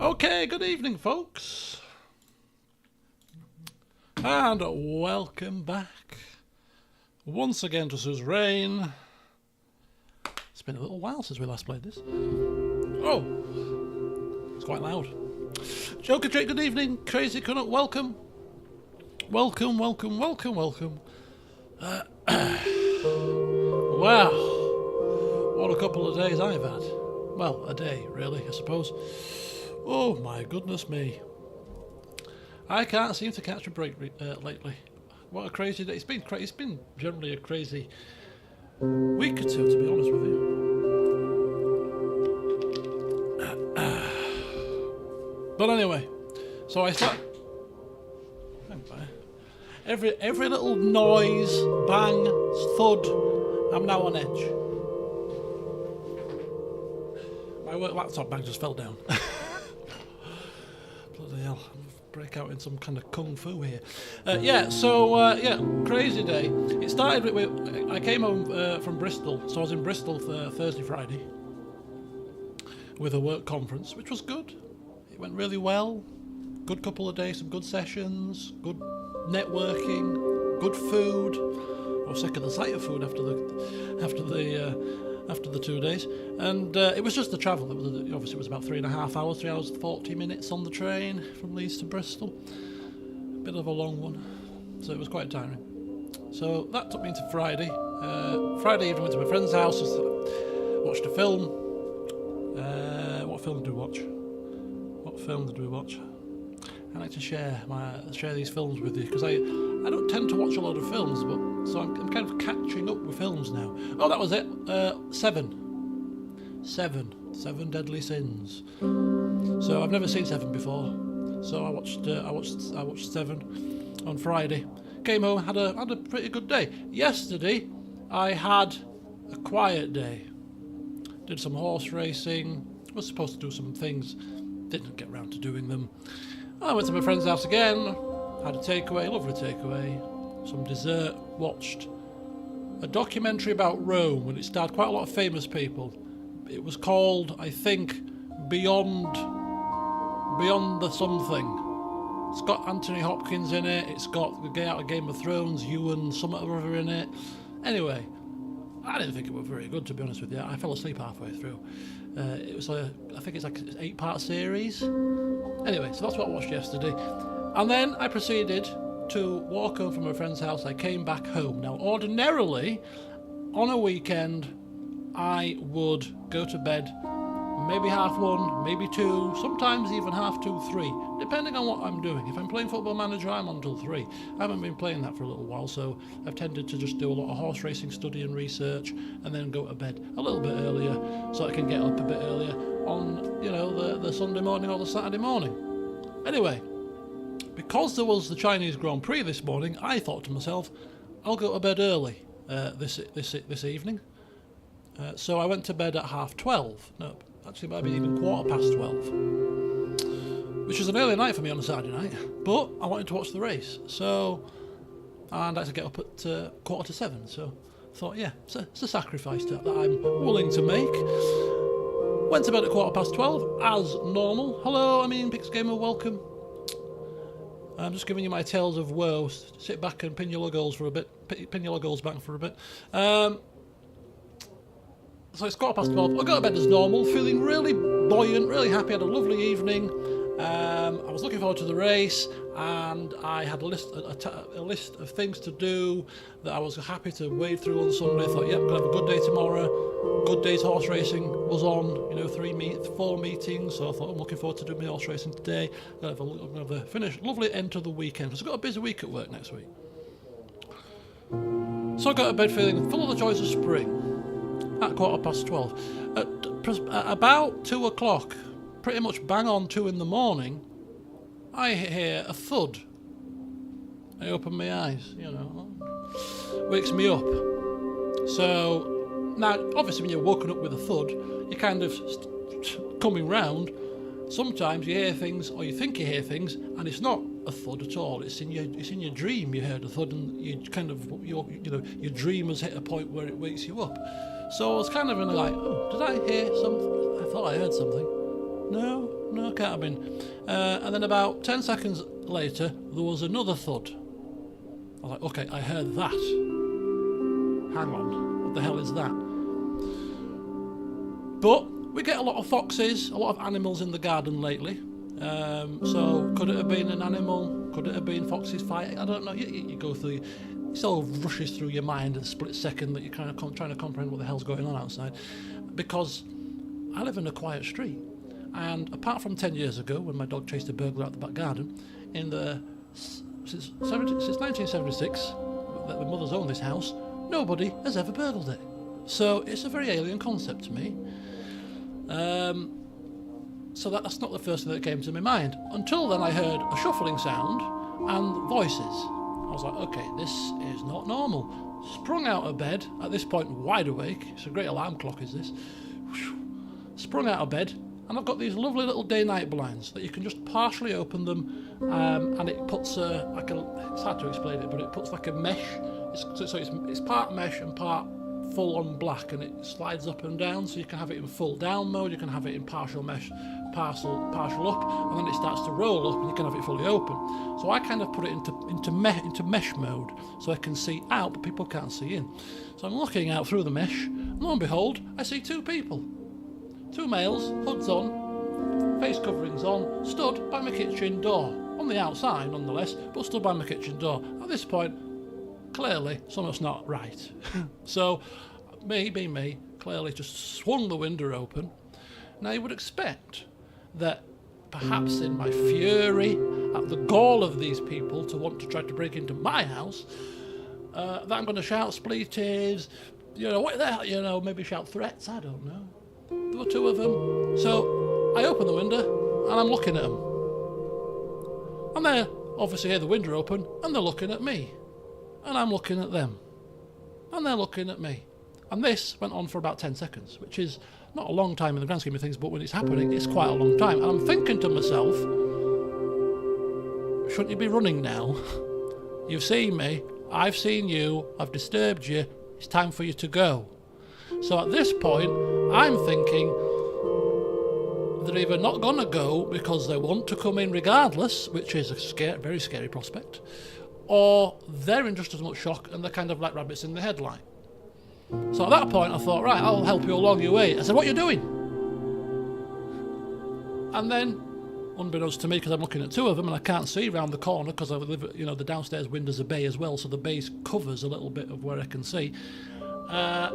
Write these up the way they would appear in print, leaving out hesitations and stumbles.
Okay, good evening, folks. And welcome back once again to Suzerain. It's been a little while since we last played this. Oh, it's quite loud. Joker Drake, good evening. Crazy Canuck, welcome. Welcome. Wow, what a couple of days I've had. Well, a day, really, I suppose. Oh my goodness me. I can't seem to catch a break lately. What a crazy day. It's been generally a crazy week or two, to be honest with you. But anyway, so I start... Every little noise, bang, thud, I'm now on edge. My work laptop bag just fell down. Bloody hell, break out in some kind of kung fu here. Yeah, crazy day. It started with I came home from Bristol, so I was in Bristol Thursday, Friday with a work conference, which was good. It went really well. Good couple of days, some good sessions, good networking, good food. I was sick of the sight of food after the 2 days, and it was just the travel. Obviously it was about 3.5 hours, 3 hours 40 minutes on the train from Leeds to Bristol. Bit of a long one, so it was quite tiring. So that took me into Friday. Friday evening, went to my friend's house, watched a film. What film did we watch? I like to share these films with you because I don't tend to watch a lot of films, but so I'm kind of catching up with films now. Oh, that was it. Seven Deadly Sins. So I've never seen Seven before, so I watched Seven on Friday. Came home, had a pretty good day. Yesterday I had a quiet day. Did some horse racing. Was supposed to do some things, didn't get round to doing them. I went to my friend's house again, had a takeaway, lovely takeaway, some dessert, watched a documentary about Rome when it starred quite a lot of famous people. It was called, I think, Beyond the Something. It's got Anthony Hopkins in it, it's got the guy out of Game of Thrones, Ewan something or other in it. Anyway, I didn't think it was very good, to be honest with you. I fell asleep halfway through. It was I think it's like an 8-part series. Anyway, so that's what I watched yesterday. And then I proceeded to walk home from a friend's house. I came back home. Now, ordinarily, on a weekend, I would go to bed maybe 1:30, maybe 2, sometimes even 2:30, 3, depending on what I'm doing. If I'm playing Football Manager, I'm on till 3. I haven't been playing that for a little while, so I've tended to just do a lot of horse racing study and research, and then go to bed a little bit earlier, so I can get up a bit earlier on, the Sunday morning or the Saturday morning. Anyway, because there was the Chinese Grand Prix this morning, I thought to myself, I'll go to bed early this evening. So I went to bed at 12:30. No, actually maybe even 12:15, which was an early night for me on a Saturday night, but I wanted to watch the race, and I had to get up at 7:15, so I thought, yeah, it's a sacrifice that I'm willing to make. Went to bed at 12:15 as normal. Hello, Pix Gamer, welcome. I'm just giving you my tales of woe. Sit back and pin your logos back for a bit. So it's 12:15. I go to bed as normal, feeling really buoyant, really happy. Had a lovely evening. I was looking forward to the race, and I had a list of things to do that I was happy to wade through on Sunday. I thought, yep, gonna have a good day tomorrow. Good day's horse racing was on. 4 meetings. So I thought, I'm looking forward to doing my horse racing today. I'm gonna have a lovely end to the weekend. Because I've got a busy week at work next week. So I got to bed feeling full of the joys of spring. At 12:15. At about 2 o'clock, pretty much bang on 2 in the morning, I hear a thud. I open my eyes, wakes me up. So, now, obviously when you're woken up with a thud, you're kind of coming round. Sometimes you hear things, or you think you hear things, and it's not a thud at all. It's in your dream you heard a thud, and your dream has hit a point where it wakes you up. So I was kind of in did I hear something? I thought I heard something. No, No, can't have been. And then about 10 seconds later, there was another thud. I was like, okay, I heard that. Hang on, what the hell is that? But we get a lot of foxes, a lot of animals in the garden lately. So could it have been an animal? Could it have been foxes fighting? I don't know. You go through, it all rushes through your mind at a split second that you're kind of trying to comprehend what the hell's going on outside. Because I live in a quiet street, and apart from 10 years ago when my dog chased a burglar out the back garden, since 1976 that the mother's owned this house, nobody has ever burgled it. So it's a very alien concept to me. So that's not the first thing that came to my mind. Until then I heard a shuffling sound and voices. I was like, okay, this is not normal. Sprung out of bed, at this point wide awake. It's a great alarm clock, is this. Sprung out of bed, and I've got these lovely little day-night blinds that you can just partially open them, and it puts it's hard to explain it, but it puts like a mesh. It's part mesh and part full on black, and it slides up and down, so you can have it in full down mode, you can have it in partial mesh, partial up, and then it starts to roll up and you can have it fully open. So I kind of put it into mesh mode, so I can see out but people can't see in. So I'm looking out through the mesh, and lo and behold, I see two people, two males, hoods on, face coverings on, stood by my kitchen door, on the outside nonetheless, but stood by my kitchen door. At this point, clearly something's not right. So me being me, clearly just swung the window open. Now you would expect that perhaps in my fury at the gall of these people to want to try to break into my house, that I'm going to shout expletives, what the hell, maybe shout threats, I don't know. There were two of them. So I open the window and I'm looking at them. And they obviously hear the window open and they're looking at me. And I'm looking at them. And they're looking at me. And this went on for about 10 seconds, which is not a long time in the grand scheme of things, but when it's happening, it's quite a long time. And I'm thinking to myself, shouldn't you be running now? You've seen me, I've seen you, I've disturbed you, it's time for you to go. So at this point, I'm thinking they're either not going to go because they want to come in regardless, which is a very scary prospect, or they're in just as much shock and they're kind of like rabbits in the headlight. So at that point I thought, right, I'll help you along your way. I said, what are you doing? And then, unbeknownst to me, because I'm looking at two of them and I can't see round the corner because I live, the downstairs window's a bay as well, so the bay covers a little bit of where I can see. A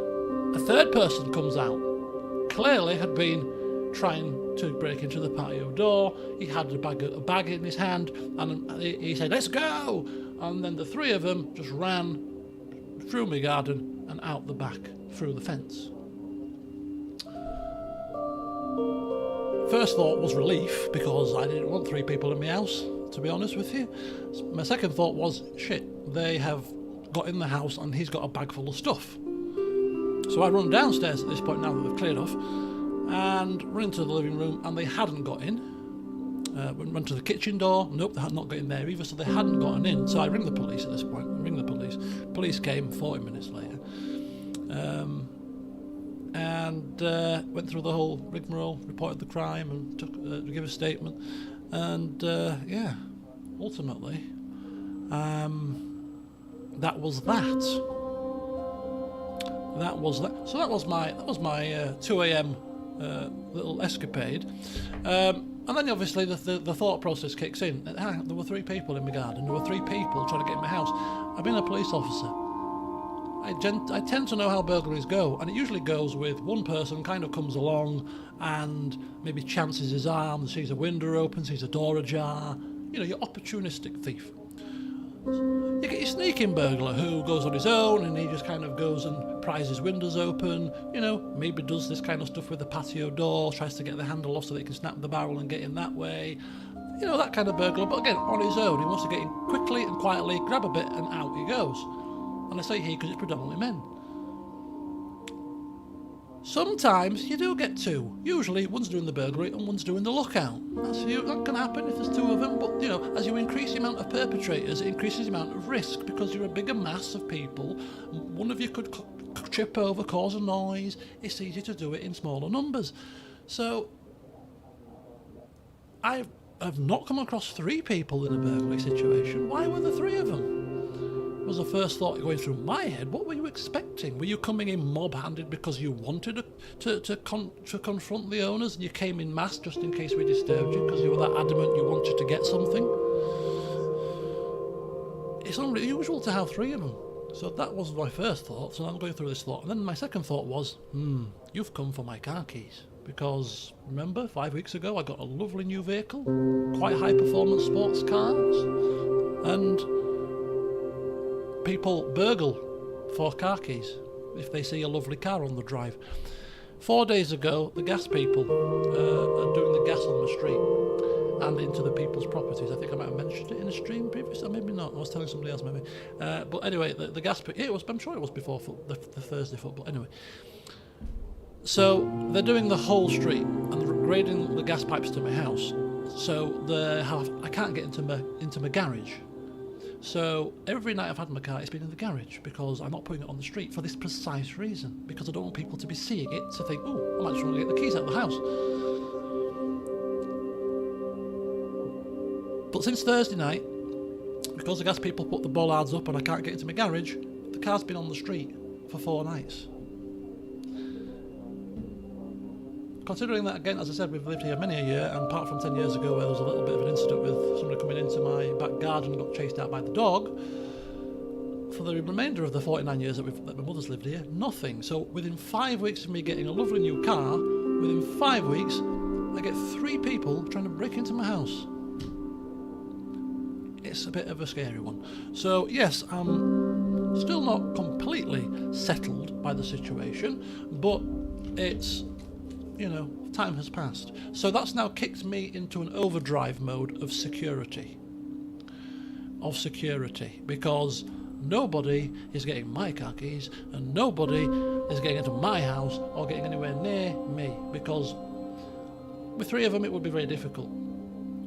third person comes out. Clearly had been trying to break into the patio door. He had a bag in his hand, and he said, let's go! And then the three of them just ran through my garden and out the back through the fence. First thought was relief, because I didn't want three people in my house, to be honest with you. My second thought was, shit, they have got in the house and he's got a bag full of stuff. So I run downstairs at this point now that they've cleared off, and run into the living room, and they hadn't got in. Went to the kitchen door. Nope, they had not got in there either, so they hadn't gotten in. So I ring the police at this point. Police came 40 minutes later. And went through the whole rigmarole, reported the crime, and took to give a statement. And ultimately, that was that. That was that. So that was my 2 a.m. Little escapade. And then obviously the thought process kicks in. There were three people in my garden. There were three people trying to get in my house. I've been a police officer. I tend to know how burglaries go, and it usually goes with one person kind of comes along and maybe chances his arm, sees a window open, sees a door ajar. Your opportunistic thief. You get your sneaking burglar who goes on his own and he just kind of goes and pries his windows open, maybe does this kind of stuff with the patio door, tries to get the handle off so that he can snap the barrel and get in that way. That kind of burglar, but again, on his own. He wants to get in quickly and quietly, grab a bit, and out he goes. And I say he because it's predominantly men. Sometimes you do get two. Usually one's doing the burglary and one's doing the lookout. That can happen if there's two of them, but as you increase the amount of perpetrators, it increases the amount of risk because you're a bigger mass of people. One of you could trip over, cause a noise. It's easy to do it in smaller numbers. So I have not come across 3 people in a burglary situation. Why were there 3 of them? Was the first thought going through my head. What were you expecting? Were you coming in mob-handed because you wanted to confront the owners, and you came in mass just in case we disturbed you because you were that adamant you wanted to get something? It's unusual to have 3 of them. So that was my first thought. So I'm going through this thought, and then my second thought was, you've come for my car keys. Because, remember, 5 weeks ago I got a lovely new vehicle, quite high-performance sports cars, and people burgle for car keys if they see a lovely car on the drive. 4 days ago, the gas people are doing the gas on the street and into the people's properties. I think I might have mentioned it in a stream previously, maybe not. I was telling somebody else maybe. But anyway, the gas people, I'm sure it was before the Thursday football. Anyway. So they're doing the whole street and they're grading the gas pipes to my house. So I can't get into my garage. So every night I've had my car, it's been in the garage because I'm not putting it on the street for this precise reason. Because I don't want people to be seeing it to think, oh, I might just want to get the keys out of the house. But since Thursday night, because the gas people put the bollards up and I can't get into my garage, the car's been on the street for 4 nights. Considering that, again, as I said, we've lived here many a year, and apart from 10 years ago where there was a little bit of an incident with somebody coming into my back garden and got chased out by the dog, for the remainder of the 49 years that my mother's lived here, nothing. So within 5 weeks of me getting a lovely new car, within 5 weeks, I get 3 people trying to break into my house. It's a bit of a scary one. So yes, I'm still not completely settled by the situation, but it's, time has passed. So that's now kicked me into an overdrive mode of security. Because nobody is getting my car keys and nobody is getting into my house or getting anywhere near me. Because with 3 of them it would be very difficult.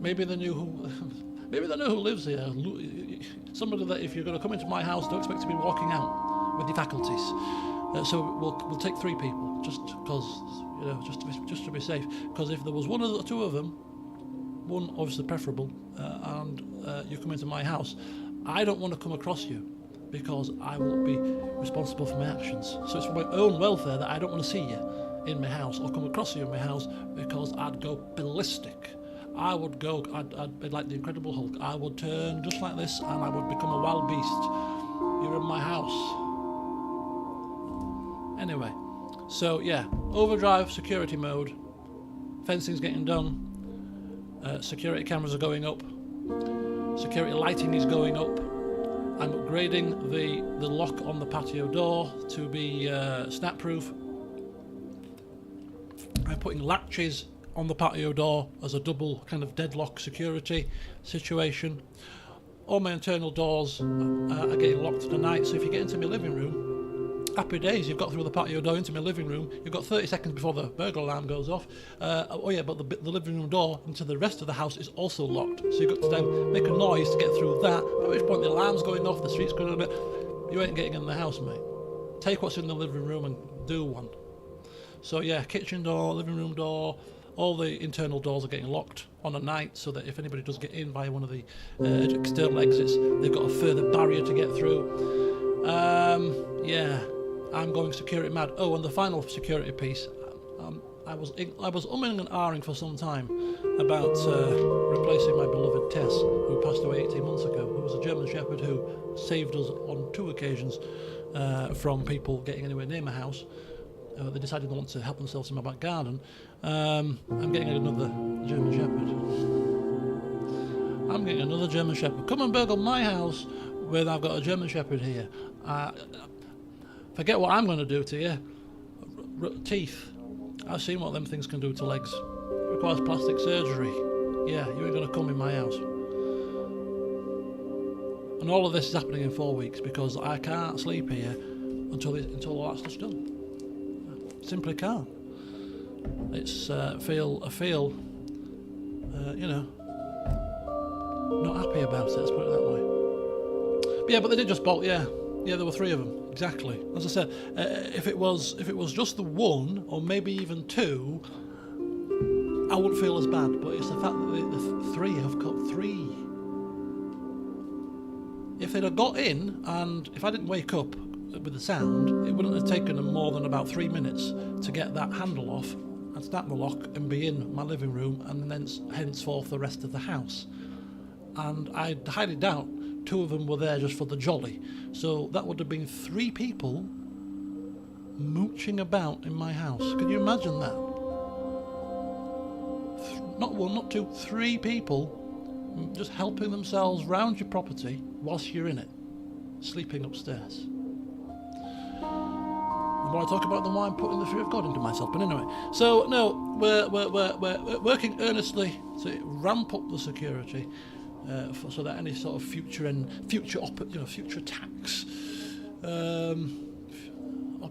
Maybe they knew who lives here. Somebody that if you're going to come into my house, don't expect to be walking out with your faculties. So we'll take 3 people just because, just to be safe. Because if there was 1 or 2 of them, 1 obviously preferable, and you come into my house, I don't want to come across you because I will be responsible for my actions. So it's for my own welfare that I don't want to see you in my house or come across you in my house, because I'd go ballistic. I'd be like the Incredible Hulk. I would turn just like this and I would become a wild beast. You're in my house. Anyway, so yeah, overdrive, security mode, fencing's getting done, security cameras are going up, security lighting is going up, I'm upgrading the lock on the patio door to be snap-proof. I'm putting latches on the patio door as a double kind of deadlock security situation. All my internal doors are getting locked tonight, so if you get into my living room, happy days, you've got through the patio door into my living room, you've got 30 seconds before the burglar alarm goes off. But the living room door into the rest of the house is also locked, so you've got to then make a noise to get through that, at which point the alarm's going off, the street's going on, you ain't getting in the house, mate. Take what's in the living room and do one. So yeah, kitchen door, living room door, all the internal doors are getting locked on a night, so that if anybody does get in via one of the external exits, they've got a further barrier to get through. Yeah, I'm going security mad. Oh, and the final security piece, I was umming and ahhing for some time about replacing my beloved Tess, who passed away 18 months ago, who was a German Shepherd who saved us on 2 occasions from people getting anywhere near my house. They decided they want to help themselves in my back garden. I'm getting another German Shepherd. Come and burgle my house when I've got a German Shepherd here. Forget what I'm going to do to you. Teeth. I've seen what them things can do to legs. It requires plastic surgery. Yeah, you ain't going to come in my house. And all of this is happening in 4 weeks because I can't sleep here until all that stuff's done. Simply can't. It's feel not happy about it, let's put it that way. But yeah, but they did just bolt. Yeah, there were 3 of them exactly. As I said, if it was just the 1 or maybe even 2, I wouldn't feel as bad, but it's the fact that the three have got three. If they'd have got in, and if I didn't wake up with the sound, it wouldn't have taken them more than about 3 minutes to get that handle off and snap the lock and be in my living room, and then henceforth the rest of the house. And I highly doubt 2 of them were there just for the jolly. So that would have been 3 people mooching about in my house. Can you imagine that? Not 1, not 2, 3 people just helping themselves round your property whilst you're in it, sleeping upstairs. The more I talk about, the more I'm putting the fear of God into myself. But anyway, so no, we're working earnestly to ramp up the security, so that any sort of future attacks,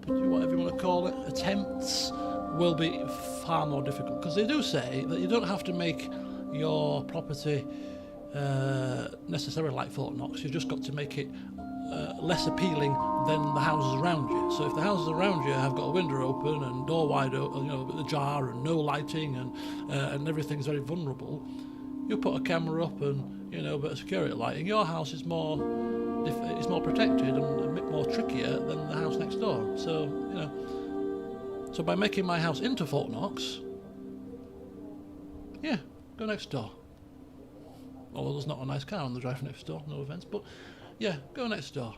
whatever you want to call it, attempts, will be far more difficult. Because they do say that you don't have to make your property necessarily like Fort Knox. You've just got to make it less appealing than the houses around you. So if the houses around you have got a window open and door wide open, ajar, and no lighting, and everything's very vulnerable, you put a camera up and a bit of security lighting. Your house is more protected and a bit more trickier than the house next door. So so by making my house into Fort Knox, yeah, go next door. Although there's not a nice car on the drive next door, no offence, but yeah, go next door.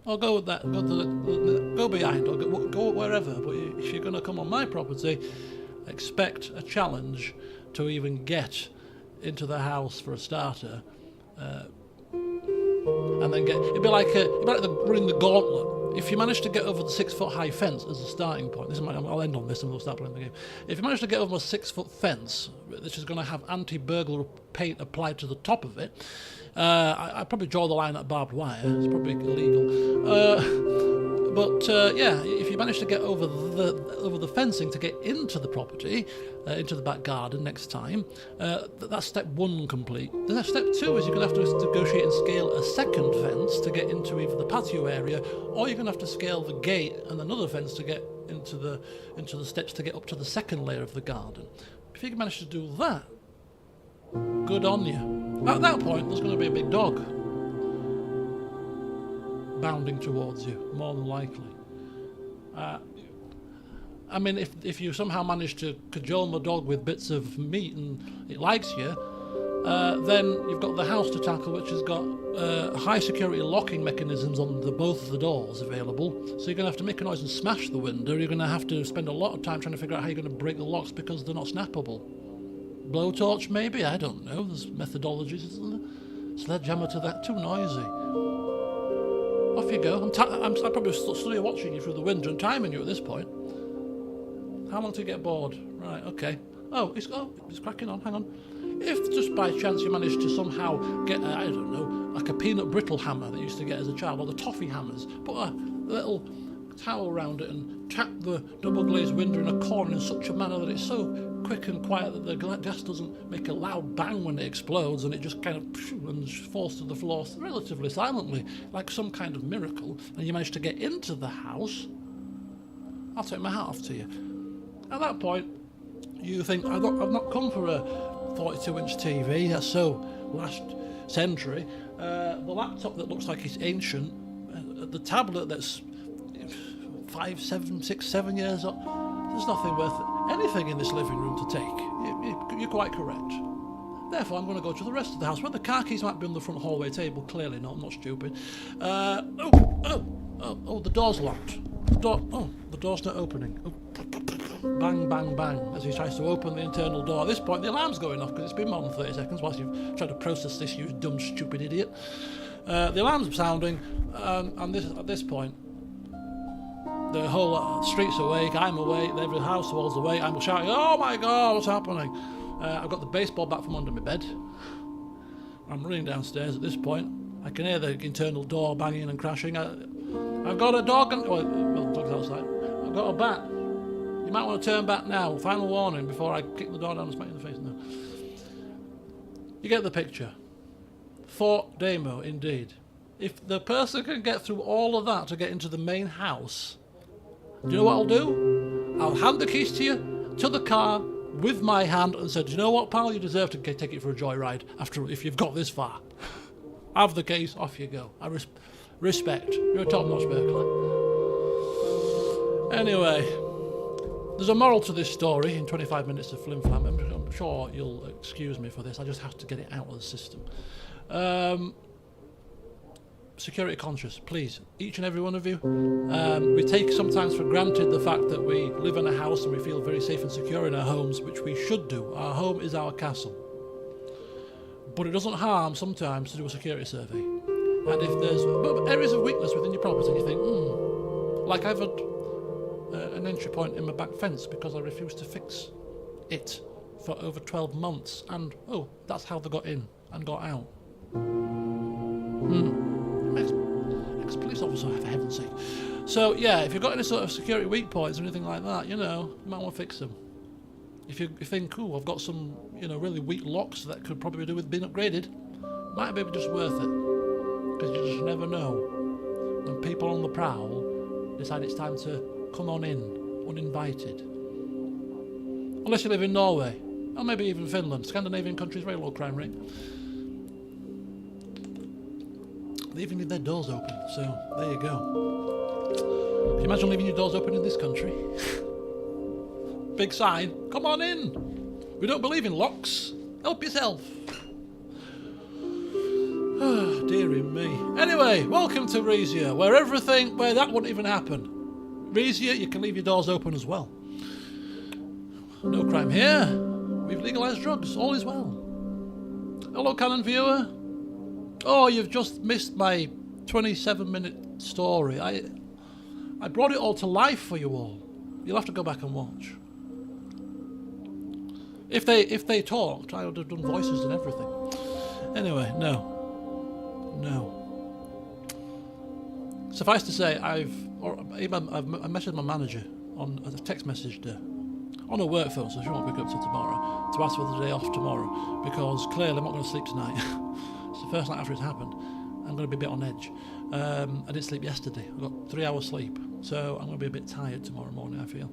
Or go with that, go behind, or go wherever. But if you're going to come on my property, expect a challenge to even get into the house for a starter. And then it'd be like running the gauntlet. If you manage to get over the 6-foot high fence as a starting point, I'll end on this and we'll start playing the game. If you manage to get over a 6-foot fence, which is going to have anti-burglar paint applied to the top of it, I'd probably draw the line at barbed wire. It's probably illegal. But if you manage to get over the fencing to get into the property, into the back garden next time, that's step 1 complete. Then step 2 is you're going to have to negotiate and scale a second fence to get into either the patio area, or you're going to have to scale the gate and another fence to get into the steps to get up to the second layer of the garden. If you can manage to do that, good on you. At that point, there's going to be a big dog bounding towards you, more than likely. I mean, if you somehow manage to cajole the dog with bits of meat and it likes you, then you've got the house to tackle, which has got high security locking mechanisms on both of the doors available. So you're going to have to make a noise and smash the window. You're going to have to spend a lot of time trying to figure out how you're going to break the locks because they're not snappable. Blowtorch, maybe? I don't know. There's methodologies, isn't there? Sledgehammer to that. Too noisy. Off you go. I'm probably still watching you through the window and timing you at this point. How long till you get bored? Right, okay. Oh, it's cracking on. Hang on. If just by chance you manage to somehow get, I don't know, like a peanut brittle hammer that you used to get as a child, or the toffee hammers, put a little towel around it and tap the double glazed window in a corner in such a manner that it's so quick and quiet that the glass doesn't make a loud bang when it explodes, and it just kind of and falls to the floor relatively silently, like some kind of miracle, and you manage to get into the house, I'll take my hat off to you. At that point, you think, I've not come for a 42-inch TV, that's so last century, the laptop that looks like it's ancient, the tablet that's 5, 7, 6, 7 years old. There's nothing worth anything in this living room to take. You're quite correct. Therefore, I'm going to go to the rest of the house, where the car keys might be on the front hallway table. Clearly not, I'm not stupid. The door's locked. The door's not opening. Oh. Bang, bang, bang, as he tries to open the internal door. At this point, the alarm's going off, because it's been more than 30 seconds whilst you've tried to process this, you dumb, stupid idiot. The alarm's sounding, and at this point, the whole street's awake, I'm awake, every household's awake, I'm shouting, oh my God, what's happening? I've got the baseball bat from under my bed. I'm running downstairs at this point. I can hear the internal door banging and crashing. I've got a dog, the dog's outside. I've got a bat. You might want to turn back now. Final warning before I kick the door down and smack you in the face. No. You get the picture. Fort Demo, indeed. If the person can get through all of that to get into the main house, do you know what I'll do? I'll hand the keys to you, to the car, with my hand and said, you know what, pal, you deserve to take it for a joyride if you've got this far. Have the case, off you go. I respect. You're a top-notch burglar. Anyway, there's a moral to this story in 25 minutes of flim-flam. I'm sure you'll excuse me for this. I just have to get it out of the system. Security conscious, please, each and every one of you. We take sometimes for granted the fact that we live in a house and we feel very safe and secure in our homes, which we should do. Our home is our castle. But it doesn't harm sometimes to do a security survey. And if there's areas of weakness within your property, you think, like I've had an entry point in my back fence because I refused to fix it for over 12 months. And, that's how they got in and got out. Ex-police officer, for heaven's sake. So, yeah, if you've got any sort of security weak points or anything like that, you might want to fix them. If you think, I've got some, really weak locks that could probably do with being upgraded, might be just worth it. Because you just never know when people on the prowl decide it's time to come on in, uninvited. Unless you live in Norway, or maybe even Finland. Scandinavian countries, very low crime rate. They even leave their doors open, so there you go. Can you imagine leaving your doors open in this country? Big sign, come on in. We don't believe in locks. Help yourself. Dearie me. Anyway, welcome to Rizia, where that wouldn't even happen. Rizia, you can leave your doors open as well. No crime here. We've legalised drugs. All is well. Hello, Canon viewer. Oh, you've just missed my 27-minute story. I brought it all to life for you all. You'll have to go back and watch. If they talked, I would have done voices and everything. Anyway, no. Suffice to say, I've messaged my manager on a text message on her work phone, so she won't pick up till tomorrow, to ask for the day off tomorrow, because clearly I'm not going to sleep tonight. It's the first night after it's happened. I'm going to be a bit on edge. I didn't sleep yesterday. I got 3 hours sleep, so I'm going to be a bit tired tomorrow morning, I feel.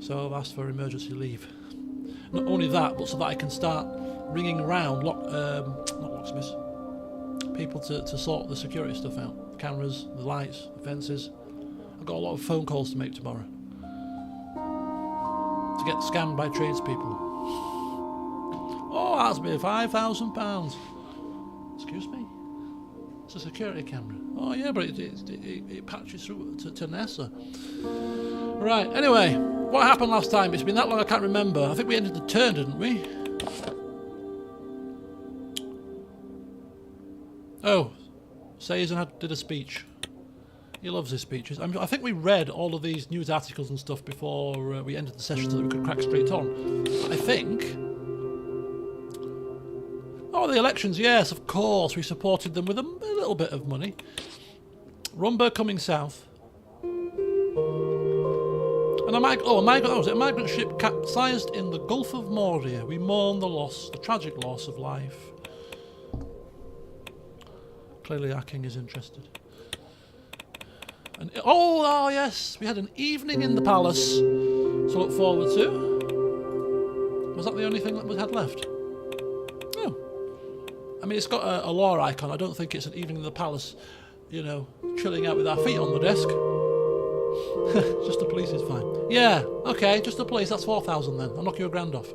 So I've asked for emergency leave. Not only that, but so that I can start ringing around not locksmiths, people to sort the security stuff out. The cameras, the lights, the fences. I've got a lot of phone calls to make tomorrow. To get scammed by tradespeople. Oh, that's me, £5,000. Excuse me? It's a security camera. Oh yeah, but it patches through to Nessa. Right, anyway, what happened last time? It's been that long I can't remember. I think we ended the turn, didn't we? Oh, Suzerain did a speech. He loves his speeches. I think we read all of these news articles and stuff before we ended the session so that we could crack straight on. I think. Oh, the elections, yes, of course. We supported them with a little bit of money. Rumba coming south. And a migrant ship capsized in the Gulf of Moria. We mourn the tragic loss of life. Clearly our king is interested. And oh yes, we had an evening in the palace to look forward to. Was that the only thing that we had left? No. I mean, it's got a lore icon. I don't think it's an evening in the palace, chilling out with our feet on the desk. Just the police is fine. Yeah, okay, just the police. That's 4,000 then. I'll knock you $1,000 off.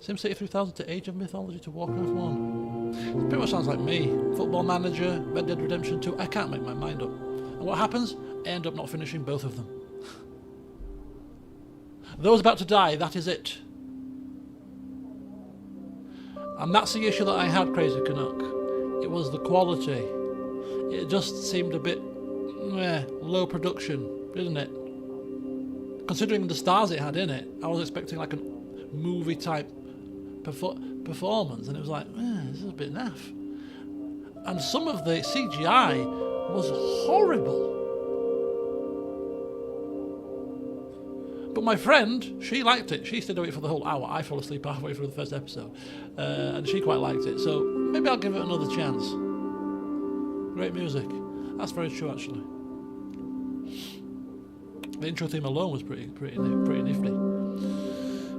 SimCity 3000 to Age of Mythology to Warcraft 1. It pretty much sounds like me. Football Manager, Red Dead Redemption 2. I can't make my mind up. And what happens? I end up not finishing both of them. Those about to die, that is it. And that's the issue that I had, Crazy Canuck. It was the quality. It just seemed a bit low production, didn't it? Considering the stars it had in it, I was expecting like a movie type performance, and it was like, this is a bit naff. And some of the CGI was horrible. But my friend, she liked it. She stayed awake for the whole hour. I fell asleep halfway through the first episode. And she quite liked it. So maybe I'll give it another chance. Great music. That's very true, actually. The intro theme alone was pretty nifty.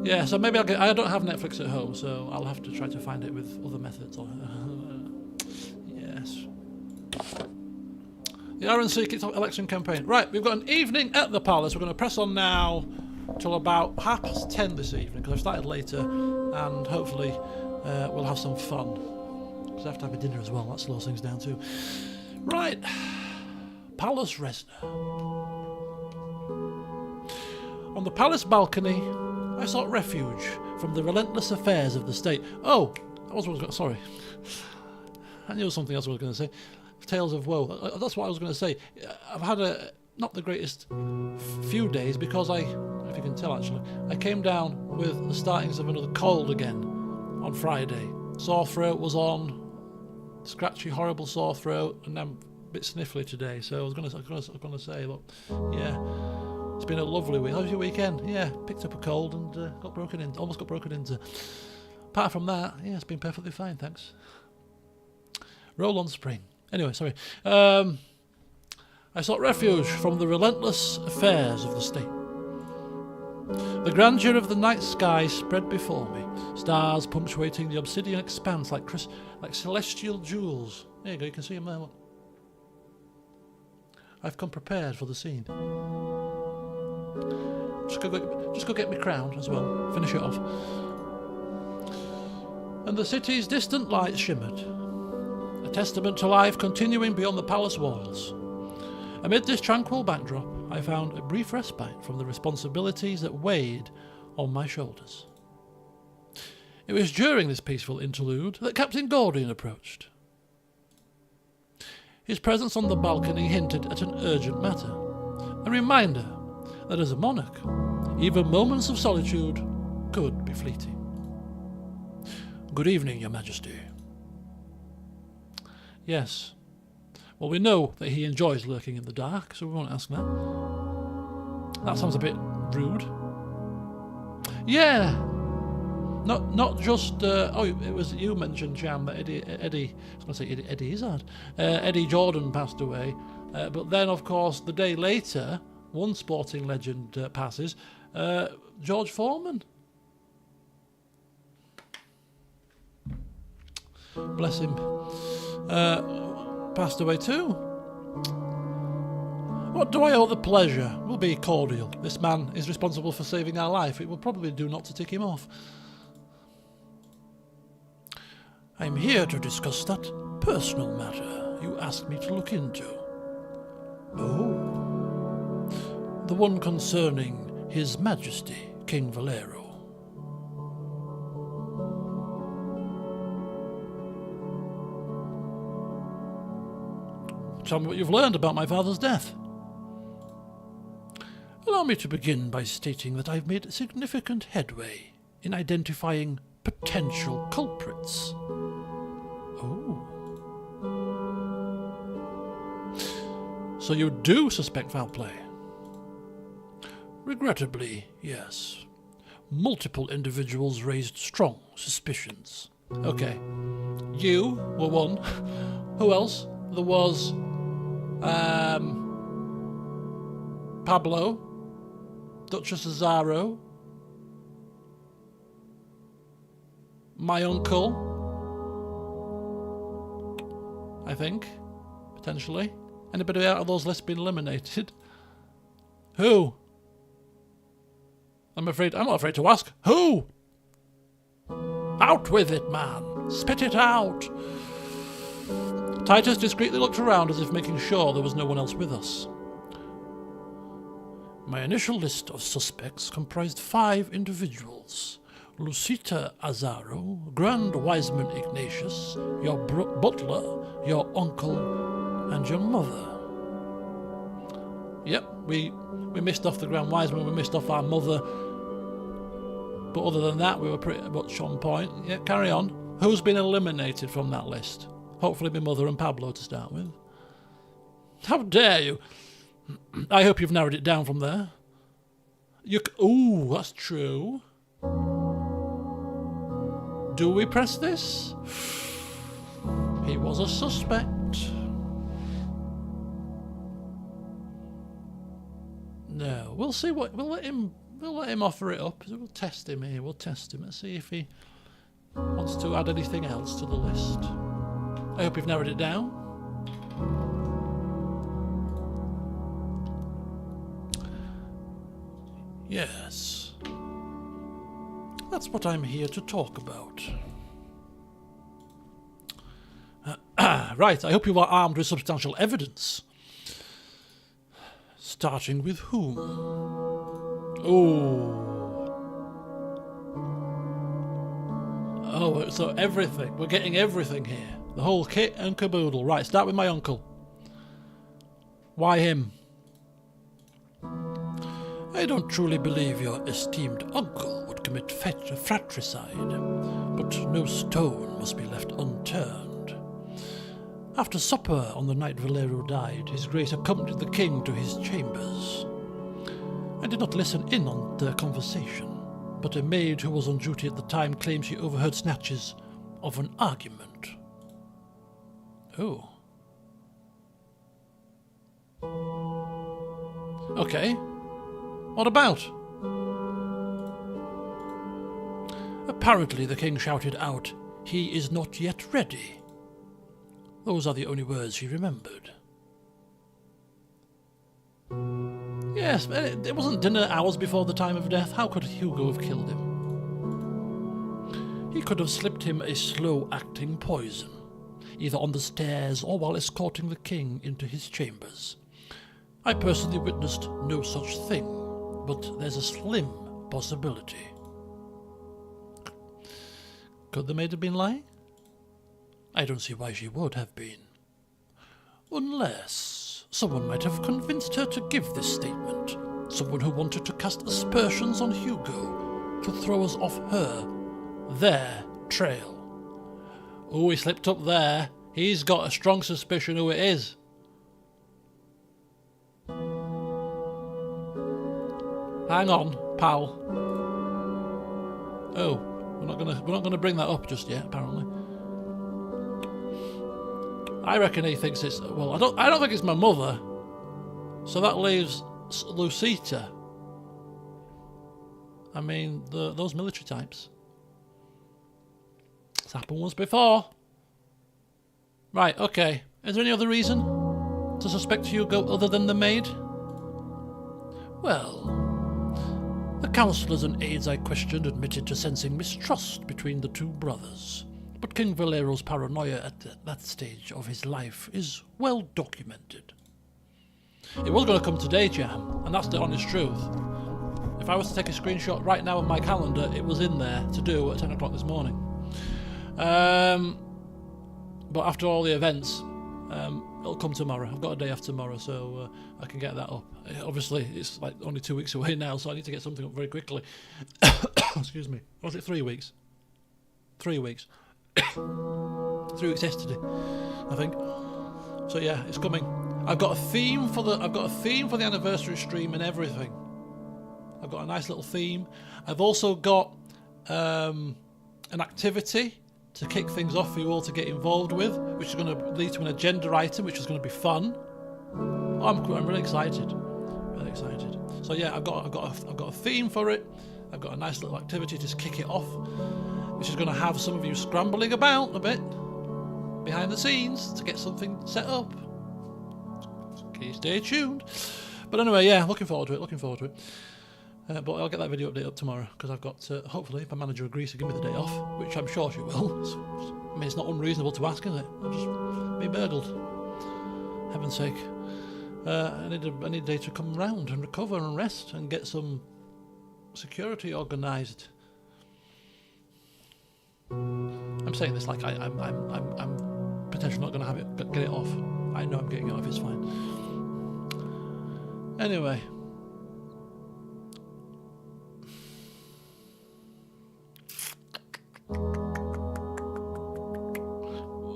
Yeah, so maybe I don't have Netflix at home, so I'll have to try to find it with other methods. Yes. The RNC kicks off election campaign. Right, we've got an evening at the Palace. We're going to press on now till about 10:30 this evening, because I've started later, and hopefully we'll have some fun. Because I have to have a dinner as well, that slows things down too. Right, Palace Resna. On the palace balcony, I sought refuge from the relentless affairs of the state. Oh, sorry. I knew something else I was going to say. Tales of woe. That's what I was going to say. I've had not the greatest few days, because if you can tell actually, I came down with the startings of another cold again on Friday. Sore throat was on, scratchy, horrible sore throat, and I'm a bit sniffly today. So I was going to say, look, yeah. It's been a lovely week. How was your weekend? Yeah, picked up a cold and almost got broken into. Apart from that, yeah, it's been perfectly fine, thanks. Roll on spring. Anyway, sorry. I sought refuge from the relentless affairs of the state. The grandeur of the night sky spread before me, stars punctuating the obsidian expanse like celestial jewels. There you go, you can see them there. Look. I've come prepared for the scene. Just go get my crown as well. Finish it off. And the city's distant lights shimmered, a testament to life continuing beyond the palace walls. Amid this tranquil backdrop, I found a brief respite from the responsibilities that weighed on my shoulders. It was during this peaceful interlude that Captain Gordian approached. His presence on the balcony hinted at an urgent matter, a reminder that as a monarch, even moments of solitude could be fleeting. Good evening, Your Majesty. Yes. Well, we know that he enjoys lurking in the dark, so we won't ask that. That sounds a bit rude. Yeah. Not just. It was you mentioned, Jam, that Eddie. I was going to say Eddie Izzard. Eddie Jordan passed away, but then, of course, the day later, one sporting legend passes. George Foreman. Bless him. Passed away too. What do I owe the pleasure? Will be cordial. This man is responsible for saving our life. It will probably do not to tick him off. I'm here to discuss that personal matter you asked me to look into. Oh, the one concerning His Majesty, King Valero. Tell me what you've learned about my father's death. Allow me to begin by stating that I've made significant headway in identifying potential culprits. Oh. So you do suspect foul play? Regrettably, yes. Multiple individuals raised strong suspicions. Okay. You were one. Who else? There was Pablo, Duchess Azaro, my uncle, I think, potentially. Anybody out of those lists been eliminated? Who? I'm not afraid to ask. Who? Out with it, man. Spit it out. Titus discreetly looked around as if making sure there was no one else with us. My initial list of suspects comprised 5 individuals. Lucita Azaro, Grand Wiseman Ignatius, your butler, your uncle, and your mother. Yep, we missed off the Grand Wiseman, we missed off our mother. But other than that, we were pretty much on point. Yeah, carry on. Who's been eliminated from that list? Hopefully my mother and Pablo to start with. How dare you? I hope you've narrowed it down from there. Ooh, that's true. Do we press this? He was a suspect. No. we'll see what we'll let him offer it up. We'll test him here. We'll test him and see if he wants to add anything else to the list. I hope you've narrowed it down. Yes. That's what I'm here to talk about. Right, I hope you are armed with substantial evidence. Starting with whom? Oh, so everything. We're getting everything here. The whole kit and caboodle. Right, start with my uncle. Why him? I don't truly believe your esteemed uncle would commit fratricide, but no stone must be left unturned. After supper on the night Valero died, His Grace accompanied the king to his chambers. I did not listen in on their conversation, but a maid who was on duty at the time claims she overheard snatches of an argument. Oh. Okay. What about? Apparently the king shouted out, "He is not yet ready." Those are the only words he remembered. Yes, but it wasn't dinner hours before the time of death. How could Hugo have killed him? He could have slipped him a slow-acting poison, either on the stairs or while escorting the king into his chambers. I personally witnessed no such thing, but there's a slim possibility. Could the maid have been lying? I don't see why she would have been. Unless someone might have convinced her to give this statement. Someone who wanted to cast aspersions on Hugo, to throw us off their trail. Oh, he slipped up there. He's got a strong suspicion who it is. Hang on, pal. Oh, we're not gonna bring that up just yet, apparently. I reckon he thinks it's... Well, I don't think it's my mother. So that leaves Lucita. I mean, those military types. It's happened once before. Right, okay. Is there any other reason to suspect Hugo other than the maid? Well, the councillors and aides I questioned admitted to sensing mistrust between the two brothers. But King Valero's paranoia at that stage of his life is well documented. It was going to come today, Jam, and that's the honest truth. If I was to take a screenshot right now of my calendar, it was in there to do at 10 o'clock this morning. But after all the events, it'll come tomorrow. I've got a day off tomorrow, so I can get that up. Obviously, it's like only 2 weeks away now, so I need to get something up very quickly. Excuse me. Was it 3 weeks? 3 weeks. 3 weeks yesterday, I think. So yeah, it's coming. I've got a theme for the anniversary stream and everything. I've got a nice little theme. I've also got an activity to kick things off for you all to get involved with, which is going to lead to an agenda item, which is going to be fun. I'm really excited. Really excited. So yeah, I've got a theme for it. I've got a nice little activity to kick it off, which is going to have some of you scrambling about a bit behind the scenes to get something set up. Okay, stay tuned. But anyway, yeah, looking forward to it. But I'll get that video update up tomorrow, because I've got hopefully, if my manager agrees to give me the day off, which I'm sure she will. I mean, it's not unreasonable to ask, is it? I'll just be burgled. Heaven's sake. I need a day to come round and recover and rest and get some security organised. I'm saying this like I'm potentially not going to have it, get it off. I know I'm getting it off, it's fine. Anyway.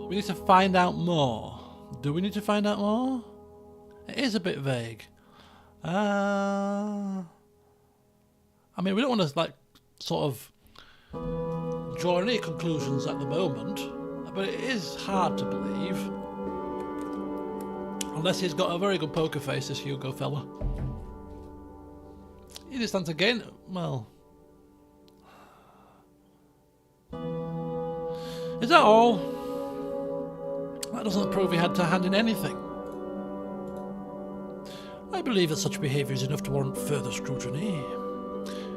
We need to find out more. Do we need to find out more? It is a bit vague. I mean, we don't want to, like, sort of draw any conclusions at the moment, but it is hard to believe. Unless he's got a very good poker face, this Hugo fella. He did stand to gain. Well, is that all? That doesn't prove he had to hand in anything. I believe that such behaviour is enough to warrant further scrutiny.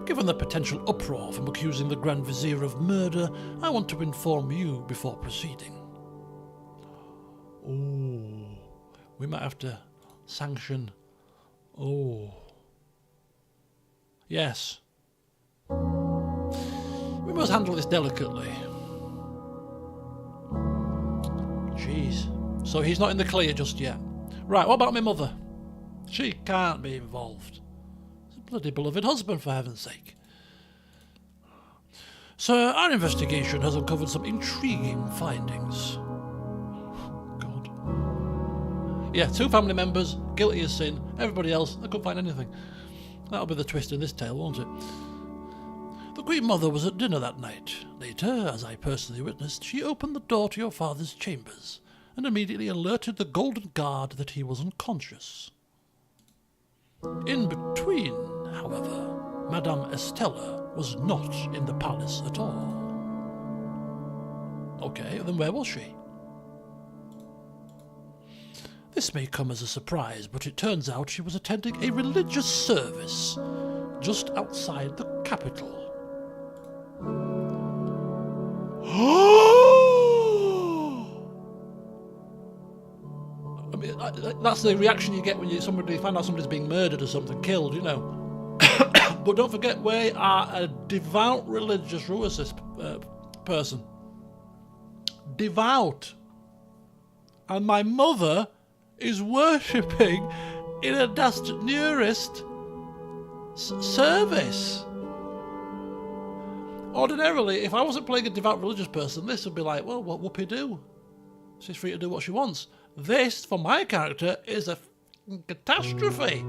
Given the potential uproar from accusing the Grand Vizier of murder, I want to inform you before proceeding. Oh, we might have to sanction. Oh. Yes. We must handle this delicately. Jeez. So he's not in the clear just yet. Right, what about my mother? She can't be involved. It's a bloody beloved husband, for heaven's sake. Sir, our investigation has uncovered some intriguing findings. God. Yeah, 2 family members, guilty as sin. Everybody else, I couldn't find anything. That'll be the twist in this tale, won't it? The Queen Mother was at dinner that night. Later, as I personally witnessed, she opened the door to your father's chambers and immediately alerted the Golden Guard that he was unconscious. In between, however, Madame Estella was not in the palace at all. Okay, then where was she? This may come as a surprise, but it turns out she was attending a religious service just outside the capital. I mean, that's the reaction you get when you find out somebody's being murdered or something, killed, you know. But don't forget, we are a devout religious person. Devout. And my mother is worshipping in a unrest service. Ordinarily, if I wasn't playing a devout religious person, this would be like, well, what whoopee-do? She's free to do what she wants. This, for my character, is a catastrophe.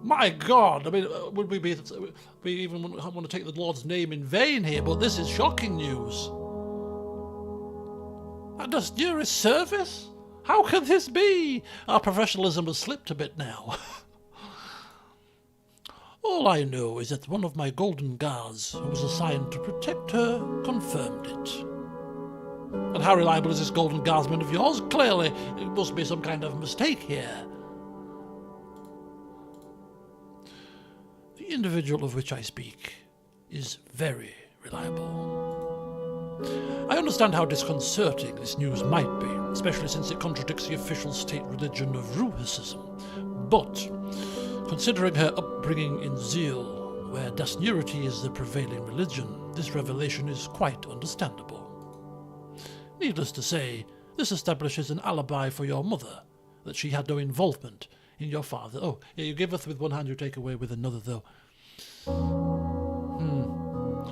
My God, I mean, would we even want to take the Lord's name in vain here, but this is shocking news. And does nearest service? How can this be? Our professionalism has slipped a bit now. All I know is that one of my golden guards, who was assigned to protect her, confirmed it. And how reliable is this golden guardsman of yours? Clearly, it must be some kind of mistake here. The individual of which I speak is very reliable. I understand how disconcerting this news might be, especially since it contradicts the official state religion of Ruhicism. But, considering her upbringing in Zeal, where Dasnurity is the prevailing religion, this revelation is quite understandable. Needless to say, this establishes an alibi for your mother, that she had no involvement in your father. Oh, yeah, you giveth with one hand, you take away with another, though.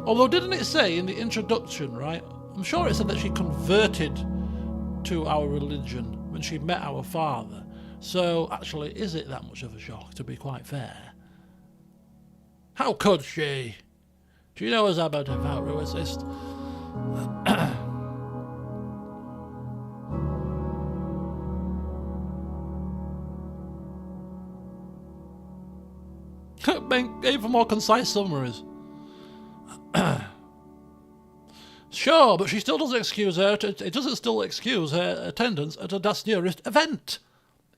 Although, didn't it say in the introduction, right? I'm sure it said that she converted to our religion when she met our father. So, actually, is it that much of a shock, to be quite fair? How could she? She knows I'm a devout Ruhicist. Even more concise summaries. Sure, but she still doesn't excuse her. It doesn't still excuse her attendance at a Dasnurist event.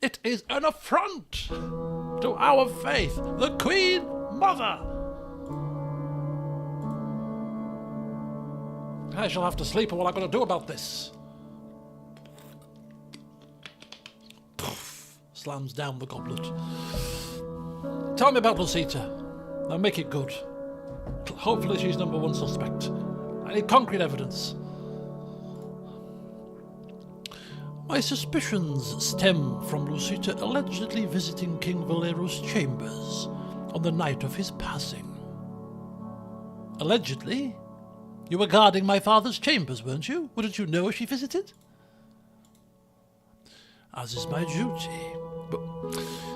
It is an affront to our faith, the Queen Mother. I shall have to sleep, and what I'm going to do about this? Slams down the goblet. Tell me about Rosita. Now make it good. Hopefully she's number one suspect. I need concrete evidence. My suspicions stem from Rosita allegedly visiting King Valero's chambers on the night of his passing. Allegedly? You were guarding my father's chambers, weren't you? Wouldn't you know if she visited? As is my duty. But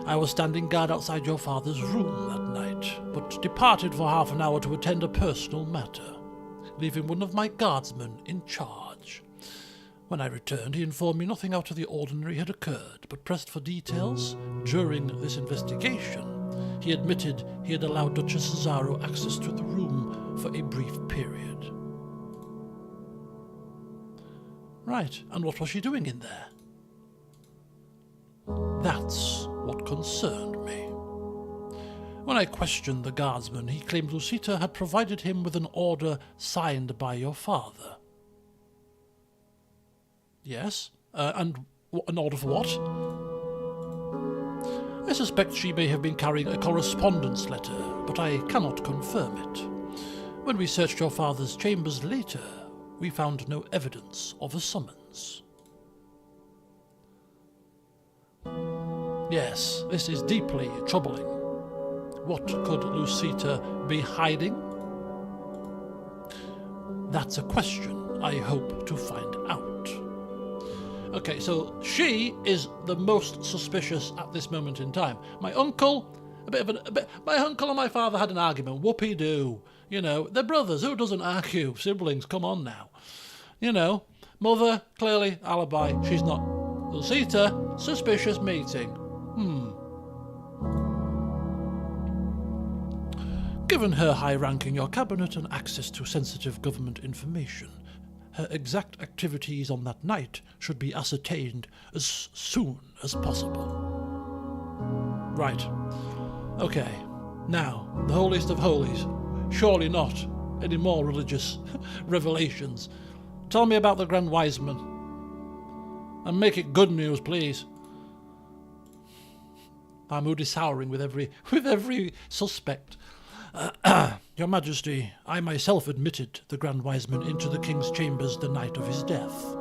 I was standing guard outside your father's room that night, but departed for half an hour to attend a personal matter, leaving one of my guardsmen in charge. When I returned, he informed me nothing out of the ordinary had occurred, but pressed for details. During this investigation, he admitted he had allowed Duchess Cesaro access to the room for a brief period. Right, and what was she doing in there? That's what concerned me. When I questioned the guardsman, he claimed Lucita had provided him with an order signed by your father. Yes, and an order for what? I suspect she may have been carrying a correspondence letter, but I cannot confirm it. When we searched your father's chambers later, we found no evidence of a summons. Yes, this is deeply troubling. What could Lucita be hiding? That's a question I hope to find out. Okay, so she is the most suspicious at this moment in time. My uncle, my uncle and my father had an argument. Whoopee-doo. You know, they're brothers. Who doesn't argue? Siblings, come on now. You know, mother, clearly, alibi. She's not. Lucita, suspicious meeting. Given her high rank in your cabinet and access to sensitive government information, her exact activities on that night should be ascertained as soon as possible. Right. Okay. Now, the holiest of holies. Surely not any more religious revelations. Tell me about the Grand Wiseman. And make it good news, please. My mood is souring with every suspect. Your Majesty, I myself admitted the Grand Wiseman into the King's chambers the night of his death.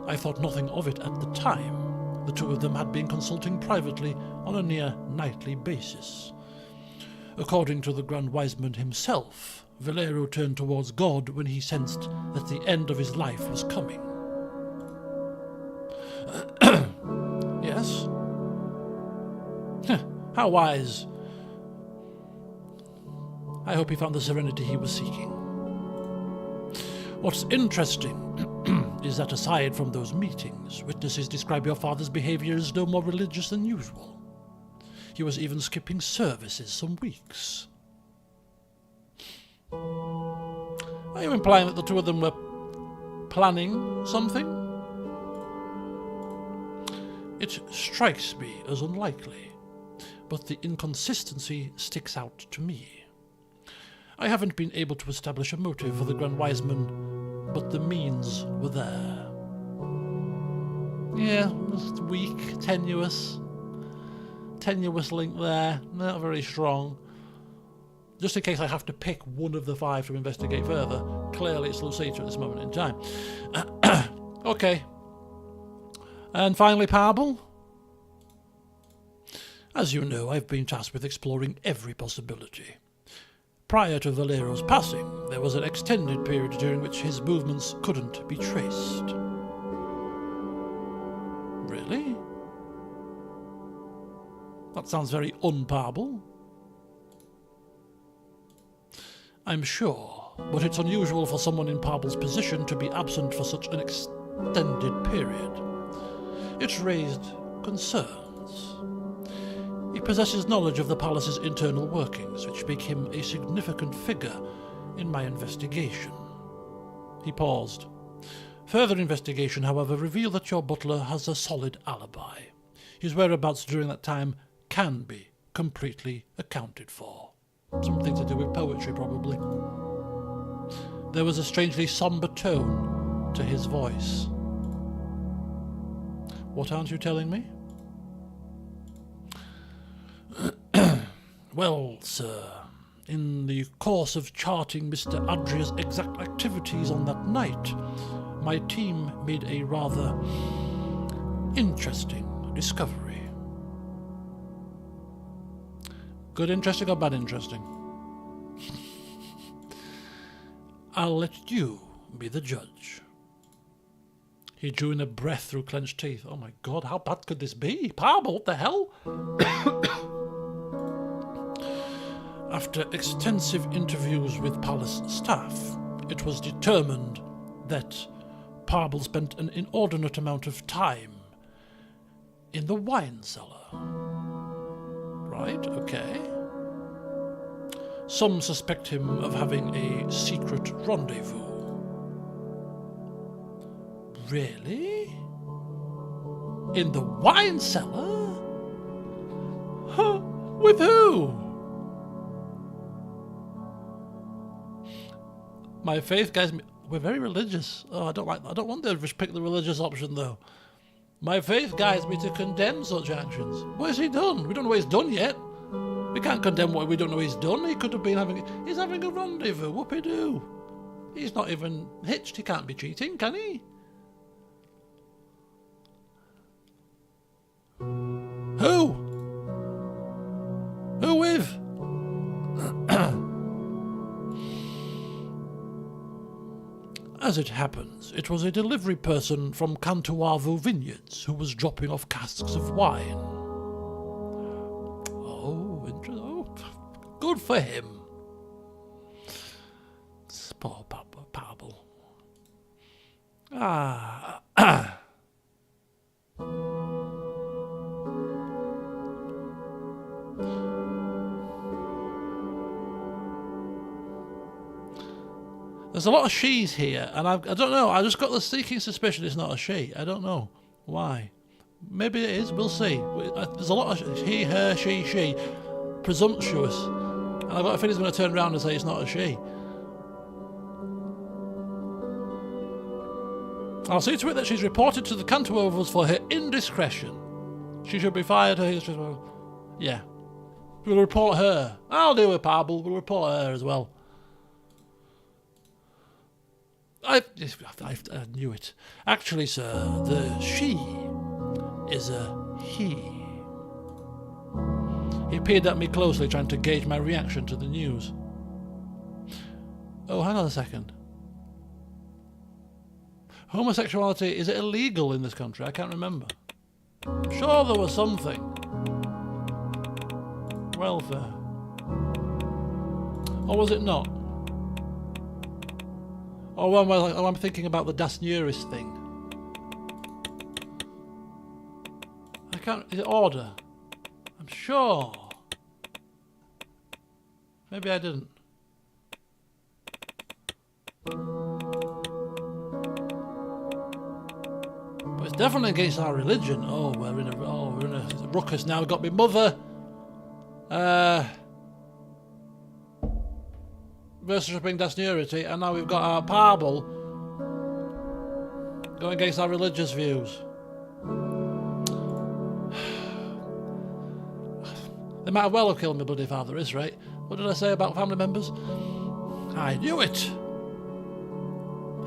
I thought nothing of it at the time. The two of them had been consulting privately on a near nightly basis. According to the Grand Wiseman himself, Valero turned towards God when he sensed that the end of his life was coming. Yes? How wise. I hope he found the serenity he was seeking. What's interesting is that aside from those meetings, witnesses describe your father's behavior as no more religious than usual. He was even skipping services some weeks. Are you implying that the two of them were planning something? It strikes me as unlikely, but the inconsistency sticks out to me. I haven't been able to establish a motive for the Grand Wiseman, but the means were there. Yeah, just weak, tenuous link there, not very strong. Just in case I have to pick one of the five to investigate further, clearly it's Lucita at this moment in time. Okay. And finally, Parble. As you know, I've been tasked with exploring every possibility. Prior to Valero's passing, there was an extended period during which his movements couldn't be traced. Really? That sounds very un-Parble. I'm sure, but it's unusual for someone in Parble's position to be absent for such an extended period. It's raised concerns. He possesses knowledge of the palace's internal workings, which make him a significant figure in my investigation. He paused. Further investigation, however, revealed that your butler has a solid alibi. His whereabouts during that time can be completely accounted for. Something to do with poetry, probably. There was a strangely somber tone to his voice. What aren't you telling me? Well, sir, in the course of charting Mr. Adria's exact activities on that night, my team made a rather interesting discovery. Good interesting or bad interesting? I'll let you be the judge. He drew in a breath through clenched teeth. Oh my God, how bad could this be? Parble, what the hell? After extensive interviews with palace staff, it was determined that Parble spent an inordinate amount of time in the wine cellar. Right, okay. Some suspect him of having a secret rendezvous. Really? In the wine cellar? Huh? With who? My faith guides me. We're very religious. Oh, I don't like that. I don't want to just pick the religious option, though. My faith guides me to condemn such actions. What has he done? We don't know what he's done yet. We can't condemn what we don't know he's done. He could have been having... He's having a rendezvous. Whoopie-doo. He's not even hitched. He can't be cheating, can he? Who? Who with? As it happens, it was a delivery person from Cantuavo Vineyards who was dropping off casks of wine. Oh, interesting. Oh, good for him. Poor Parble. There's a lot of she's here, and I don't know. I just got the sneaking suspicion it's not a she. I don't know why. Maybe it is. We'll see. There's a lot of he, her, she, presumptuous, and I've got a feeling he's going to turn around and say it's not a she. I'll see to it that she's reported to the Cantuovos for her indiscretion. She should be fired. Yeah, we'll report her. I'll do it, Parble. We'll report her as well. I knew it. Actually, sir, the she is a he. He peered at me closely, trying to gauge my reaction to the news. Oh, hang on a second. Homosexuality, is it illegal in this country? I can't remember. I'm sure there was something. Welfare. Or was it not? Oh, I'm thinking about the Das Neuris thing. I can't... Is it order? I'm sure. Maybe I didn't. But it's definitely against our religion. Oh, we're in a ruckus now. We've got my mother. Worshipping Das Neurity, and now we've got our Parble going against our religious views. They might well have killed my bloody father, is right? What did I say about family members? I knew it!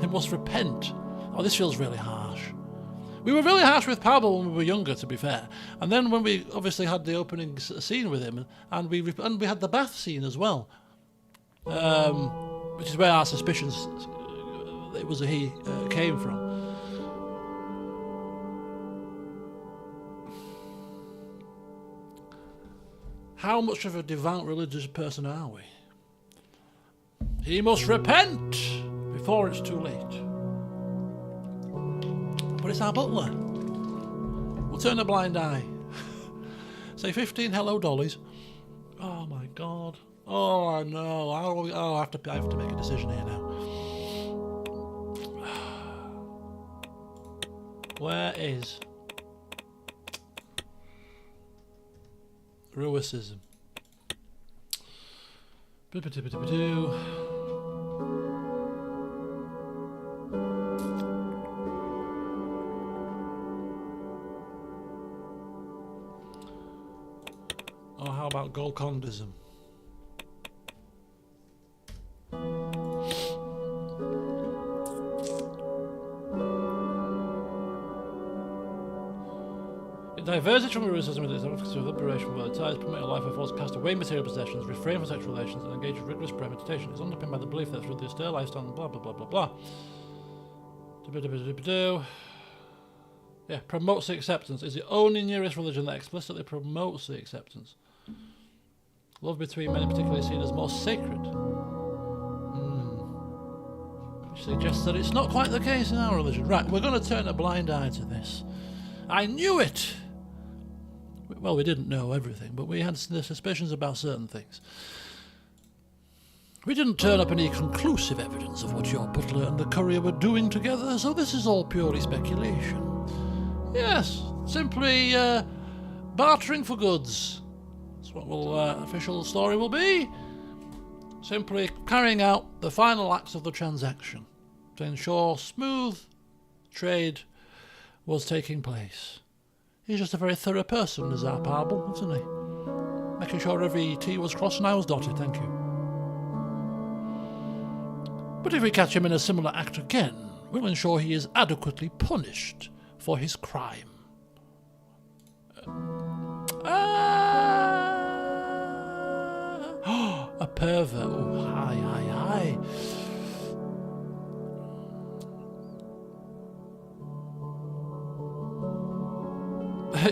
He must repent. Oh, this feels really harsh. We were really harsh with Parble when we were younger, to be fair. And then when we obviously had the opening scene with him, and we had the bath scene as well. Which is where our suspicions it was a he came from. How much of a devout religious person are we? He must repent before it's too late. But it's our butler. We'll turn a blind eye. Say 15 hello dollies. Oh my god. Oh no! I have to make a decision here now. Where is Ruicism? Or how about Golcondism? Diverted from Ruicism with its emphasis of liberation from world ties, promote a life of force, cast away material possessions, refrain from sexual relations, and engage in rigorous premeditation. It's underpinned by the belief that through the austere lifestyle and blah blah blah blah blah. Yeah, promotes the acceptance. Is the only nearest religion that explicitly promotes the acceptance. Love between men in particular is seen as more sacred. which suggests that it's not quite the case in our religion. Right, we're going to turn a blind eye to this. I knew it! Well, we didn't know everything, but we had the suspicions about certain things. We didn't turn up any conclusive evidence of what your butler and the courier were doing together, so this is all purely speculation. Yes, simply bartering for goods. That's what the official story will be. Simply carrying out the final acts of the transaction to ensure smooth trade was taking place. He's just a very thorough person, is our Parble, isn't he? Making sure every T was crossed and I was dotted, thank you. But if we catch him in a similar act again, we'll ensure he is adequately punished for his crime. A pervert. Oh, hi.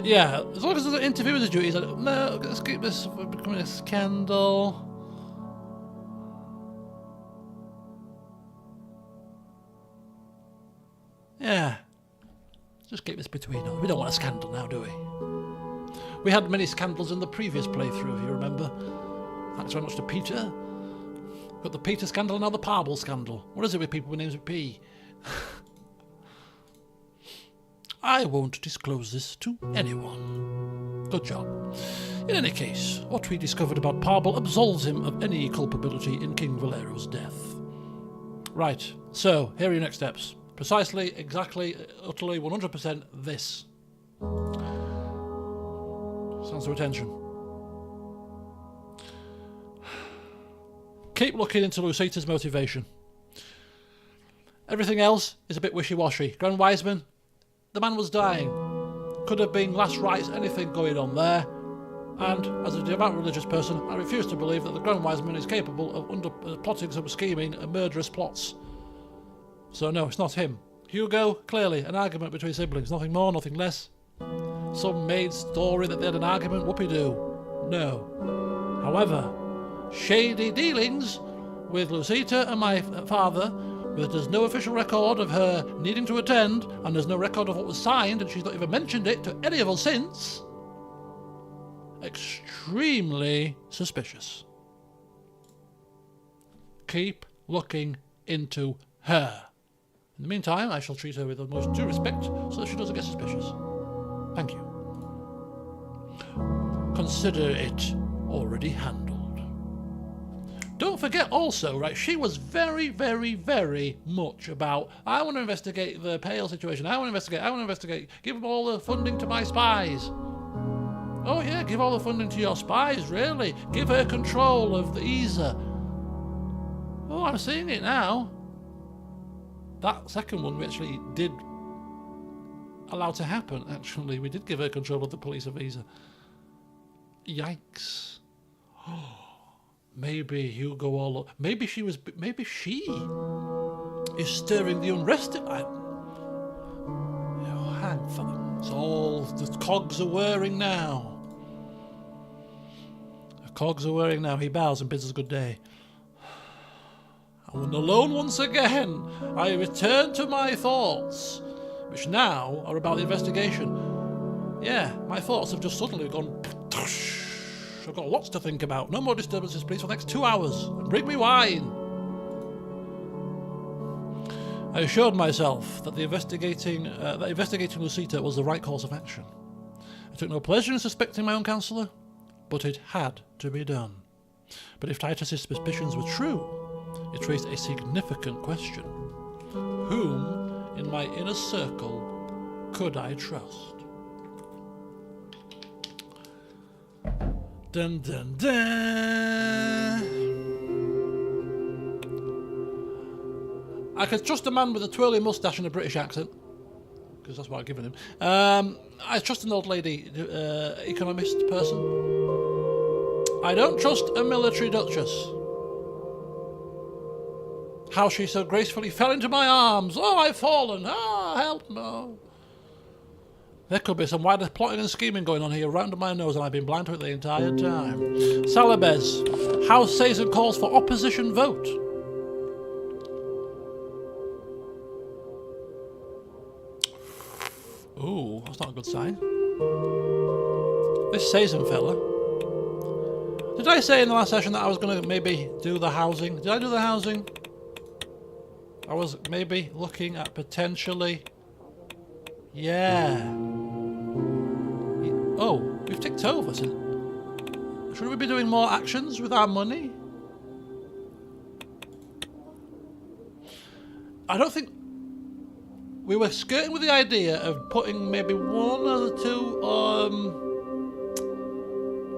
Yeah, as long as there's an interview with the duty, he's like, no, let's keep this from becoming a scandal. Yeah. Just keep this between us. We don't want a scandal now, do we? We had many scandals in the previous playthrough, if you remember. Thanks very much to Peter. Got the Peter scandal and now the Parble scandal. What is it with people with names with P? I won't disclose this to anyone. Good job. In any case, what we discovered about Parble absolves him of any culpability in King Valero's death. Right, so here are your next steps. Precisely, exactly, utterly, 100% this. Stands to attention. Keep looking into Lucita's motivation. Everything else is a bit wishy-washy. Grand Wiseman, the man was dying. Could have been last rites, anything going on there. And, as a devout religious person, I refuse to believe that the Grand Wiseman is capable of plotting some scheming and murderous plots. So no, it's not him. Hugo, clearly, an argument between siblings. Nothing more, nothing less. Some maid story that they had an argument, whoopee-doo. No. However, shady dealings with Lucita and my father, but there's no official record of her needing to attend, and there's no record of what was signed, and she's not even mentioned it to any of us since. Extremely suspicious. Keep looking into her. In the meantime, I shall treat her with the most due respect so that she doesn't get suspicious. Thank you. Consider it already handled. Don't forget also, right, she was very, very, very much about, I want to investigate the Pale situation, I want to investigate, give all the funding to my spies. Oh yeah, give all the funding to your spies, really. Give her control of the Isa. Oh, I'm seeing it now. That second one we actually did allow to happen, actually. We did give her control of the police of Isa. Yikes. Maybe Hugo all up. Maybe she is stirring the unrest. Hang for it's all the cogs are whirring now. The cogs are whirring now. He bows and bids us good day. And alone once again, I return to my thoughts, which now are about the investigation. Yeah, my thoughts have just suddenly gone. I've got lots to think about. No more disturbances, please, for the next 2 hours. And bring me wine. I assured myself that investigating Lucita was the right course of action. I took no pleasure in suspecting my own counsellor, but it had to be done. But if Titus's suspicions were true, it raised a significant question. Whom in my inner circle could I trust? Dun dun dun! I could trust a man with a twirly moustache and a British accent, because that's what I've given him. I trust an old lady, economist person. I don't trust a military duchess. How she so gracefully fell into my arms. Oh, I've fallen. Ah, help, no. There could be some wider plotting and scheming going on here right under my nose, and I've been blind to it the entire time. Salabez. House says and calls for opposition vote. That's not a good sign. This Suzerain fella. Did I say in the last session that I was going to maybe do the housing? Did I do the housing? I was maybe looking at potentially... Yeah. Oh, we've ticked over. Should we be doing more actions with our money? I don't think... We were skirting with the idea of putting maybe one or two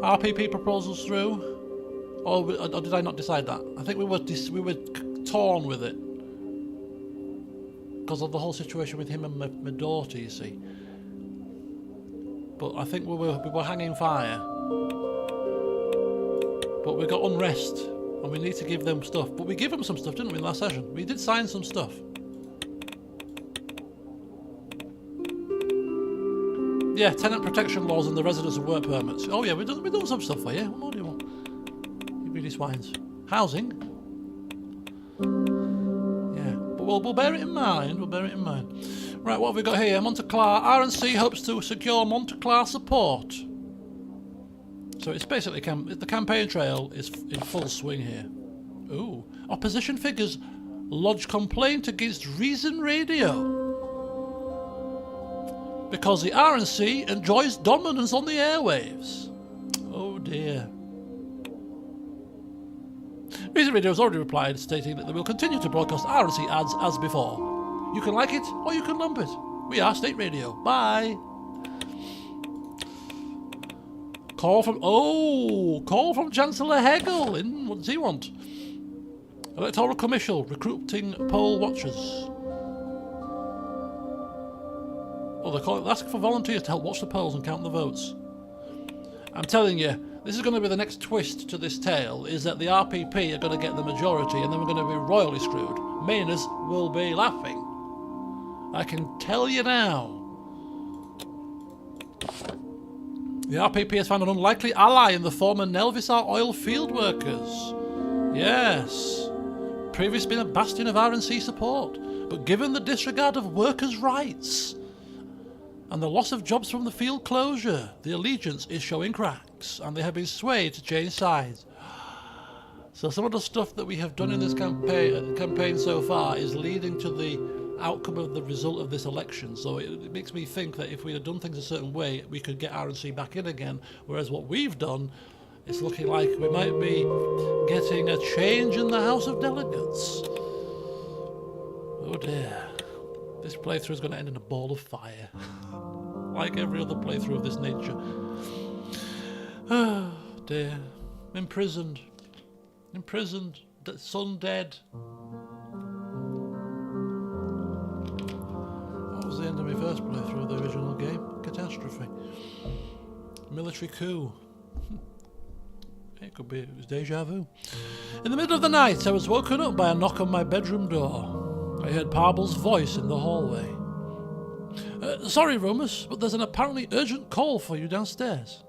RPP proposals through, or did I not decide that? I think we were torn with it because of the whole situation with him and my daughter, you see. But I think we were hanging fire. But we got unrest, and we need to give them stuff. But we gave them some stuff, didn't we, in the last session? We did sign some stuff. Yeah, tenant protection laws and the residence and work permits. Oh yeah, we've done some stuff for you. What more do you want? You greedy swines. Housing. Yeah, but we'll bear it in mind. We'll bear it in mind. Right, what have we got here? Monteclar. RNC hopes to secure Monteclar support. So it's basically the campaign trail is in full swing here. Ooh, opposition figures lodge complaint against Rizia Radio. Because the RNC enjoys dominance on the airwaves. Oh dear. Rizia Radio has already replied, stating that they will continue to broadcast RNC ads as before. You can like it or you can lump it. We are State Radio. Bye. Call from Chancellor Hegel. What does he want? Electoral Commission recruiting poll watchers. Oh, they're asking for volunteers to help watch the polls and count the votes. I'm telling you, this is going to be the next twist to this tale, is that the RPP are going to get the majority and then we're going to be royally screwed. Mainers will be laughing. I can tell you now. The RPP has found an unlikely ally in the former Nelvisar oil field workers. Yes. Previously been a bastion of RNC support, but given the disregard of workers' rights and the loss of jobs from the field closure, the allegiance is showing cracks, and they have been swayed to change sides. So some of the stuff that we have done in this campaign so far is leading to the outcome of the result of this election. So it makes me think that if we had done things a certain way, we could get RNC back in again, whereas what we've done, it's looking like we might be getting a change in the House of Delegates. Oh dear. This playthrough is going to end in a ball of fire. Like every other playthrough of this nature. Oh dear. Imprisoned. Imprisoned. Son dead. What was the end of my first playthrough of the original game? Catastrophe. Military coup. It could be, it was deja vu. In the middle of the night, I was woken up by a knock on my bedroom door. I heard Parble's voice in the hallway. Sorry, Romus, but there's an apparently urgent call for you downstairs.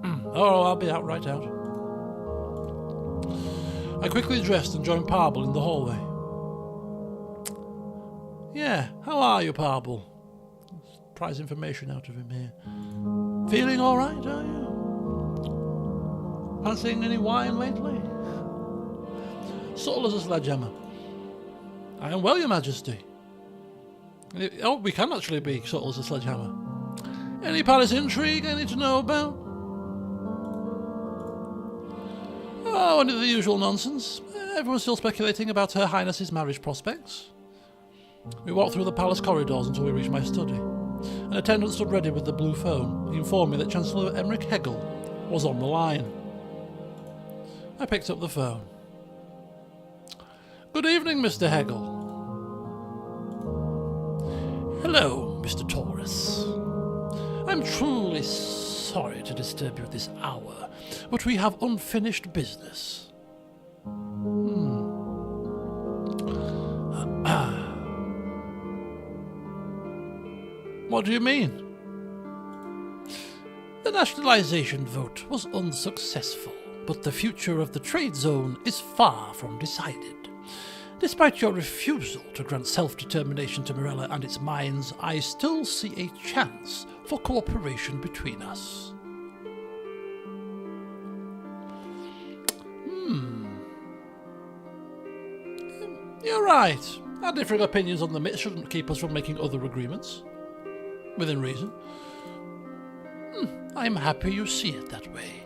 Oh, I'll be out right out. I quickly dressed and joined Parble in the hallway. Yeah, how are you, Parble? Let's prize information out of him here. Feeling all right, are you? Fancying any wine lately? Subtle as a sledgehammer. I am well, Your Majesty. Oh, we can actually be subtle as a sledgehammer. Any palace intrigue I need to know about? Oh, only the usual nonsense. Everyone's still speculating about Her Highness's marriage prospects. We walked through the palace corridors until we reached my study. An attendant stood ready with the blue phone. He informed me that Chancellor Emmerich Hegel was on the line. I picked up the phone. Good evening, Mr. Hegel. Hello, Mr. Taurus. I'm truly sorry to disturb you at this hour, but we have unfinished business. What do you mean? The nationalization vote was unsuccessful, but the future of the trade zone is far from decided. Despite your refusal to grant self-determination to Morella and its mines, I still see a chance for cooperation between us. You're right. Our differing opinions on the myth shouldn't keep us from making other agreements. Within reason. I'm happy you see it that way.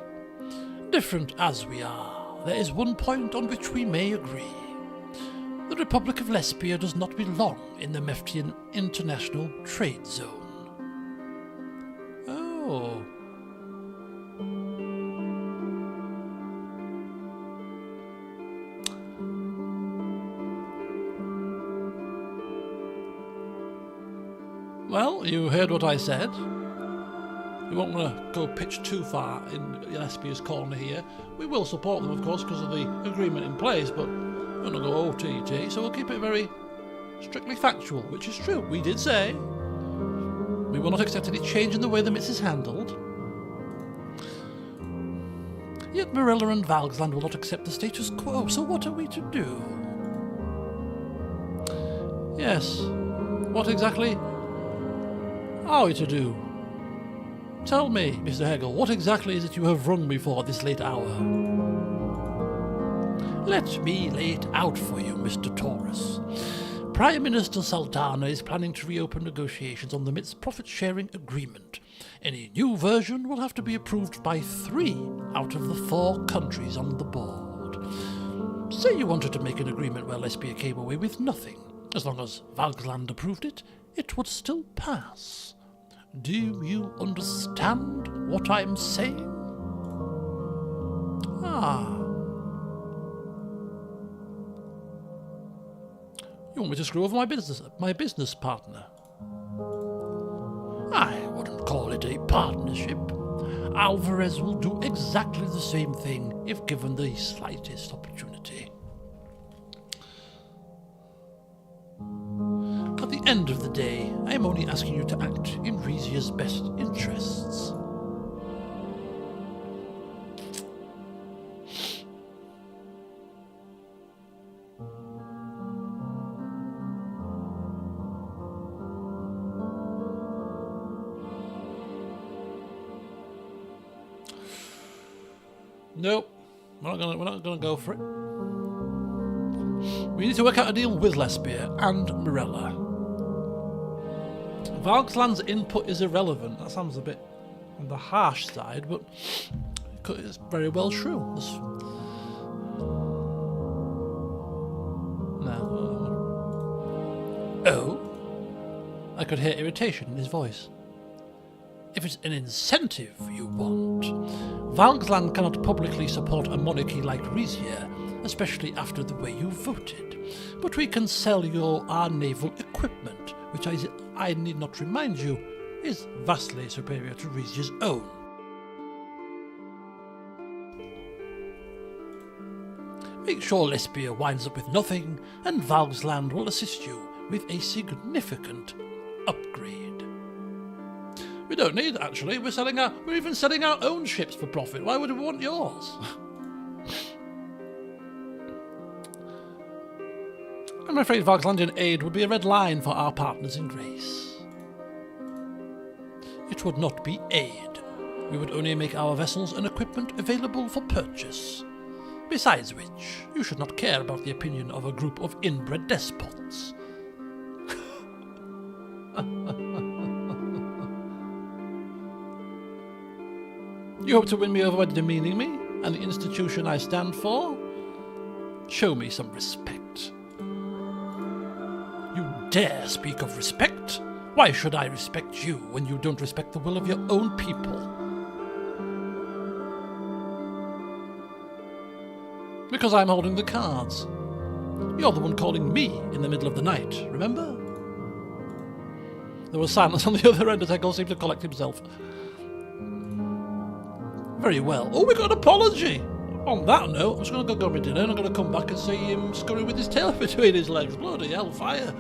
Different as we are, there is one point on which we may agree. The Republic of Lesbia does not belong in the Meftian International Trade Zone. Oh. Well, you heard what I said. We won't want to go pitch too far in Lesbia's corner here. We will support them, of course, because of the agreement in place, but we're not going to go OTT, so we'll keep it very strictly factual, which is true. We did say we will not accept any change in the way the myth is handled. Yet Morella and Valgsland will not accept the status quo, so what are we to do? Yes, what exactly are we to do? Tell me, Mr. Hegel, what exactly is it you have rung me for this late hour? Let me lay it out for you, Mr. Taurus. Prime Minister Sultana is planning to reopen negotiations on the MIT's profit-sharing agreement. Any new version will have to be approved by 3 out of the 4 countries on the board. Say you wanted to make an agreement where Lesbia came away with nothing. As long as Valgsland approved it, it would still pass. Do you understand what I'm saying? You want me to screw over my business partner? I wouldn't call it a partnership. Alvarez will do exactly the same thing if given the slightest opportunity. At the end of the day, I am only asking you to act in Rizia's best interests. Nope, we're not gonna go for it. We need to work out a deal with Lesbia and Morella. Valgsland's input is irrelevant. That sounds a bit on the harsh side, but it's very well true. No. Oh? I could hear irritation in his voice. If it's an incentive you want, Valgsland cannot publicly support a monarchy like Rizia, especially after the way you voted. But we can sell you our naval equipment, which I need not remind you, is vastly superior to Rizia's own. Make sure Lesbia winds up with nothing, and Valgsland will assist you with a significant upgrade. We don't need it, actually. We're even selling our own ships for profit. Why would we want yours? I'm afraid Valgslandian aid would be a red line for our partners in grace. It would not be aid. We would only make our vessels and equipment available for purchase. Besides which, you should not care about the opinion of a group of inbred despots. You hope to win me over by demeaning me and the institution I stand for? Show me some respect. You dare speak of respect? Why should I respect you when you don't respect the will of your own people? Because I'm holding the cards. You're the one calling me in the middle of the night, remember? There was silence on the other end as Hegel seemed to collect himself. Very well. Oh, we got an apology! On that note, I'm just going to go my dinner and I'm going to come back and see him scurry with his tail between his legs. Bloody hellfire.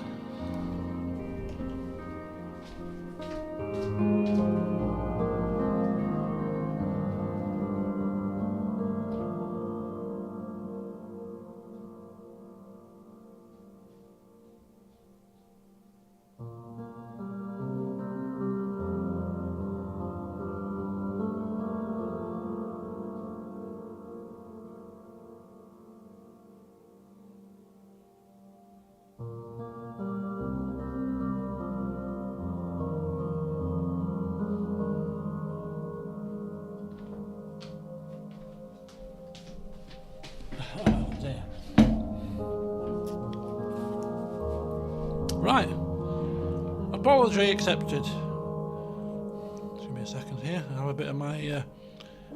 Apology accepted. Just give me a second here. I'll have a bit of my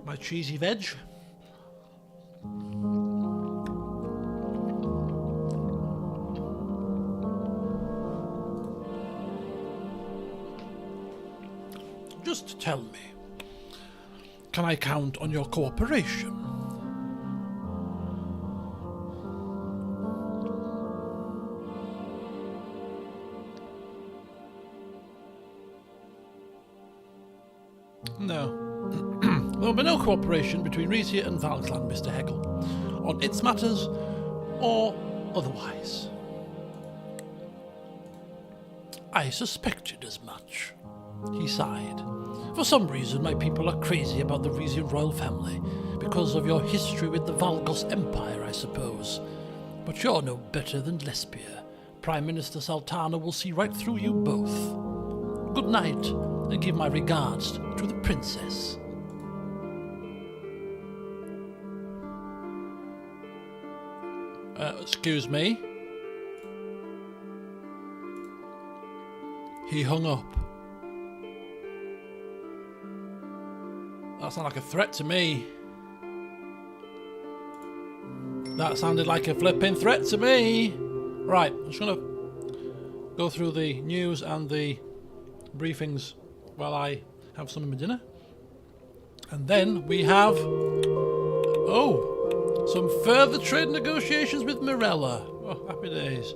my cheesy veg. Just tell me, can I count on your cooperation? No. There will be no cooperation between Rizia and Valkland, Mr. Hegel, on its matters or otherwise. I suspected as much. He sighed. For some reason, my people are crazy about the Rizian royal family, because of your history with the Valgos Empire, I suppose. But you're no better than Lesbia. Prime Minister Sultana will see right through you both. Good night, and give my regards to the princess. Excuse me? He hung up. That sounded like a threat to me. That sounded like a flipping threat to me. Right, I'm just going to go through the news and the briefings while I have some of my dinner. And then we have... Oh, some further trade negotiations with Mirella. Oh, happy days.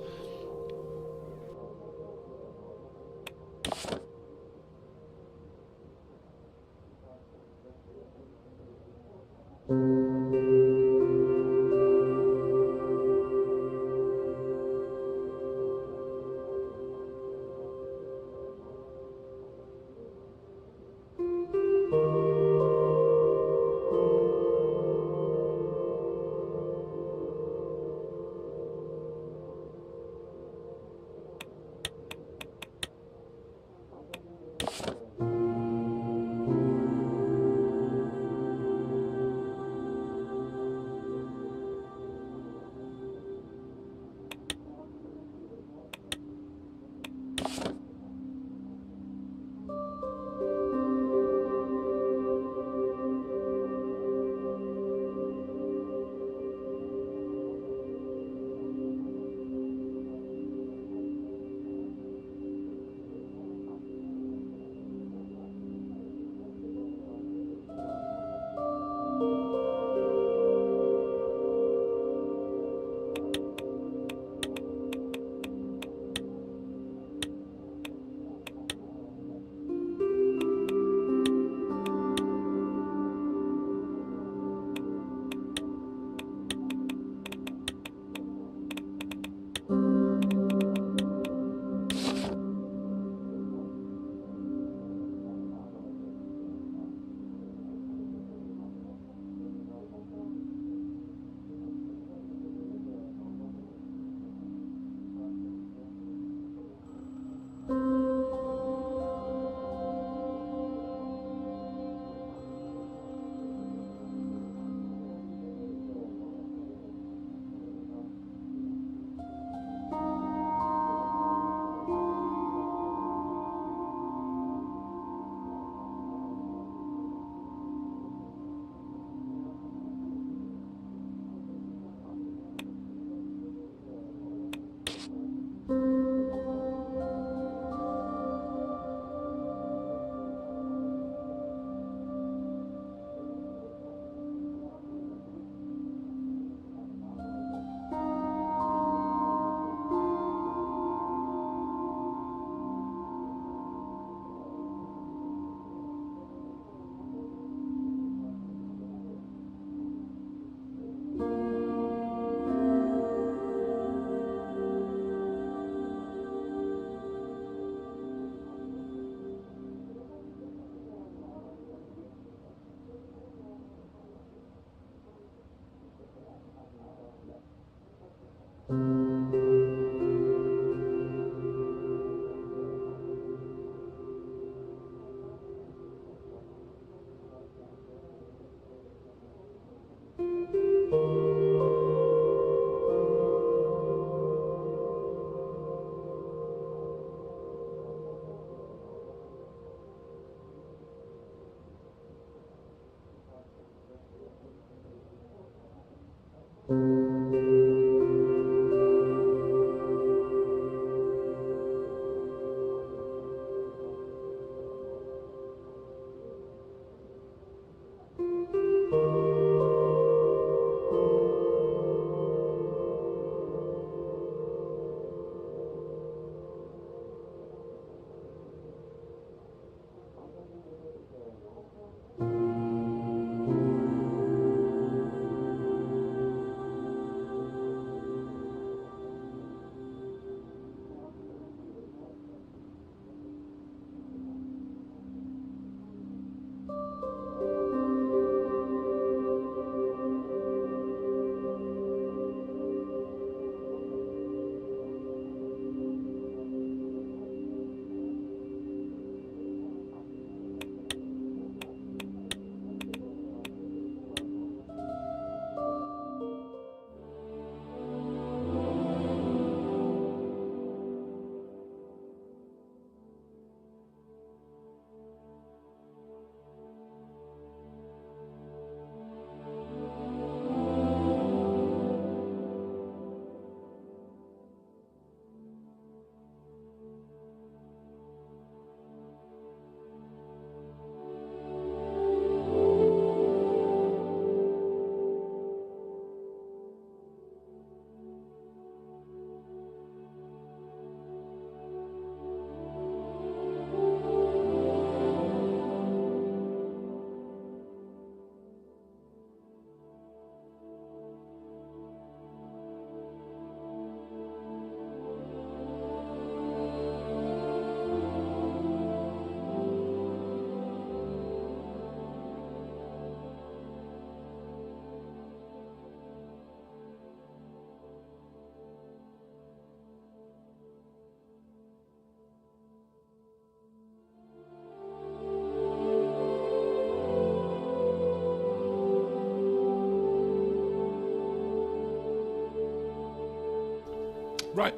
Right.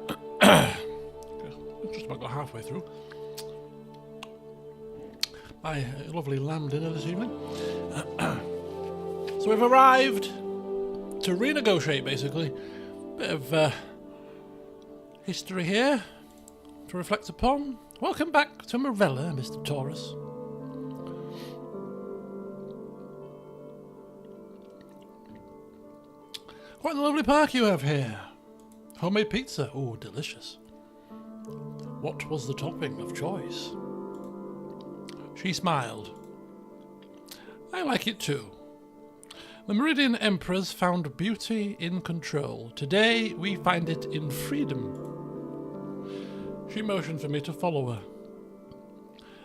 Just about got halfway through my lovely lamb dinner this evening. So we've arrived to renegotiate, basically. Bit of history here to reflect upon. Welcome back to Morella, Mr. Taurus. Quite a lovely park you have here. Homemade pizza. Oh, delicious. What was the topping of choice? She smiled. I like it too. The Meridian Emperors found beauty in control. Today we find it in freedom. She motioned for me to follow her.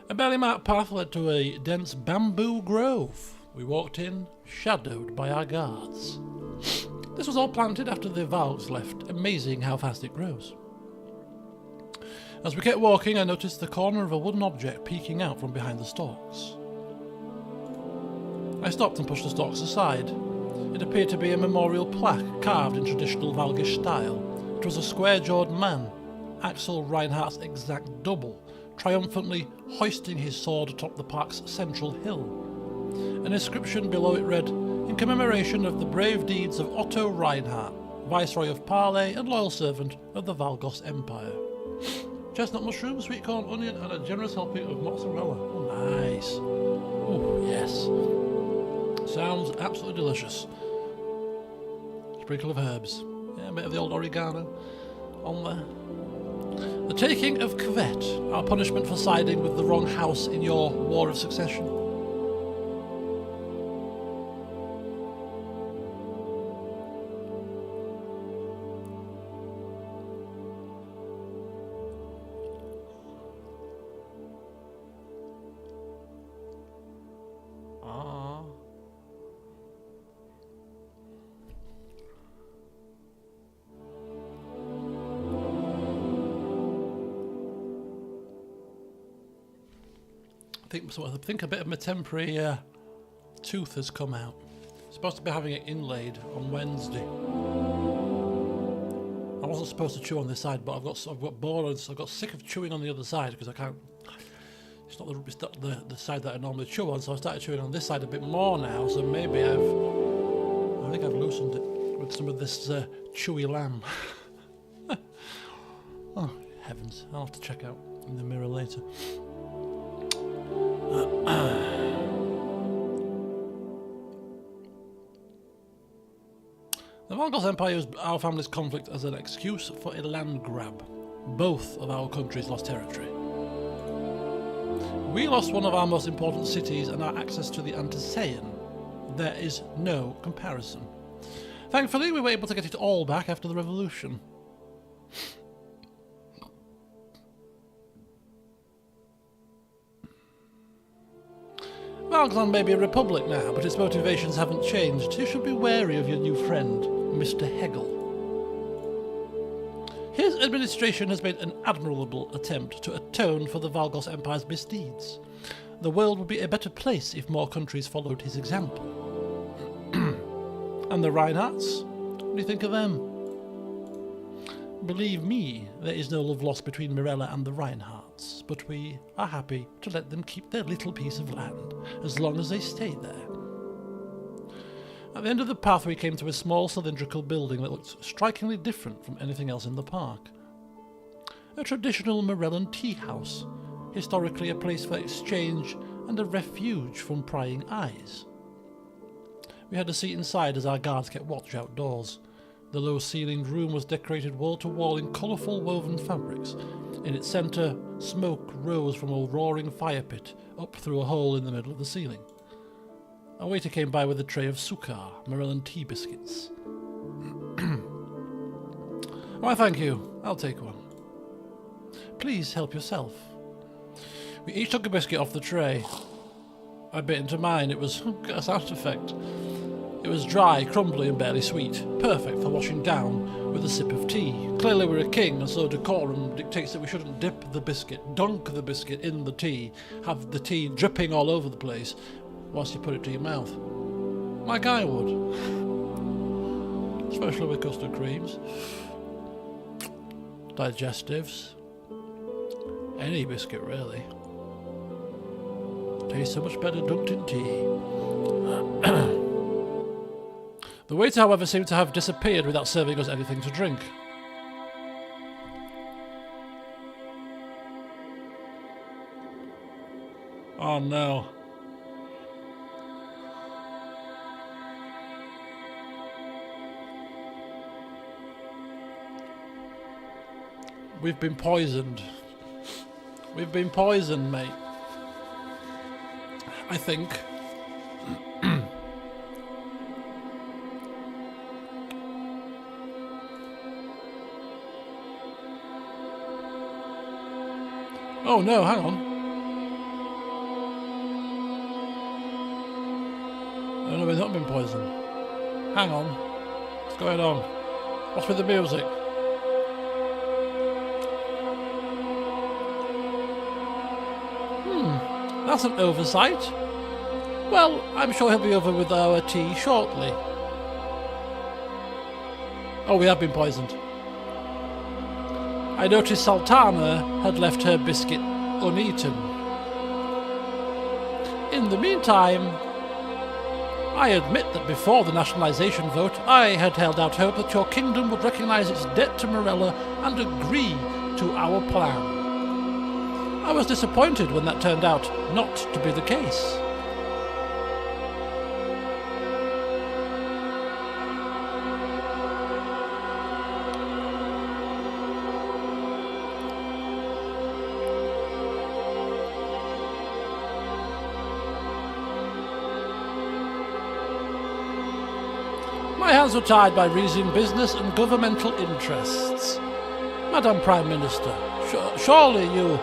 A barely marked path led to a dense bamboo grove. We walked in, shadowed by our guards. This was all planted after the Valgs left. Amazing how fast it grows. As we kept walking, I noticed the corner of a wooden object peeking out from behind the stalks. I stopped and pushed the stalks aside. It appeared to be a memorial plaque carved in traditional Valgish style. It was a square-jawed man, Axel Reinhardt's exact double, triumphantly hoisting his sword atop the park's central hill. An inscription below it read, "In commemoration of the brave deeds of Otto Reinhardt, Viceroy of Parley and loyal servant of the Valgos Empire. Chestnut mushroom, sweet corn, onion, and a generous helping of mozzarella." Oh, nice. Oh, yes. Sounds absolutely delicious. Sprinkle of herbs. Yeah, a bit of the old oregano on there. The taking of Kvet, our punishment for siding with the wrong house in your war of succession. I think a bit of my temporary tooth has come out. Supposed to be having it inlaid on Wednesday. I wasn't supposed to chew on this side, but I've got bored. I've got sick of chewing on the other side because I can't. It's not the side that I normally chew on, so I started chewing on this side a bit more now. So maybe I think I've loosened it with some of this chewy lamb. Oh heavens! I'll have to check out in the mirror later. The Valgos Empire used our family's conflict as an excuse for a land grab. Both of our countries lost territory. We lost one of our most important cities and our access to the Antisaean. There is no comparison. Thankfully, we were able to get it all back after the revolution. Valgland may be a republic now, but its motivations haven't changed. You should be wary of your new friend, Mr. Hegel. His administration has made an admirable attempt to atone for the Valgos Empire's misdeeds. The world would be a better place if more countries followed his example. And the Reinhardts? What do you think of them? Believe me, there is no love lost between Morella and the Reinhardts, but we are happy to let them keep their little piece of land, as long as they stay there. At the end of the path we came to a small cylindrical building that looked strikingly different from anything else in the park. A traditional Morellan tea house, historically a place for exchange and a refuge from prying eyes. We had a seat inside as our guards kept watch outdoors. The low-ceilinged room was decorated wall-to-wall in colourful woven fabrics. In its centre, smoke rose from a roaring fire pit up through a hole in the middle of the ceiling. A waiter came by with a tray of sukar, Morellan tea biscuits. Why, thank you. I'll take one. Please help yourself. We each took a biscuit off the tray. I bit into mine. It was a sound effect. It was dry, crumbly and barely sweet, perfect for washing down with a sip of tea. Clearly we're a king, and so decorum dictates that we shouldn't dip the biscuit, dunk the biscuit in the tea, have the tea dripping all over the place whilst you put it to your mouth. Like I would. Especially with custard creams. digestives. Any biscuit, really. Tastes so much better dunked in tea. The waiter, however, seemed to have disappeared without serving us anything to drink. Oh no. We've been poisoned. We've been poisoned, mate. I think. Oh no, hang on. Oh no, we've not been poisoned. Hang on. What's going on? What's with the music? That's an oversight. Well, I'm sure he'll be over with our tea shortly. Oh, we have been poisoned. I noticed Sultana had left her biscuit uneaten. In the meantime, I admit that before the nationalisation vote, I had held out hope that your kingdom would recognise its debt to Morella and agree to our plan. I was disappointed when that turned out not to be the case. My hands were tied by Rizian business and governmental interests. Madam Prime Minister, surely you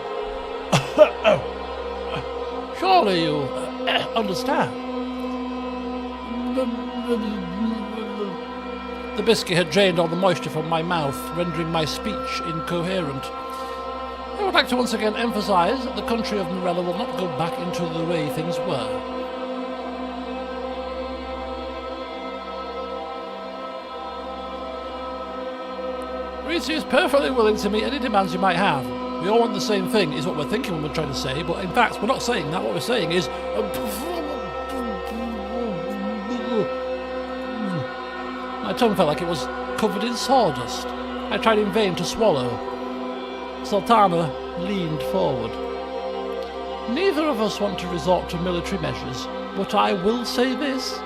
understand. The biscuit had drained all the moisture from my mouth, rendering my speech incoherent. I would like to once again emphasise that the country of Morella will not go back into the way things were. Rizia is perfectly willing to meet any demands you might have. We all want the same thing, is what we're thinking when we're trying to say, but in fact we're not saying that. What we're saying is... My tongue felt like it was covered in sawdust. I tried in vain to swallow. Sultana leaned forward. Neither of us want to resort to military measures, but I will say this.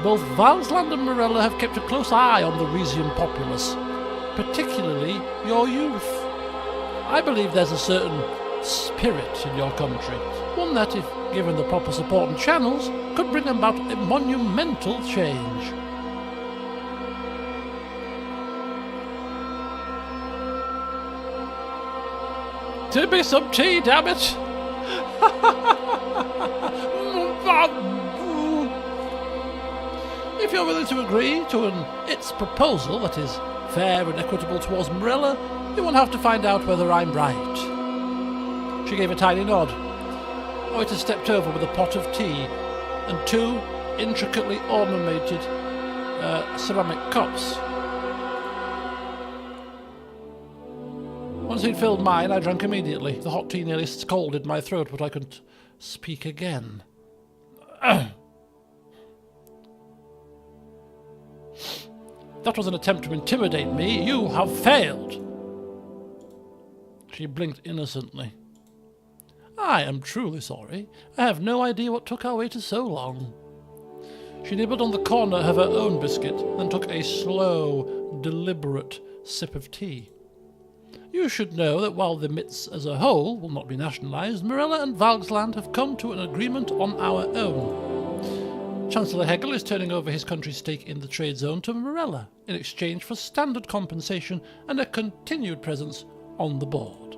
Both Valsland and Morella have kept a close eye on the Rizian populace, particularly your youth. I believe there's a certain spirit in your country, one that, if given the proper support and channels, could bring about a monumental change. To be some tea, damn it! If you're willing to agree to its proposal that is fair and equitable towards Morella, you won't have to find out whether I'm right. She gave a tiny nod. Oita stepped over with a pot of tea and two intricately ornamented ceramic cups. Once he'd filled mine, I drank immediately. The hot tea nearly scalded my throat, but I couldn't speak again. That was an attempt to intimidate me. You have failed. She blinked innocently. I am truly sorry. I have no idea what took our waiter so long. She nibbled on the corner of her own biscuit, then took a slow, deliberate sip of tea. You should know that while the Mitts as a whole will not be nationalised, Morella and Valgsland have come to an agreement on our own. Chancellor Hegel is turning over his country's stake in the trade zone to Morella in exchange for standard compensation and a continued presence on the board.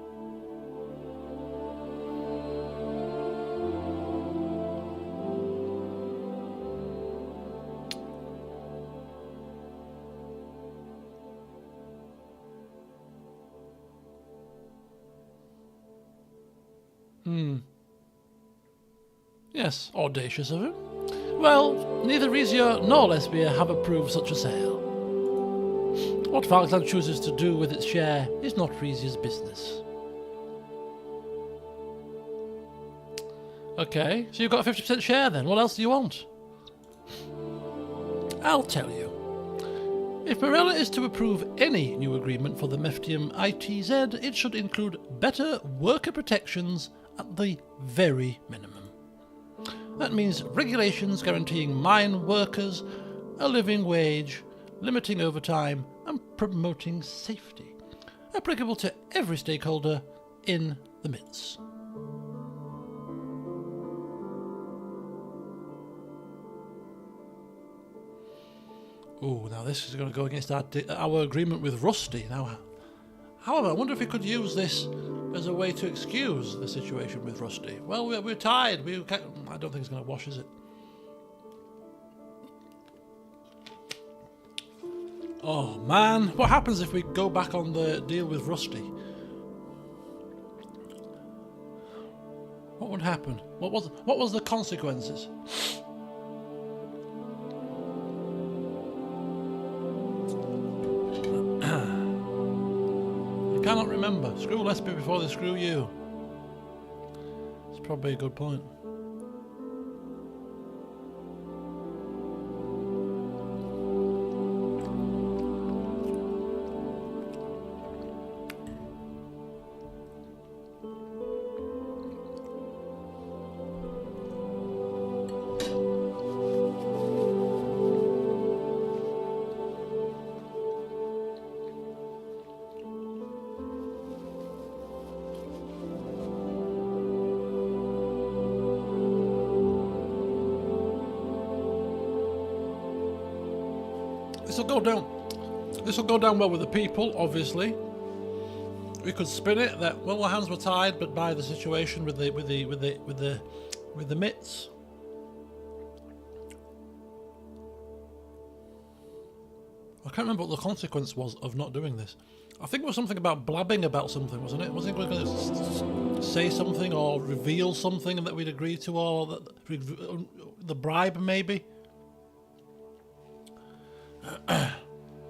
Yes, audacious of him. Well, neither Rizia nor Lesbia have approved such a sale. What Falkland chooses to do with its share is not Rizia's business. Okay, so you've got a 50% share then. What else do you want? I'll tell you. If Morella is to approve any new agreement for the Meftium ITZ, it should include better worker protections at the very minimum. That means regulations guaranteeing mine workers a living wage, limiting overtime, and promoting safety, applicable to every stakeholder in the MITs. Oh, now this is going to go against our agreement with Rusty. Now, however, I wonder if we could use this as a way to excuse the situation with Rusty. Well, we're tired. I don't think it's going to wash, is it? Oh man, what happens if we go back on the deal with Rusty? What would happen? What was the consequences? I cannot remember. Screw Lesby before they screw you. It's probably a good point. This will go down well with the people, obviously. We could spin it that, well, our hands were tied, but by the situation with the MITs. I can't remember what the consequence was of not doing this. I think it was something about blabbing about something, wasn't it? Wasn't it going to say something or reveal something that we'd agreed to, or the bribe maybe?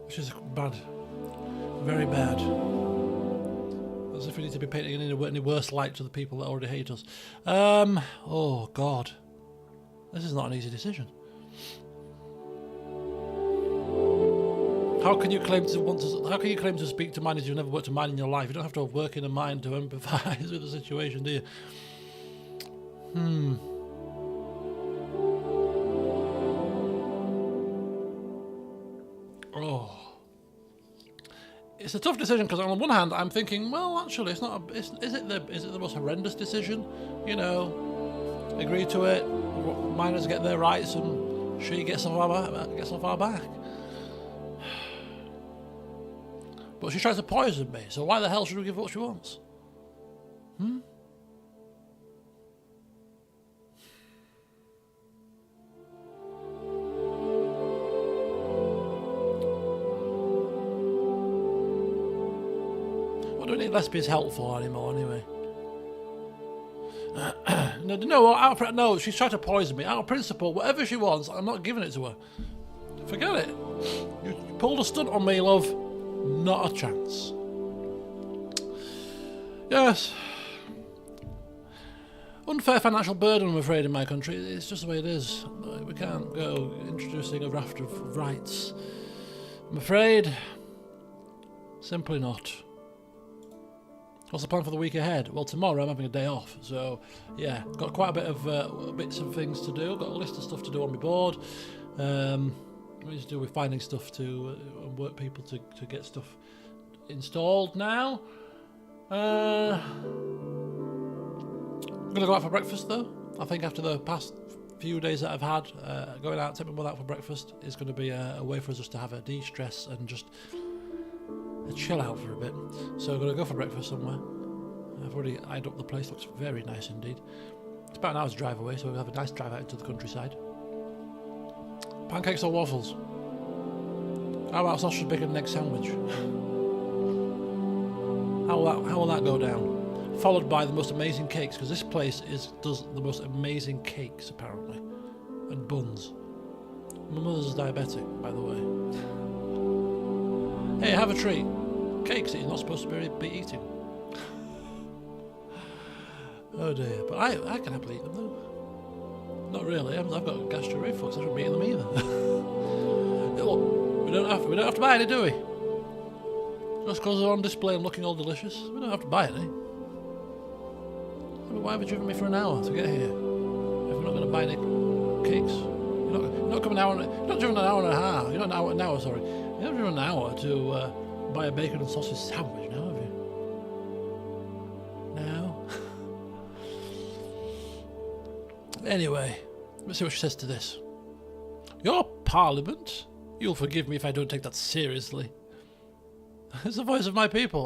Which is bad. Very bad. As if we need to be painting in any worse light to the people that already hate us. Oh God. This is not an easy decision. How can you claim to speak to miners who've never worked a mine in your life? You don't have to work in a mine to empathise with the situation, do you? Oh, it's a tough decision because on the one hand I'm thinking, well, actually, it's not. Is it the most horrendous decision? You know, agree to it. Miners get their rights, and she gets off our back. But she tries to poison me. So why the hell should we give her what she wants? What do we need Lesbia's help for anymore, anyway? No, she's trying to poison me. Out of principle, whatever she wants, I'm not giving it to her. Forget it. You pulled a stunt on me, love. Not a chance. Yes. Unfair financial burden, I'm afraid, in my country. It's just the way it is. We can't go introducing a raft of rights. I'm afraid. Simply not. What's the plan for the week ahead? Well, tomorrow I'm having a day off, so yeah, got quite a bit of bits of things to do. Got a list of stuff to do on my board. What to do with finding stuff to work people to get stuff installed now. I'm gonna go out for breakfast though. I think after the past few days that I've had, going out, taking my mother out for breakfast is going to be a way for us just to have a de-stress and just chill out for a bit. So I'm going to go for breakfast somewhere. I've already eyed up the place, looks very nice indeed. It's about an hour's drive away, so we'll have a nice drive out into the countryside. Pancakes or waffles? How about sausage, bacon and egg sandwich? How will that go down? Followed by the most amazing cakes, because this place does the most amazing cakes apparently, and buns. My mother's diabetic, by the way. Hey, have a treat. Cakes that you're not supposed to be eating. Oh dear, but I can happily eat them though. Not really. I've got gastric reflux. I shouldn't be eating them either. Look, we don't have to buy any, do we? Just because they're on display and looking all delicious, we don't have to buy any. But why have you driven me for an hour to get here? If we're not going to buy any cakes, you're not coming an hour. You're not driven an hour and a half. You're not an hour. Sorry, you're not driven an hour to buy a bacon and sausage sandwich now, have you? No. Anyway, let's see what she says to this. Your parliament? You'll forgive me if I don't take that seriously. It's the voice of my people.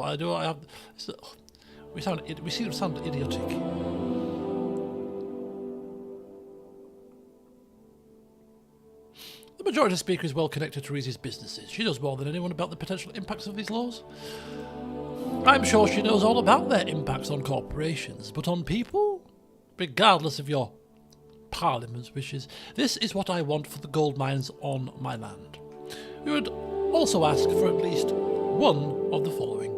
We seem to sound idiotic. The majority speaker is well connected to Rizia's businesses. She knows more than anyone about the potential impacts of these laws. I'm sure she knows all about their impacts on corporations, but on people? Regardless of your parliament's wishes, this is what I want for the gold mines on my land. We would also ask for at least one of the following.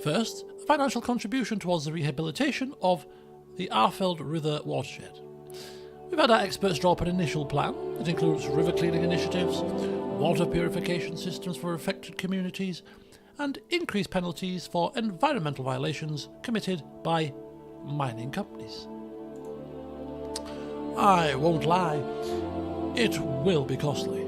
First, a financial contribution towards the rehabilitation of the Arfeld River watershed. We've had our experts draw up an initial plan that includes river cleaning initiatives, water purification systems for affected communities, and increased penalties for environmental violations committed by mining companies. I won't lie, it will be costly,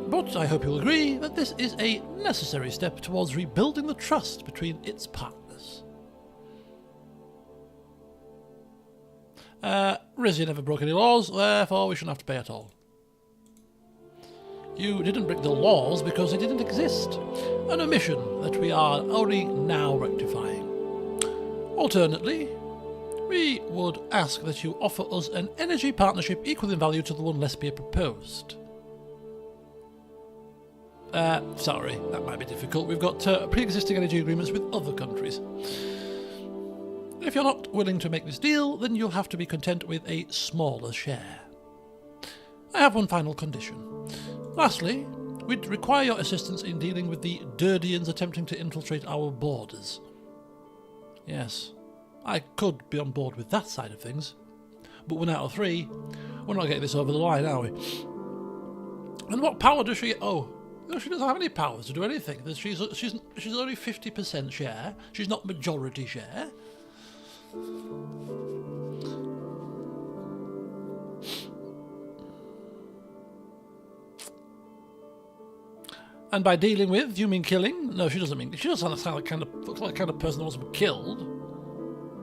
but I hope you'll agree that this is a necessary step towards rebuilding the trust between its partners. Rizia never broke any laws, therefore we shouldn't have to pay at all. You didn't break the laws because they didn't exist, an omission that we are only now rectifying. Alternately, we would ask that you offer us an energy partnership equal in value to the one Lesbia proposed. Sorry, that might be difficult. We've got pre-existing energy agreements with other countries. If you're not willing to make this deal, then you'll have to be content with a smaller share. I have one final condition. Lastly, we'd require your assistance in dealing with the Durdians attempting to infiltrate our borders. Yes, I could be on board with that side of things, but 1 out of 3, we're not getting this over the line, are we? And what power does she... Oh, no, she doesn't have any powers to do anything. She's only 50% share. She's not majority share. And by dealing with, you mean killing? No, she doesn't mean... She doesn't sound like the kind of person that wants to be killed.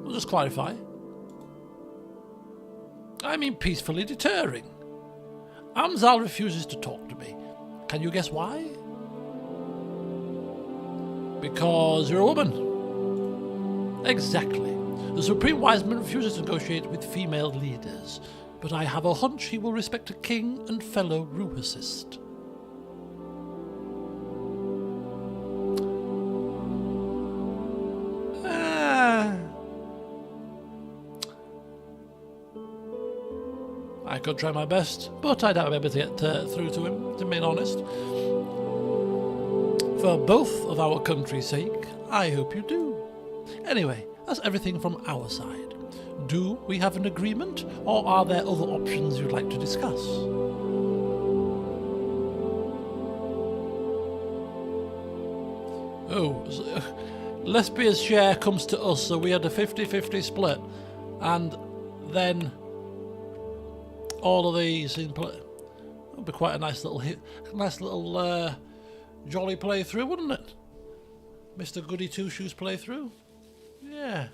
We'll just clarify. I mean peacefully deterring. Amzal refuses to talk to me. Can you guess why? Because you're a woman. Exactly. The Supreme Wiseman refuses to negotiate with female leaders, but I have a hunch he will respect a king and fellow Ruhasist. I could try my best, but I doubt I'll be able to get through to him, to be honest. For both of our country's sake, I hope you do. Anyway, that's everything from our side. Do we have an agreement, or are there other options you'd like to discuss? Oh, Lesbia's share comes to us, so we had a 50-50 split, and then all of these in play. That would be quite a nice little jolly playthrough, wouldn't it? Mr. Goody Two Shoes playthrough. Yeah.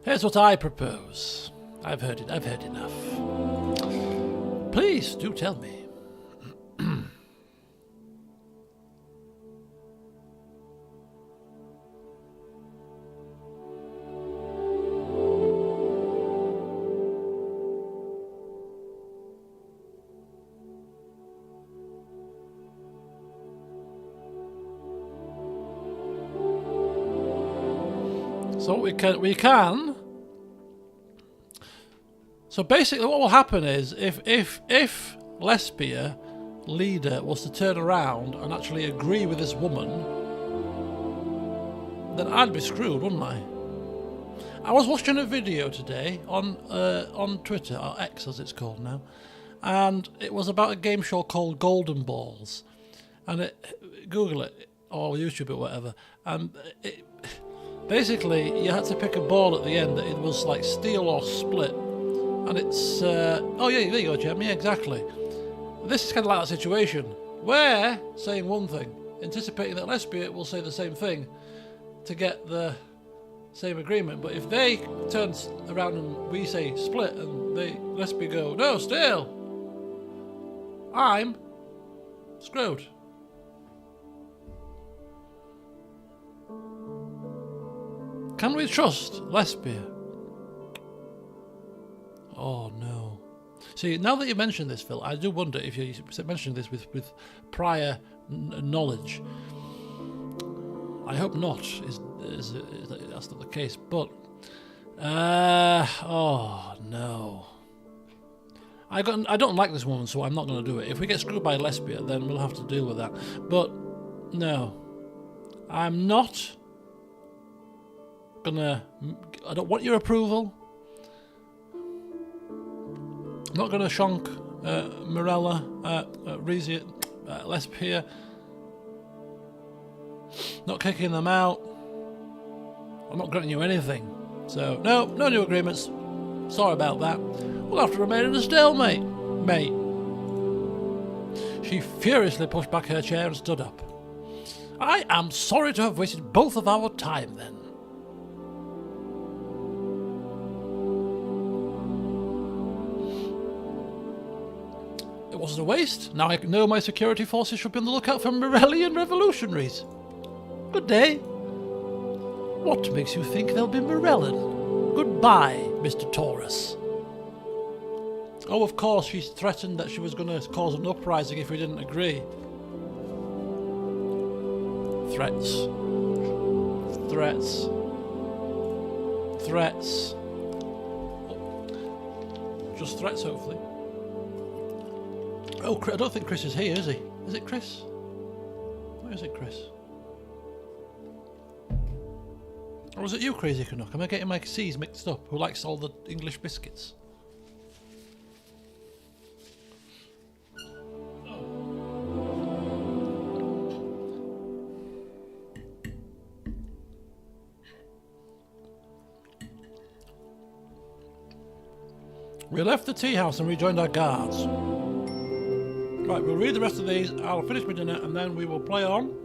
Here's what I propose. I've heard enough. Please do tell me. So we can So basically what will happen is if Lesbia leader was to turn around and actually agree with this woman, then I'd be screwed, wouldn't I? I was watching a video today on Twitter, or X as it's called now, and it was about a game show called Golden Balls, and Google it or YouTube it, whatever, and basically you had to pick a ball at the end that it was like steel or split, and it's oh yeah, there you go, Jem. Yeah, exactly. This is kind of like that situation. We're saying one thing, anticipating that Lesbia will say the same thing to get the same agreement. But if they turn around and we say split and Lesbia go, no, still, I'm screwed. Can we trust Lesbia? Oh no. See, now that you mention this, Phil, I do wonder if you mentioned this with prior knowledge. I hope not. That's not the case. But oh no. I don't like this woman, so I'm not going to do it. If we get screwed by Lesbia, then we'll have to deal with that. But no, I'm not gonna. I don't want your approval. I'm not going to shonk Morella, Rizia, Lesbia. Not kicking them out. I'm not granting you anything. So, no new agreements. Sorry about that. We'll have to remain in a stalemate, mate. She furiously pushed back her chair and stood up. I am sorry to have wasted both of our time then. It wasn't a waste. Now I know my security forces should be on the lookout for Morellian revolutionaries. Good day. What makes you think they'll be Morellan? Goodbye, Mr. Taurus. Oh, of course, she threatened that she was going to cause an uprising if we didn't agree. Threats. Threats. Threats. Just threats, hopefully. Oh, I don't think Chris is here, is he? Is it Chris? Where is it, Chris? Or was it you, Crazy Canuck? Am I getting my C's mixed up? Who likes all the English biscuits? We left the tea house and rejoined our guards. Right, we'll read the rest of these, I'll finish my dinner, and then we will play on.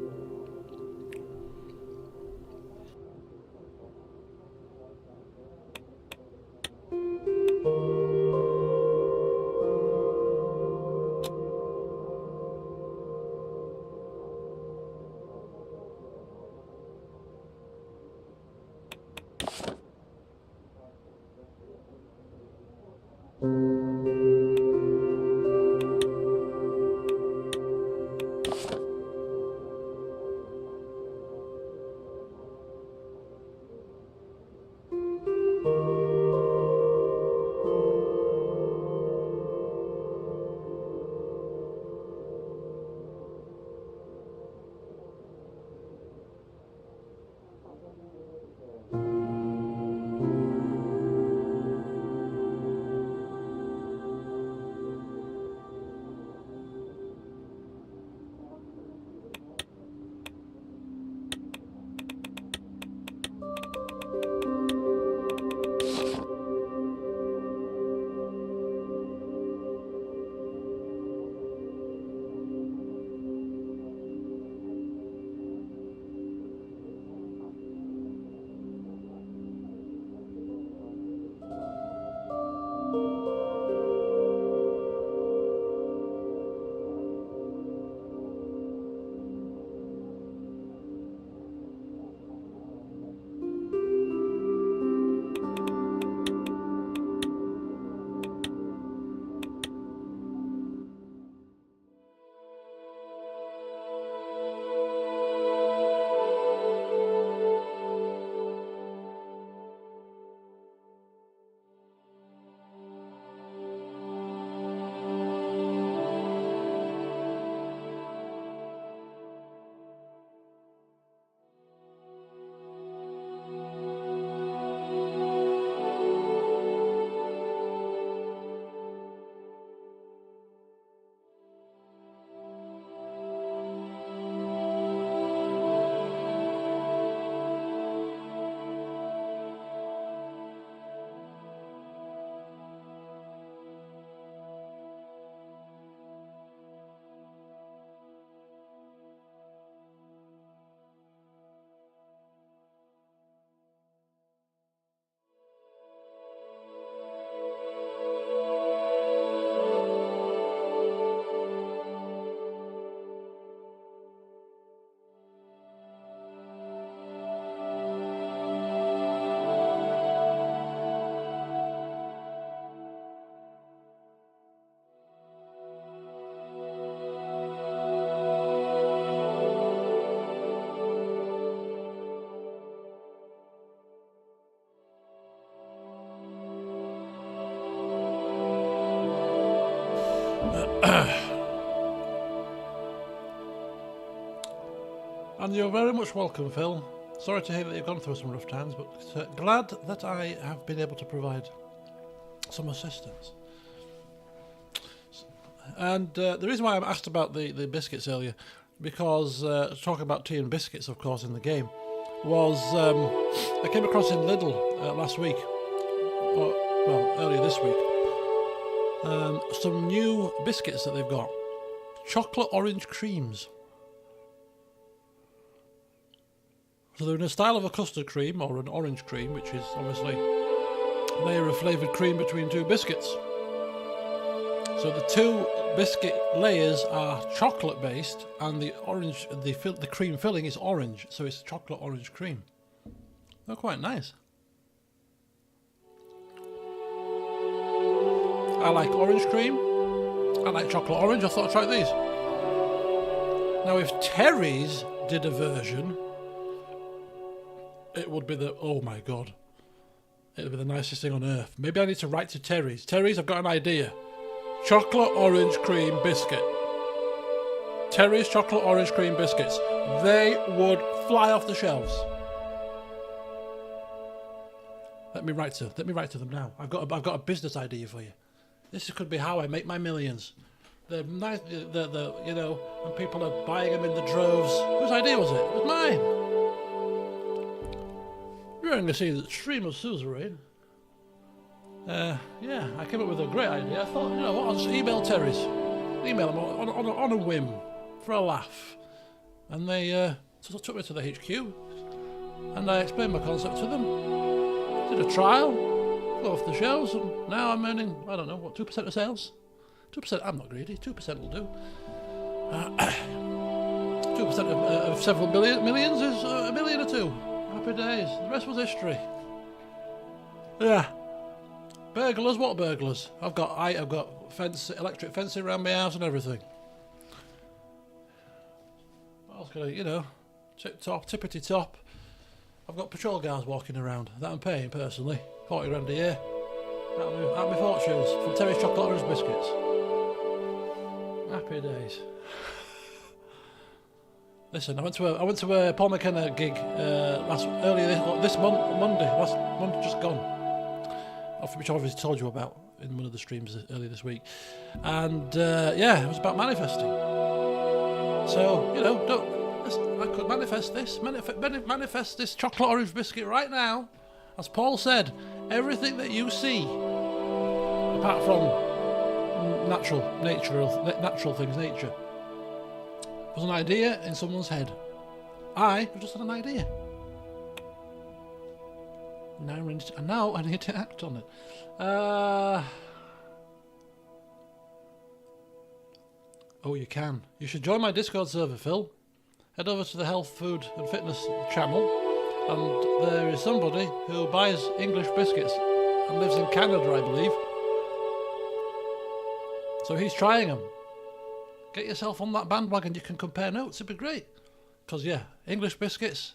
And you're very much welcome, Phil. Sorry to hear that you've gone through some rough times, but glad that I have been able to provide some assistance. And the reason why I asked about the biscuits earlier, because talking about tea and biscuits, of course, in the game, was I came across in Lidl last week, earlier this week, some new biscuits that they've got. Chocolate orange creams. So they're in the style of a custard cream or an orange cream, which is obviously a layer of flavoured cream between two biscuits. So the two biscuit layers are chocolate based, and the cream filling is orange, so it's chocolate orange cream. They're quite nice. I like orange cream. I like chocolate orange. I thought I'd try these. Now, if Terry's did a version, it would be oh my god, it would be the nicest thing on earth. Maybe I need to write to Terry's. Terry's, I've got an idea. Chocolate orange cream biscuit. Terry's chocolate orange cream biscuits. They would fly off the shelves. Let me write to them now. I've got a business idea for you. This could be how I make my millions. They're nice, you know, and people are buying them in the droves. Whose idea was it? It was mine. You're going to see the stream of Suzerain. Yeah, I came up with a great idea. I thought, you know what, I'll just email Terry's. Email them on a whim, for a laugh. And they took me to the HQ, and I explained my concept to them. Did a trial, got off the shelves, and now I'm earning, I don't know, what, 2% of sales? 2%, I'm not greedy, 2% will do. 2% of several millions is a million or two. Happy days. The rest was history. Yeah. Burglars? What burglars? I've got electric fencing around my house and everything. What else can I, you know, tippity top. I've got patrol guards walking around that I'm paying personally. 40 grand a year. Out of my fortunes from Terry's chocolate orange biscuits. Happy days. Listen, I went to a Paul McKenna gig Monday just gone, which I obviously told you about in one of the streams earlier this week, and yeah, it was about manifesting. So you know, I could manifest this chocolate orange biscuit right now, as Paul said. Everything that you see, apart from natural things, nature, was an idea in someone's head. I just had an idea. Now I need to act on it. Oh, you can. You should join my Discord server, Phil. Head over to the Health, Food and Fitness channel, and there is somebody who buys English biscuits and lives in Canada, I believe. So he's trying them. Get yourself on that bandwagon. You can compare notes. It'd be great. Because, yeah, English biscuits.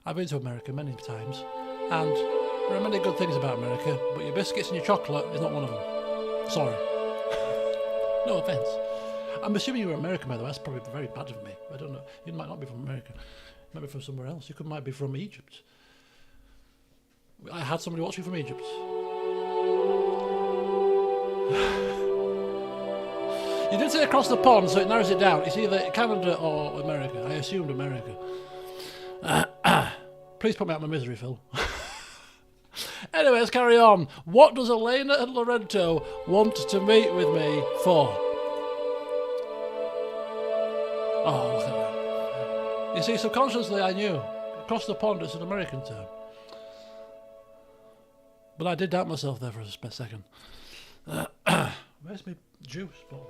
I've been to America many times, and there are many good things about America, but your biscuits and your chocolate is not one of them. Sorry. No offence. I'm assuming you're American, by the way. That's probably very bad of me. I don't know. You might not be from America. You might be from somewhere else. You might be from Egypt. I had somebody watching from Egypt. You did say across the pond, so it narrows it down. It's either Canada or America. I assumed America. Please put me out of my misery, Phil. Anyway, let's carry on. What does Elena and Lorenzo want to meet with me for? Oh, look at that. You see, subconsciously I knew. Across the pond, it's an American term. But I did doubt myself there for a split second. Where's my juice bottle?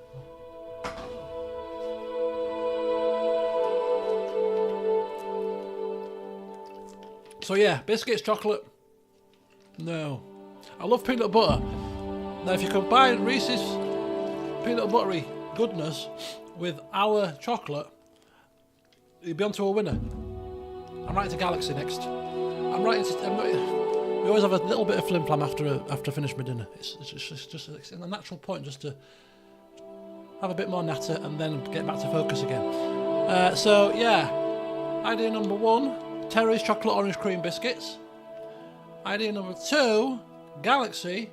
So yeah, biscuits, chocolate. No. I love peanut butter. Now if you combine Reese's peanut buttery goodness with our chocolate, you'd be onto a winner. I'm writing to Galaxy next. We always have a little bit of flim-flam after I finish my dinner. It's a natural point just to have a bit more natter, and then get back to focus again. So yeah, idea number 1, Terry's chocolate orange cream biscuits. Idea number 2, Galaxy,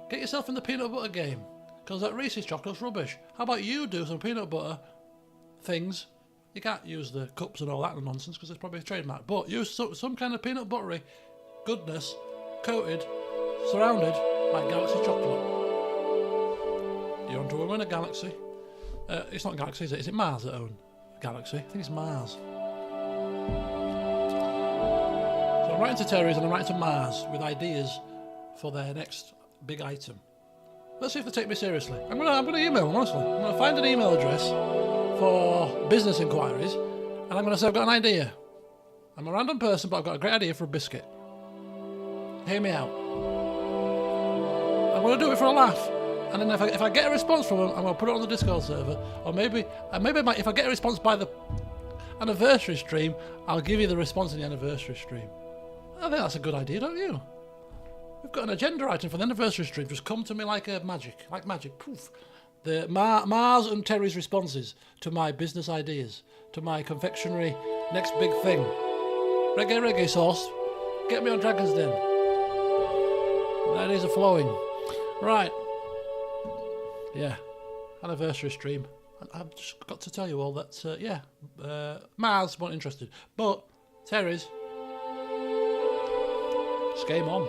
get yourself in the peanut butter game, because that Reese's chocolate's rubbish. How about you do some peanut butter things? You can't use the cups and all that nonsense because it's probably a trademark, but use some kind of peanut buttery goodness, coated, surrounded by Galaxy chocolate. You want to win a Galaxy? It's not Galaxy, is it? Is it Mars that own Galaxy? I think it's Mars. So I'm writing to Terry's and I'm writing to Mars with ideas for their next big item. Let's see if they take me seriously. I'm gonna email them, honestly. I'm gonna find an email address for business inquiries, and I'm gonna say I've got an idea. I'm a random person, but I've got a great idea for a biscuit. Hear me out. I'm gonna do it for a laugh, and then if I get a response from them, I'm gonna put it on the Discord server, or maybe if I get a response by the anniversary stream, I'll give you the response in the anniversary stream. I think that's a good idea, don't you? We've got an agenda item for the anniversary stream. Just come to me like magic. Poof. The Mars and Terry's responses to my business ideas, to my confectionery next big thing. Reggae sauce. Get me on Dragon's Den. The ideas are flowing. Right. Yeah. Anniversary stream. I've just got to tell you all that, Mars weren't interested. But Terry's, it's game on.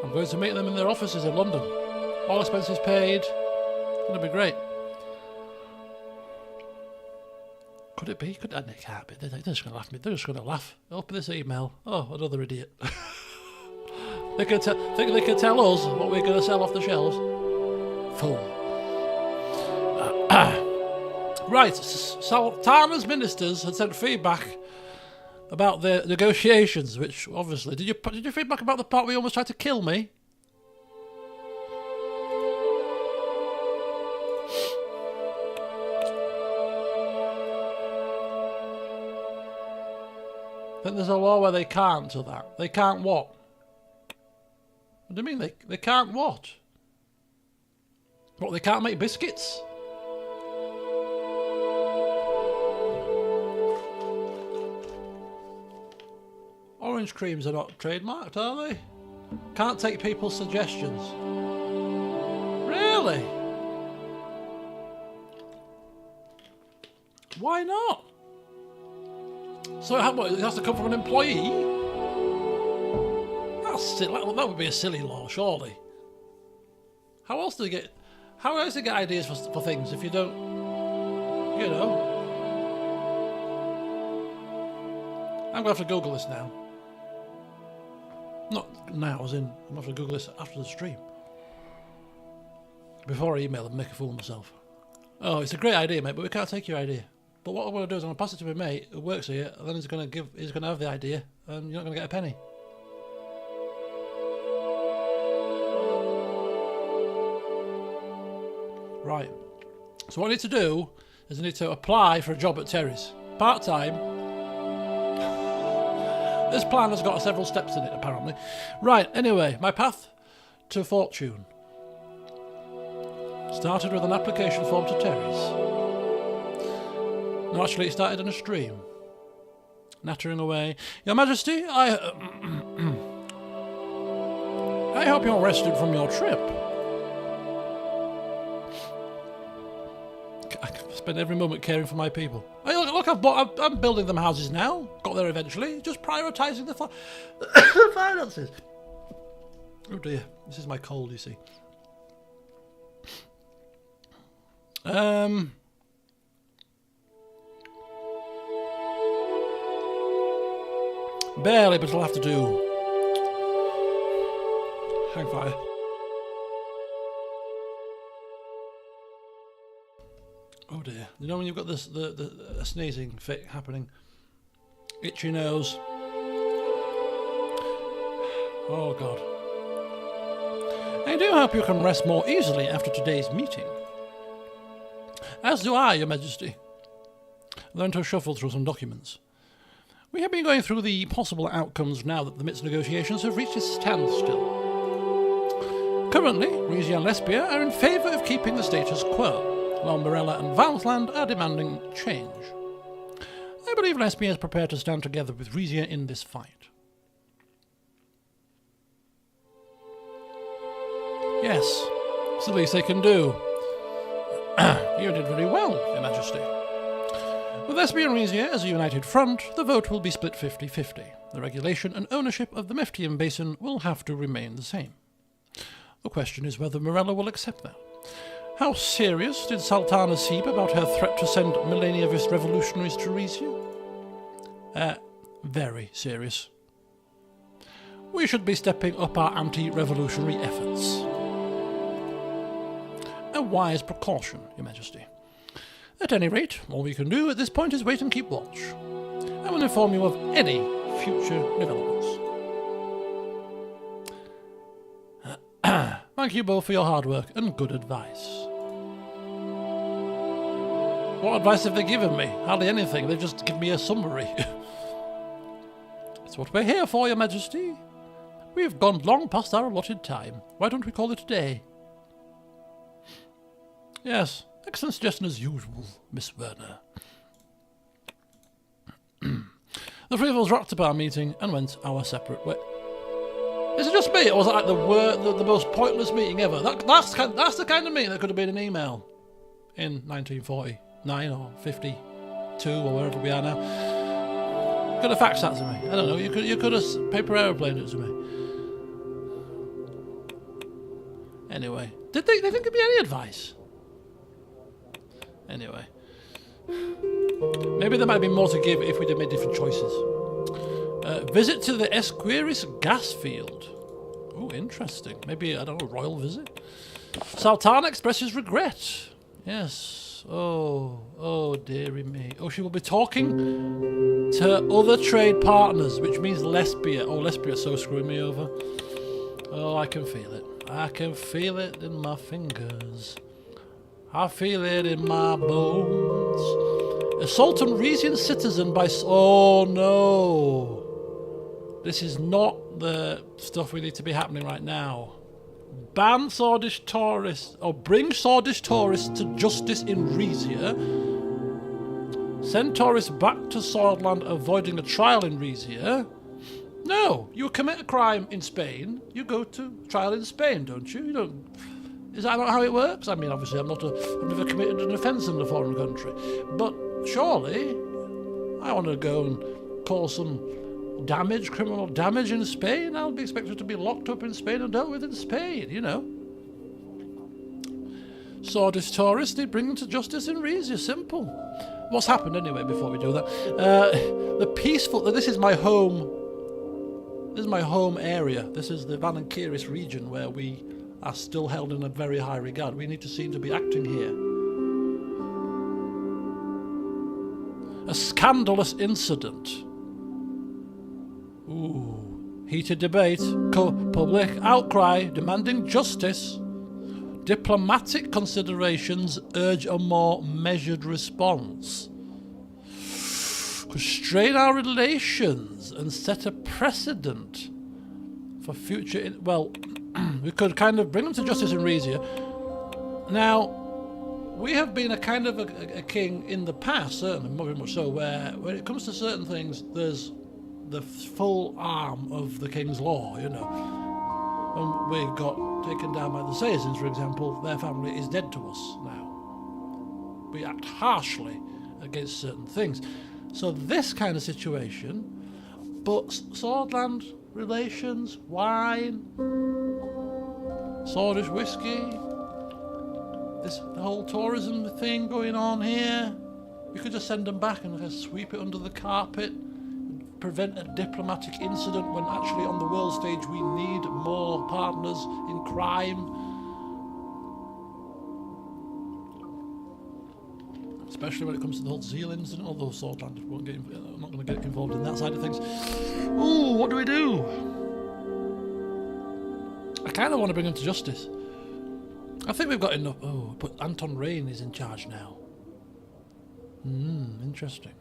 I'm going to meet them in their offices in London. All expenses paid. It's going to be great. Could it be? It can't be. They're just going to laugh at me. They're just going to laugh. Open this email. Oh, another idiot. Think they can tell us what we're going to sell off the shelves? Fool. Right. Sultana's ministers had sent feedback about the negotiations, which obviously... Did you feedback about the part where you almost tried to kill me? I think there's a law where they can't do that. They can't what? What do you mean they can't what? What, they can't make biscuits? Orange creams are not trademarked, are they? Can't take people's suggestions. Really? Why not? So it has to come from an employee? That's silly. That would be a silly law, surely. How else do you get ideas for things if you don't, you know? I'm going to have to Google this now. Not now, as in, I'm going to have to Google this after the stream. Before I email and make a fool of myself. Oh, it's a great idea, mate, but we can't take your idea. But what I'm going to do is I'm going to pass it to my mate who works here, and then he's going to have the idea, and you're not going to get a penny. Right. So what I need to do is I need to apply for a job at Terry's. Part-time. This plan has got several steps in it, apparently. Right, anyway, my path to fortune started with an application form to Terry's. No, actually, it started in a stream. Nattering away. Your Majesty, I hope you're rested from your trip. I spend every moment caring for my people. Hey, look, I'm building them houses now. Got there eventually. Just prioritising the finances. Oh dear, this is my cold, you see. Barely, but it'll have to do. Hang fire. Oh dear. You know when you've got this a sneezing fit happening? Itchy nose. Oh god. I do hope you can rest more easily after today's meeting. As do I, Your Majesty. Then to shuffle through some documents. We have been going through the possible outcomes now that the MIT's negotiations have reached a standstill. Currently, Rizia and Lesbia are in favour of keeping the status quo. while Morella and Valsland are demanding change. I believe Lesbia is prepared to stand together with Rizia in this fight. Yes, it's the least they can do. You did very well, Your Majesty. With Lesbia and Rizia as a united front, the vote will be split 50-50. The regulation and ownership of the Meftian Basin will have to remain the same. The question is whether Morella will accept that. How serious did Sultana seem about her threat to send millennialist revolutionaries to Rizia? Very serious. We should be stepping up our anti-revolutionary efforts. A wise precaution, Your Majesty. At any rate, all we can do at this point is wait and keep watch. I will inform you of any future developments. Thank you both for your hard work and good advice. What advice have they given me? Hardly anything. They've just given me a summary. That's what we're here for, Your Majesty. We've gone long past our allotted time. Why don't we call it a day? Yes, excellent suggestion as usual, Miss Werner. The three of us wrapped up our meeting and went our separate way. Is it just me, or was it like the most pointless meeting ever? That's the kind of meeting that could have been an email in 1949 or 52 or wherever we are now. You could have faxed that to me. I don't know. You could have paper aeroplaned it to me. Anyway, did they think it'd be any advice? Anyway, maybe there might be more to give if we'd have made different choices. Visit to the Esquiris gas field. Oh, interesting. Maybe, I don't know, a royal visit? Sultana expresses regret. Yes. Oh, dearie me. Oh, she will be talking to her other trade partners, which means Lesbia. Oh, Lesbia's so screwing me over. Oh, I can feel it. I can feel it in my fingers. I feel it in my bones. Assault on Rizian citizen by... Oh, no. This is not the stuff we need to be happening right now. Ban Swordish tourists... or bring Swordish tourists to justice in Rizia. Send tourists back to Swordland avoiding a trial in Rizia. No, you commit a crime in Spain, you go to trial in Spain, don't you? You don't... Is that not how it works? I mean, obviously, I've never committed an offence in a foreign country. But surely, I want to go and cause some damage, criminal damage in Spain. I'll be expected to be locked up in Spain and dealt with in Spain, you know. Swordish tourists, they bring them to justice in Rizia. Simple. What's happened anyway before we do that? This is my home. This is my home area. This is the Van and Kiris region where we are still held in a very high regard. We need to seem to be acting here. A scandalous incident. Ooh. Heated debate. Public outcry demanding justice. Diplomatic considerations urge a more measured response. Constrain our relations and set a precedent for future... we could kind of bring them to justice in Rizia. Now, we have been a kind of a king in the past, certainly, very much so, where when it comes to certain things, there's the full arm of the king's law, you know. When we got taken down by the Sazins, for example, their family is dead to us now. We act harshly against certain things. So this kind of situation, but Swordland relations, wine, Swordish whiskey, the whole tourism thing going on here. We could just send them back and just sweep it under the carpet, prevent a diplomatic incident when actually on the world stage we need more partners in crime. Especially when it comes to the whole Zeal incident, although Swordland I'm not going to get involved in that side of things. Ooh, what do we do? I kind of want to bring him to justice. I think we've got enough. Oh, but Anton Rain is in charge now. Interesting.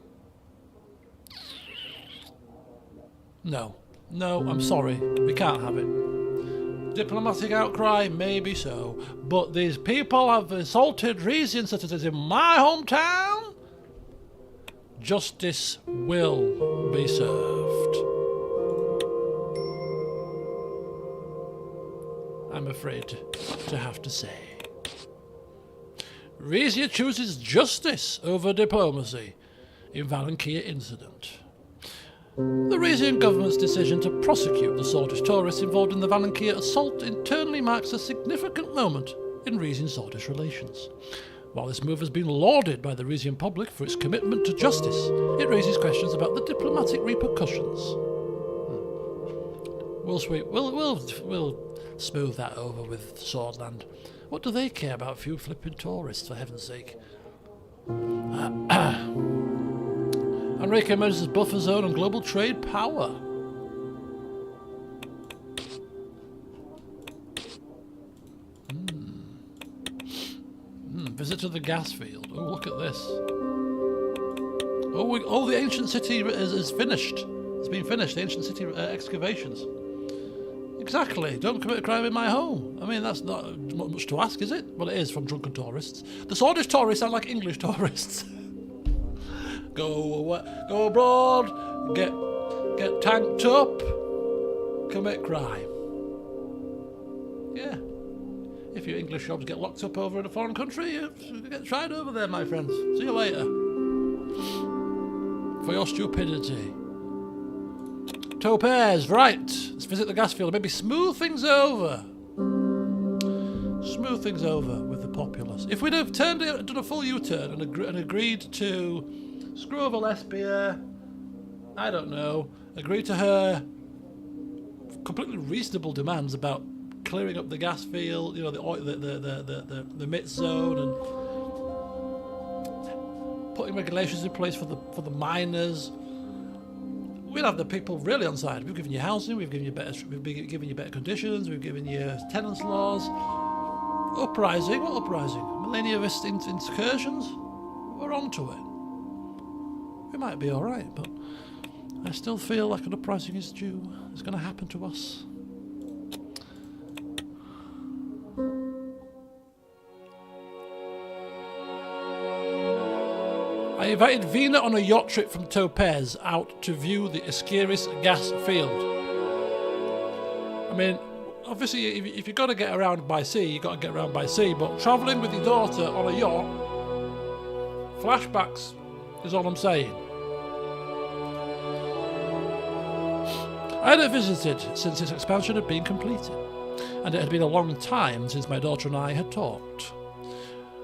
No, I'm sorry. We can't have it. Diplomatic outcry, maybe so. But these people have assaulted Rizian citizens in my hometown. Justice will be served. I'm afraid to have to say. Rizia chooses justice over diplomacy in Valenkia incident. The Rizian government's decision to prosecute the Sordish tourists involved in the Valenkia assault internally marks a significant moment in Rizian-Sordish relations. While this move has been lauded by the Rizian public for its commitment to justice, it raises questions about the diplomatic repercussions. We'll smooth that over with Swordland. What do they care about a few flipping tourists, for heaven's sake? Enrique emerges as buffer zone and global trade power. Visit to the gas field. Oh, look at this. Oh, the ancient city is finished. It's been finished. The ancient city excavations. Exactly. Don't commit a crime in my home. I mean, that's not much to ask, is it? Well, it is from drunken tourists. The Sordish tourists sound like English tourists. Go abroad, get tanked up, commit crime. Yeah. If your English jobs get locked up over in a foreign country, you get tried over there, my friends. See you later. For your stupidity. Topaz, right. Let's visit the gas field and maybe smooth things over. Smooth things over with the populace. If we'd have done a full U-turn and agreed to screw over Lesbia, I don't know, agreed to her completely reasonable demands about clearing up the gas field, you know, the mid zone, and putting regulations in place for the miners. We'll have the people really on side. We've given you housing, we've given you better conditions, we've given you tenants laws. Uprising? What uprising? Millennialist incursions? We're onto it. We might be all right, but I still feel like an uprising is due. It's going to happen to us. I invited Vina on a yacht trip from Topaz out to view the Iskiris gas field. I mean, obviously, if you've got to get around by sea, you've got to get around by sea, but travelling with your daughter on a yacht, flashbacks is all I'm saying. I hadn't visited since its expansion had been completed, and it had been a long time since my daughter and I had talked.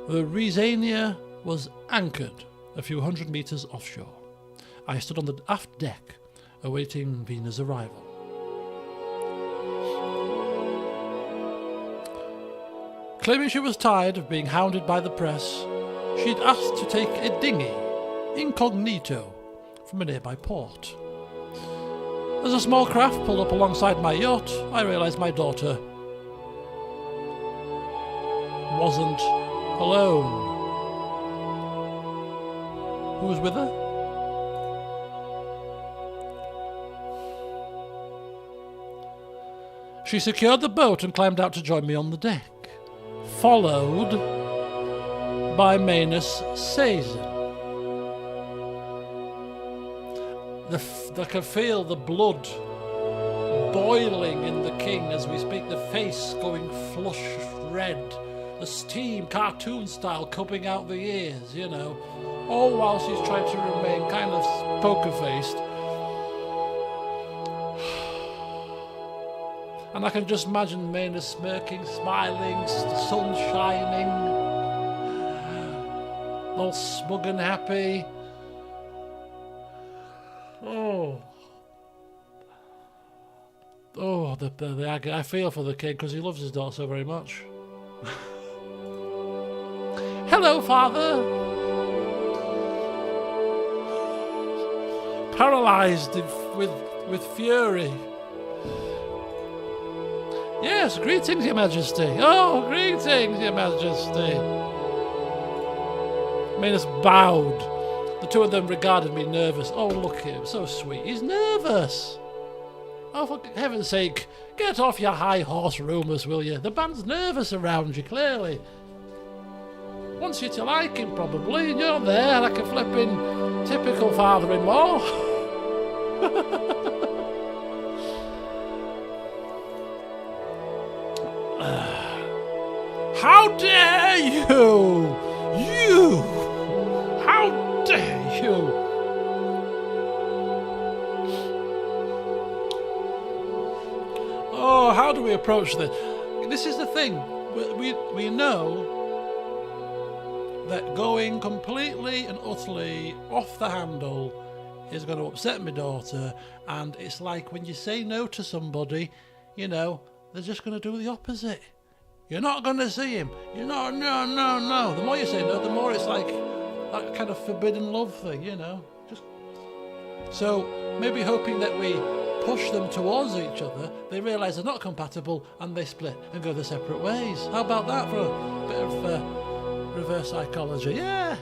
The Rizania was anchored a few hundred metres offshore. I stood on the aft deck, awaiting Vina's arrival. Claiming she was tired of being hounded by the press, she'd asked to take a dinghy, incognito, from a nearby port. As a small craft pulled up alongside my yacht, I realised my daughter wasn't alone. Who was with her? She secured the boat and climbed out to join me on the deck, followed by Manus Sazin. I can feel the blood boiling in the king as we speak, the face going flush red, the steam, cartoon style, coming out the ears, you know, all while she's trying to remain kind of poker-faced. And I can just imagine Maynard smirking, smiling, the sun shining, all smug and happy. I feel for the kid because he loves his daughter so very much. Hello, father. Paralysed with fury. Yes, greetings, Your Majesty. Oh, greetings, Your Majesty. Manus bowed. The two of them regarded me nervous. Oh, look at him, so sweet. He's nervous. Oh, for heaven's sake, get off your high horse rumours, will you? The band's nervous around you, clearly. Wants you to like him, probably, and you're there like a flipping typical father-in-law. How dare you! You! How dare you! Oh, how do we approach this? This is the thing. We know that going completely and utterly off the handle is going to upset my daughter, and it's like when you say no to somebody, you know, they're just going to do the opposite. You're not going to see him. You're not, no. The more you say no, the more it's like that kind of forbidden love thing, you know. So maybe hoping that we push them towards each other, they realise they're not compatible and they split and go their separate ways. How about that for a bit of reverse psychology? Yeah,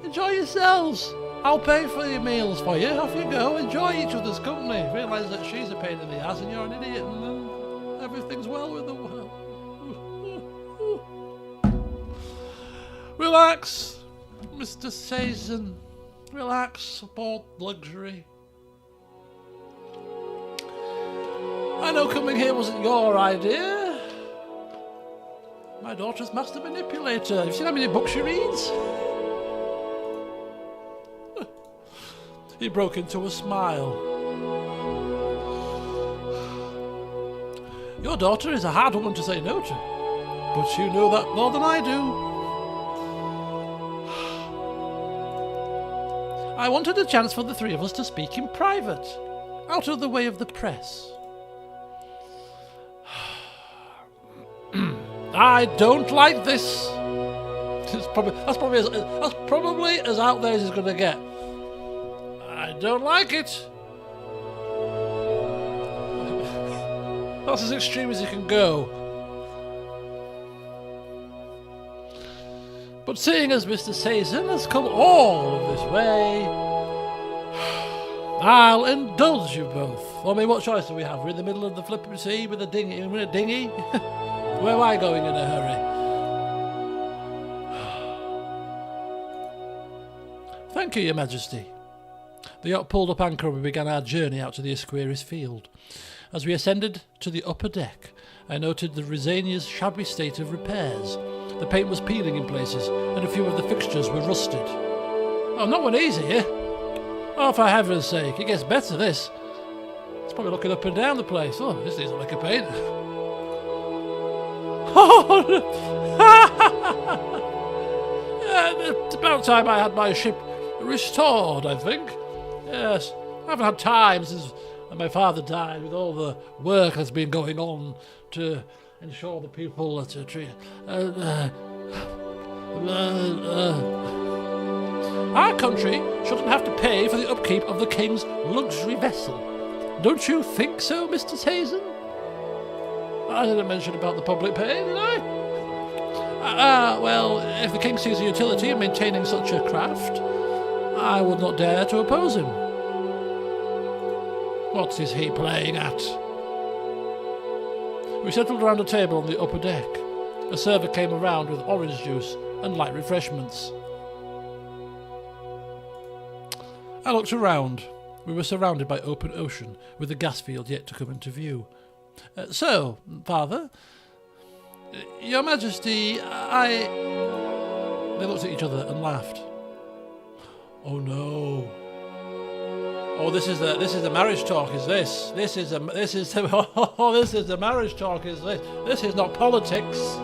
enjoy yourselves. I'll pay for your meals for you. Off you go. Enjoy each other's company. Realise that she's a pain in the ass and you're an idiot, and then everything's well with the world. Relax, Mr. Suzerain. Relax, support luxury. I know coming here wasn't your idea. My daughter's master manipulator. Have you seen how many books she reads? He broke into a smile. Your daughter is a hard woman to say no to, but you know that more than I do. I wanted a chance for the three of us to speak in private, out of the way of the press. I don't like this. That's probably as out there as it's going to get. I don't like it. That's as extreme as you can go. But seeing as Mr. Suzerain has come all of this way, I'll indulge you both. I mean, what choice do we have? We're in the middle of the flipping sea with a dinghy. We're in a dinghy. Where am I going in a hurry? Thank you, Your Majesty. The yacht pulled up anchor and we began our journey out to the Esquire's field. As we ascended to the upper deck, I noted the Rizinia's shabby state of repairs. The paint was peeling in places, and a few of the fixtures were rusted. Oh, not one easy here. Oh, for heaven's sake, it gets better, this. It's probably looking up and down the place. Oh, this needs a lick of paint. It's about time I had my ship restored, I think. Yes, I haven't had time since my father died, with all the work that's been going on to ensure the people are treated. Our country shouldn't have to pay for the upkeep of the king's luxury vessel. Don't you think so, Mr. Suzerain? I didn't mention about the public pay, did I? Well, if the king sees a utility in maintaining such a craft, I would not dare to oppose him. What is he playing at? We settled around a table on the upper deck. A server came around with orange juice and light refreshments. I looked around. We were surrounded by open ocean, with the gas field yet to come into view. So, Father, Your Majesty, They looked at each other and laughed. Oh no. Oh, this is the marriage talk, is this? This is the marriage talk, is this? This is not politics.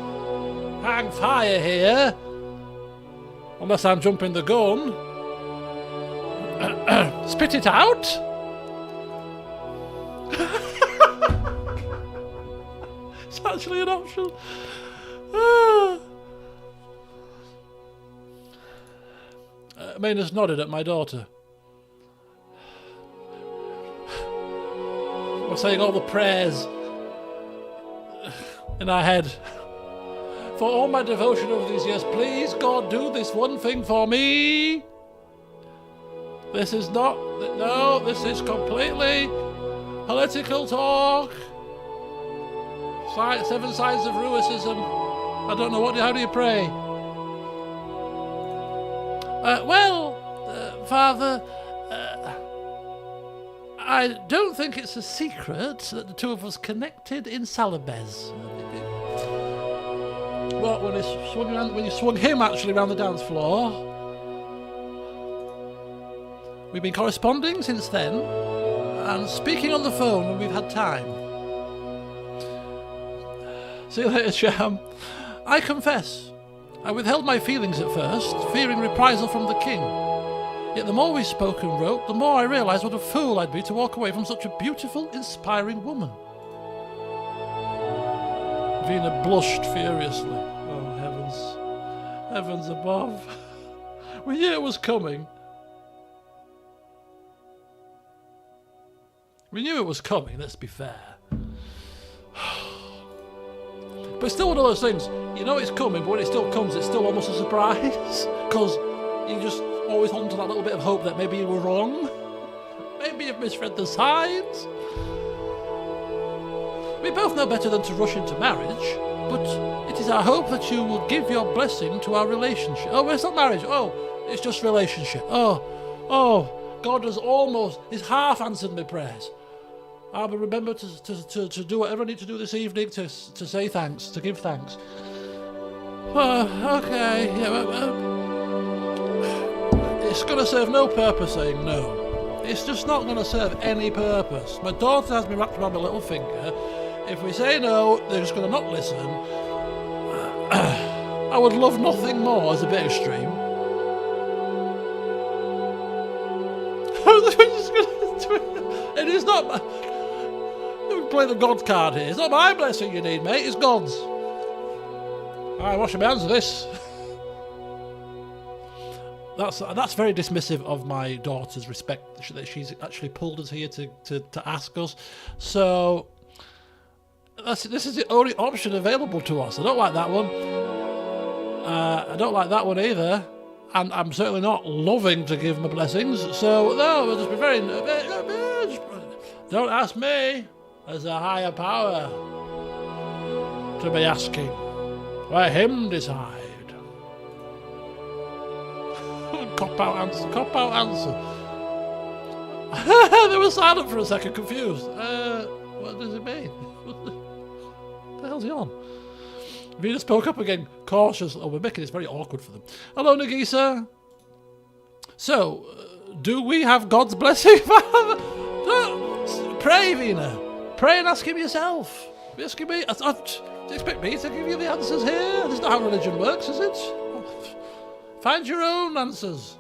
Hang fire here. Unless I'm jumping the gun. Spit it out. It's actually an option. Maynard nodded at my daughter. We're saying all the prayers in our head. For all my devotion over these years, please, God, do this one thing for me. This is not... No, this is completely... Political talk. 7 signs of ruicism. I don't know, how do you pray? Father, I don't think it's a secret that the two of us connected in Salabez. What, when you swung him actually around the dance floor? We've been corresponding since then, and speaking on the phone when we've had time. See you later, Cham. I confess, I withheld my feelings at first, fearing reprisal from the king. Yet the more we spoke and wrote, the more I realised what a fool I'd be to walk away from such a beautiful, inspiring woman. Vina blushed furiously. Oh, heavens. Heavens above. We knew it was coming. We knew it was coming, let's be fair. But it's still one of those things, you know it's coming, but when it still comes, it's still almost a surprise. Because you just always hold on to that little bit of hope that maybe you were wrong. Maybe you've misread the signs. We both know better than to rush into marriage, but it is our hope that you will give your blessing to our relationship. Oh, it's not marriage. Oh, it's just relationship. Oh, God he's half answered my prayers. I will remember to do whatever I need to do this evening to say thanks, to give thanks. Okay, yeah, it's going to serve no purpose saying no. It's just not going to serve any purpose. My daughter has me wrapped around my little finger. If we say no, they're just going to not listen. I would love nothing more as a bit extreme. It is not. Play the God card here. It's not my blessing you need, mate. It's God's. I wash my hands of this. That's very dismissive of my daughter's respect that she's actually pulled us here to ask us. So this is the only option available to us. I don't like that one. I don't like that one either. And I'm certainly not loving to give my blessings. So no, we'll just be very. Don't ask me. There's a higher power to be asking. Let him decide. Cop out answer. They were silent for a second, confused. What does it mean? What the hell's he on? Vina spoke up again, cautious. Oh, we're making this very awkward for them. Hello, Nagisa. So, do we have God's blessing, Father? Pray, Vina. Pray and ask him yourself. You're asking me? Do you expect me to give you the answers here? This is not how religion works, is it? Find your own answers.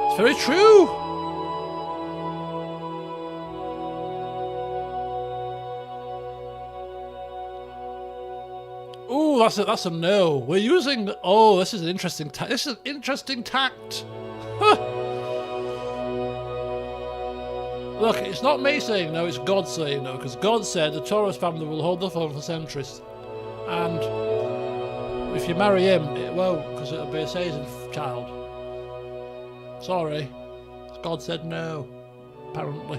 It's very true. Ooh, that's a no. We're using. Oh, this is an interesting. This is interesting tact. Huh. Look, it's not me saying no. It's God saying no, because God said the Taurus family will hold the throne for centuries, and if you marry him, it won't, because it'll be a Satan child. Sorry, God said no. Apparently.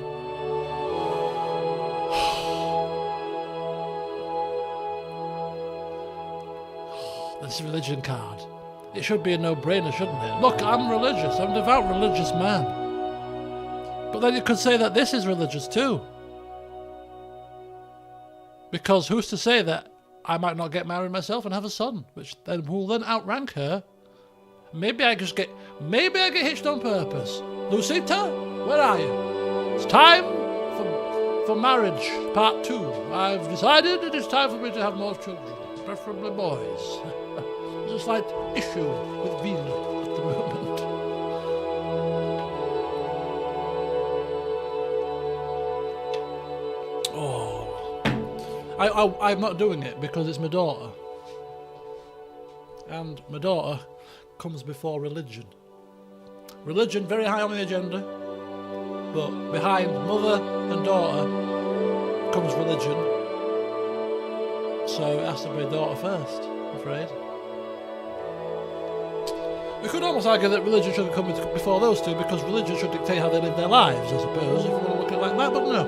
This religion card. It should be a no-brainer, shouldn't it? Look, I'm religious. I'm a devout religious man. But then you could say that this is religious too. Because who's to say that I might not get married myself and have a son, which then will then outrank her. Maybe I get hitched on purpose. Lucita, where are you? It's time for marriage, part 2. I've decided it is time for me to have more children, preferably boys. There's a slight issue with Vina at the moment. Oh. I'm not doing it because it's my daughter. And my daughter comes before religion. Religion very high on the agenda, but behind mother and daughter comes religion. So it has to be daughter first, I'm afraid. We could almost argue that religion should come before those two, because religion should dictate how they live their lives, I suppose, if you want to look at it like that, but no.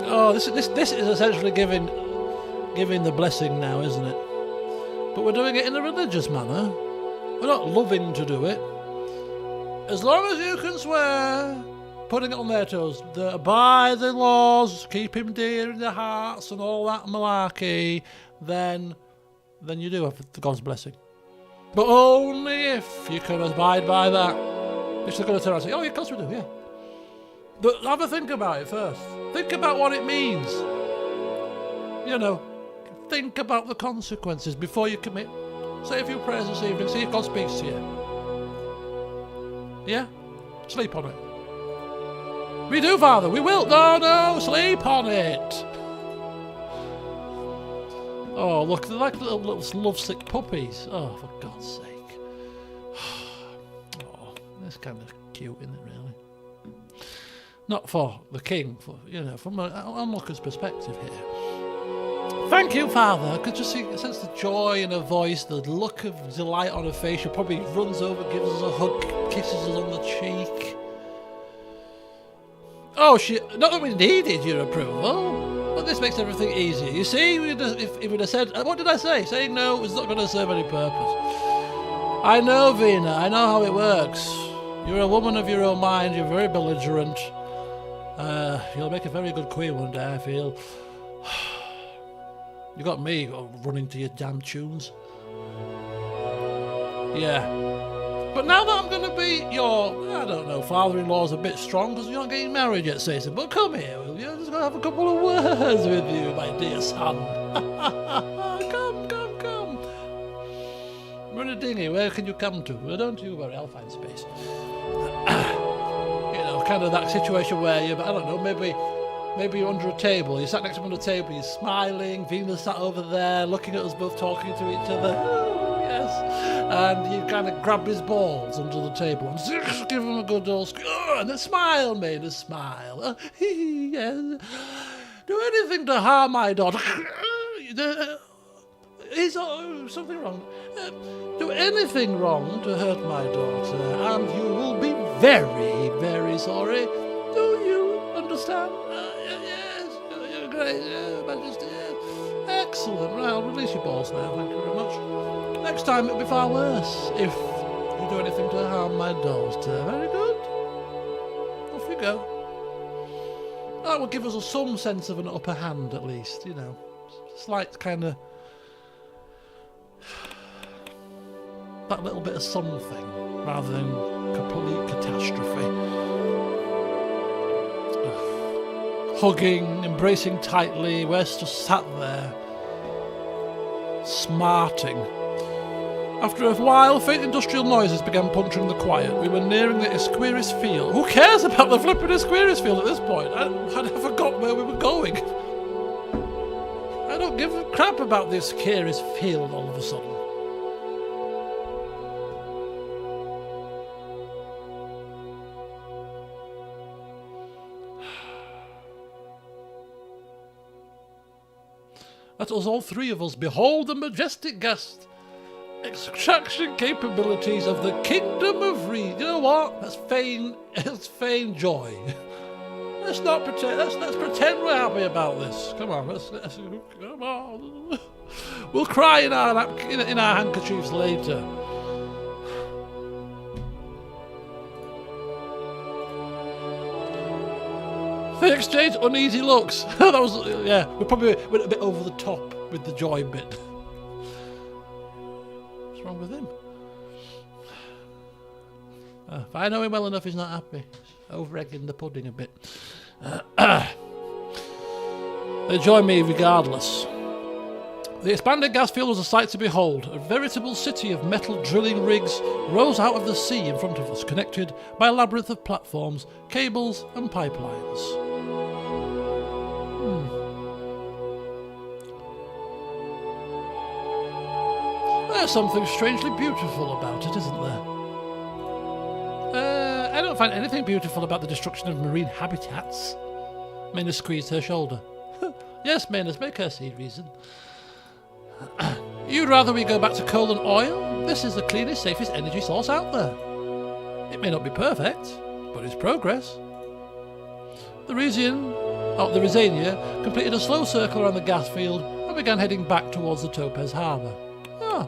Oh, this is essentially giving the blessing now, isn't it? But we're doing it in a religious manner. We're not loving to do it. As long as you can swear, putting it on their toes, that abide the laws, keep him dear in their hearts and all that malarkey, then you do have God's blessing. But only if you can abide by that. Which they're going to turn around and say, oh, yeah, of course we do, yeah. But have a think about it first. Think about what it means. You know, think about the consequences before you commit. Say a few prayers this evening, see if God speaks to you. Yeah? Sleep on it. We do, Father, we will. No, sleep on it. Oh, look, they're like little lovesick puppies. Oh, for God's sake. Oh, that's kind of cute, isn't it, really? Not for the king, from an onlooker's perspective here. Thank you, Father. I could just sense the joy in her voice, the look of delight on her face. She probably runs over, gives us a hug, kisses us on the cheek. Oh, not that we needed your approval, but this makes everything easier. You see, if we'd have said, what did I say? Saying no was not going to serve any purpose. I know, Vina, I know how it works. You're a woman of your own mind, you're very belligerent. You'll make a very good queen one day, I feel. You got me running to your damn tunes. Yeah. But now that I'm going to be your, I don't know, father-in-law's a bit strong because you're not getting married yet, Cecil. But come here, will you? I'm just going to have a couple of words with you, my dear son. Come. We're in a dinghy. Where can you come to? Well, don't you worry, I'll find space. Kind of that situation where I don't know, maybe you're under a table, you sat next to him on a table, you're smiling, Venus sat over there, looking at us both talking to each other, oh, yes, and you kind of grab his balls under the table and give him a good old and a smile, made a smile. Yes. Do anything to harm my daughter. Is something wrong? Do anything wrong to hurt my daughter, and you will be very, very sorry. Do you understand? Yes, you're great, Majesty. Yes. Excellent. Right, I'll release your balls now. Thank you very much. Next time it'll be far worse if you do anything to harm my daughter. Very good. Off you go. That would give us some sense of an upper hand, at least. Slight kind of. That little bit of something rather than complete catastrophe. Hugging, embracing tightly, we're just sat there, smarting. After a while, faint industrial noises began puncturing the quiet. We were nearing the Esquiris field. Who cares about the flipping Esquiris field at this point? I forgot where we were going. I don't give a crap about the Esquiris field all of a sudden. Let us all three of us behold the majestic guest. Extraction capabilities of the kingdom of Rizia. You know what? Let's feign joy. Let's not pretend. Let's pretend we're happy about this. Come on, come on. We'll cry in our handkerchiefs later. They exchanged uneasy looks. That was, we probably went a bit over the top with the joy bit. What's wrong with him? If I know him well enough, he's not happy. He's over-egging the pudding a bit. They join me regardless. The expanded gas field was a sight to behold. A veritable city of metal drilling rigs rose out of the sea in front of us, connected by a labyrinth of platforms, cables and pipelines. There's something strangely beautiful about it, isn't there? I don't find anything beautiful about the destruction of marine habitats. Maynard squeezed her shoulder. Yes, Maynard, make her see reason. You'd rather we go back to coal and oil? This is the cleanest, safest energy source out there. It may not be perfect, but it's progress. The Rizia completed a slow circle around the gas field and began heading back towards the Topaz Harbour. Ah,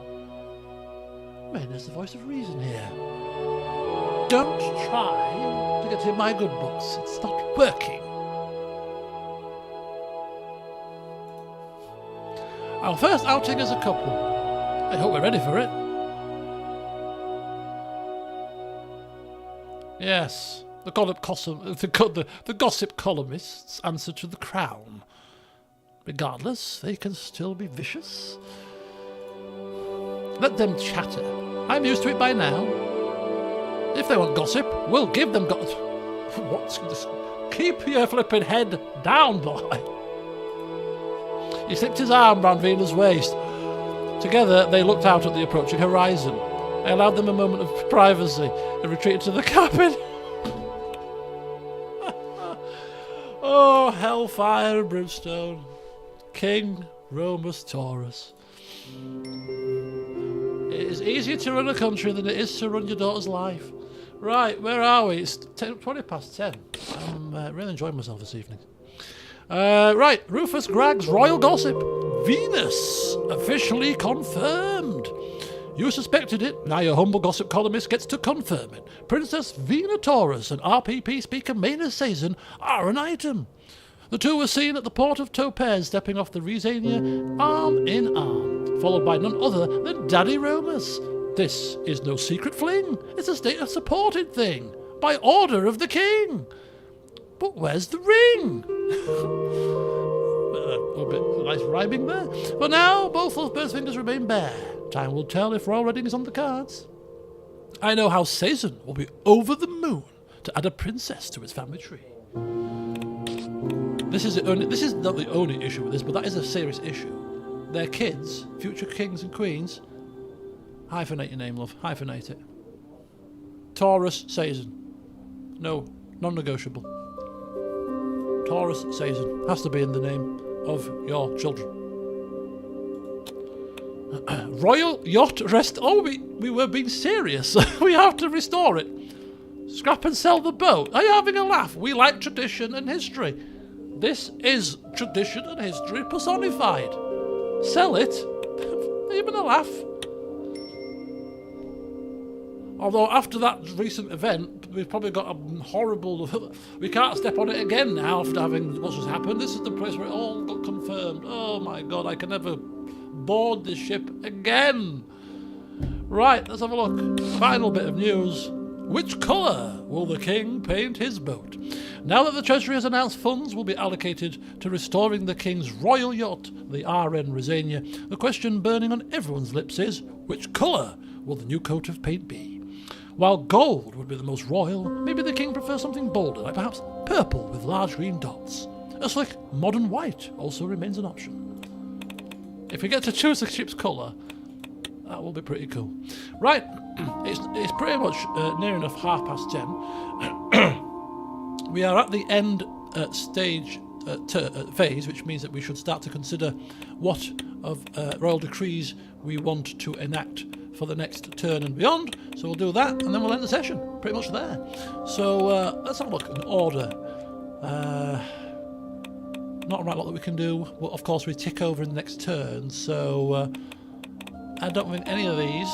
man, there's the voice of reason here. Don't try to get in my good books. It's not working. Our first outing as a couple. I hope we're ready for it. Yes, the gossip columnists answer to the crown. Regardless, they can still be vicious. Let them chatter. I'm used to it by now. If they want gossip, we'll give them gossip. What's this? Keep your flippin' head down, boy. He slipped his arm round Vena's waist. Together, they looked out at the approaching horizon. I allowed them a moment of privacy and retreated to the cabin. Oh, hellfire and brimstone. King Romus Taurus. It is easier to run a country than it is to run your daughter's life. Right, where are we? It's 20 past 10. I'm really enjoying myself this evening. Right, Rufus Gragg's royal gossip. Venus officially confirmed. You suspected it, now your humble gossip columnist gets to confirm it. Princess Vena Taurus and RPP speaker Maina Sazin are an item. The two were seen at the port of Topaz stepping off the Rizania arm in arm, followed by none other than Daddy Romus. This is no secret fling, it's a state-supported thing, by order of the king. But where's the ring? A bit nice rhyming there. For now, both husbands' fingers remain bare. Time will tell if royal wedding is on the cards. I know how Sazin will be over the moon to add a princess to his family tree. This is not the only issue with this, but that is a serious issue. Their kids, future kings and queens, hyphenate your name, love. Hyphenate it. Taurus Sazin. No, non-negotiable. Taurus Sazin has to be in the name of your children. Royal yacht rest. Oh, we were being serious. We have to restore it. Scrap and sell the boat. Are you having a laugh? We like tradition and history. This is tradition and history personified. Sell it? Even a laugh. Although after that recent event, we've probably got a horrible... We can't step on it again now after having what's just happened. This is the place where it all got confirmed. Oh my God, I can never board this ship again. Right, let's have a look. Final bit of news. Which colour will the king paint his boat? Now that the Treasury has announced funds will be allocated to restoring the king's royal yacht, the RN Rizania, the question burning on everyone's lips is, which colour will the new coat of paint be? While gold would be the most royal, maybe the king prefers something bolder, like perhaps purple with large green dots. A slick modern white also remains an option. If we get to choose the ship's colour, that will be pretty cool. Right, it's pretty much near enough 10:30. We are at the end stage phase, which means that we should start to consider what of royal decrees we want to enact for the next turn and beyond. So we'll do that, and then we'll end the session. Pretty much there. So let's have a look in order. Not a right lot that we can do. Well, of course, we tick over in the next turn. So I don't think any of these.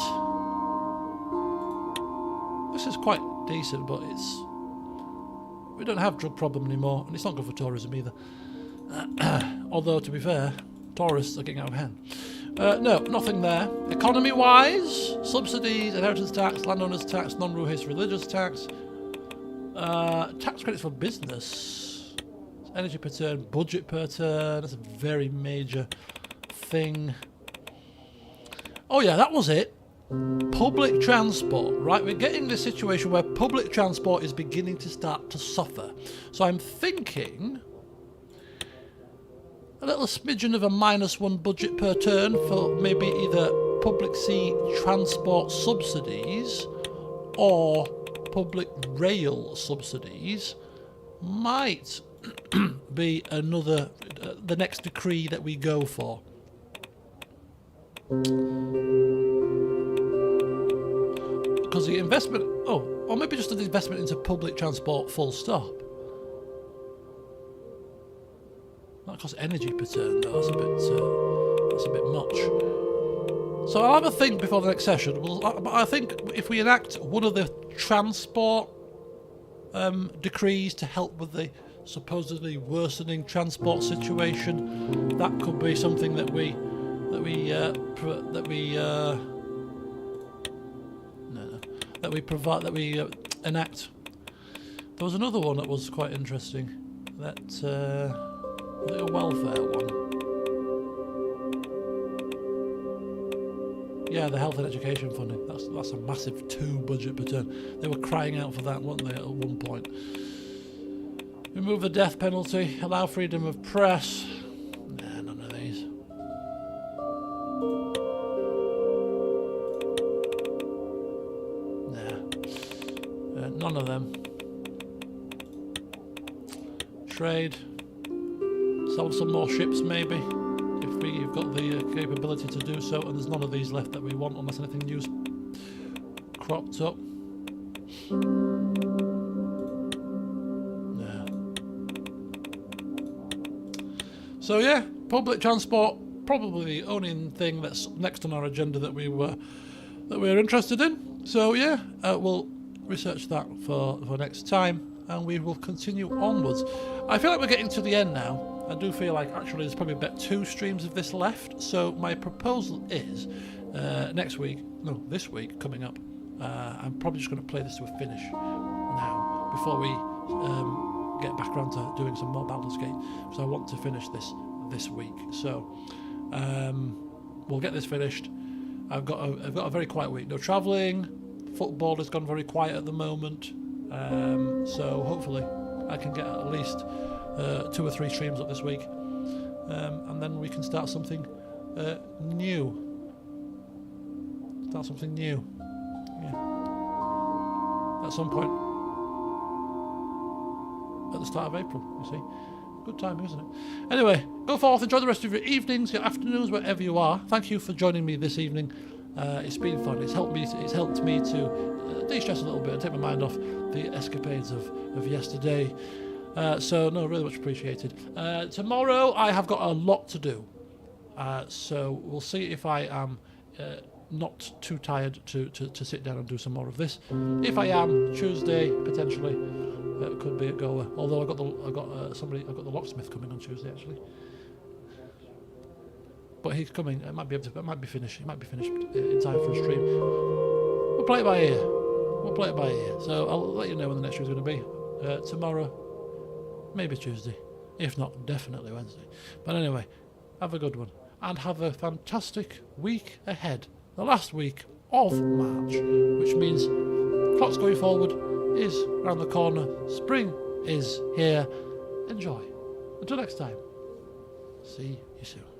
This is quite decent, but it's. We don't have drug problem anymore, and it's not good for tourism either. Although, to be fair, tourists are getting out of hand. No, nothing there. Economy-wise, subsidies, inheritance tax, landowners tax, non-ruhis religious tax, tax credits for business, energy per turn, budget per turn. That's a very major thing. Oh yeah, that was it. Public transport, right? We're getting this situation where public transport is beginning to start to suffer. So I'm thinking a little smidgen of a -1 budget per turn for maybe either public sea transport subsidies or public rail subsidies might be another, the next decree that we go for. Because the investment, or maybe just an investment into public transport full stop. That costs energy per turn though, that's a bit much. So I'll have a think before the next session. But I think if we enact one of the transport decrees to help with the supposedly worsening transport situation, that could be something that we enact. There was another one that was quite interesting. That a welfare one. Yeah, the health and education funding. That's a massive 2 budget per turn. They were crying out for that, weren't they, at one point? Remove the death penalty. Allow freedom of press. Nah, none of these. Nah. None of them. Trade. Sell some more ships, maybe, if we've got the capability to do so. And there's none of these left that we want, unless anything new's cropped up. Yeah. So yeah, public transport probably the only thing that's next on our agenda that we're interested in. So yeah, we'll research that for next time, and we will continue onwards. I feel like we're getting to the end now. I do feel like actually there's probably about 2 streams of this left. So my proposal is this week coming up. I'm probably just going to play this to a finish now before we get back around to doing some more Baldur's Gate. So I want to finish this week. So we'll get this finished. I've got a very quiet week. No travelling. Football has gone very quiet at the moment. So hopefully I can get at least 2 or 3 streams up this week, and then we can start something new. Yeah. At some point at the start of April, you see. Good timing, isn't it? Anyway, go forth, enjoy the rest of your evenings, your afternoons, wherever you are. Thank you for joining me this evening. It's been fun. It's helped me to de-stress a little bit and take my mind off the escapades of yesterday. So no, really much appreciated. Tomorrow I have got a lot to do, so we'll see if I am not too tired to sit down and do some more of this. If I am, Tuesday potentially could be a goer. Although I've got the locksmith coming on Tuesday actually, but he's coming. It might be finished. It might be finished in time for a stream. We'll play it by ear. So I'll let you know when the next stream is going to be. Tomorrow. Maybe Tuesday, if not, definitely Wednesday. But anyway, have a good one, and have a fantastic week ahead. The last week of March, which means clock's going forward, is around the corner, spring is here. Enjoy. Until next time, see you soon.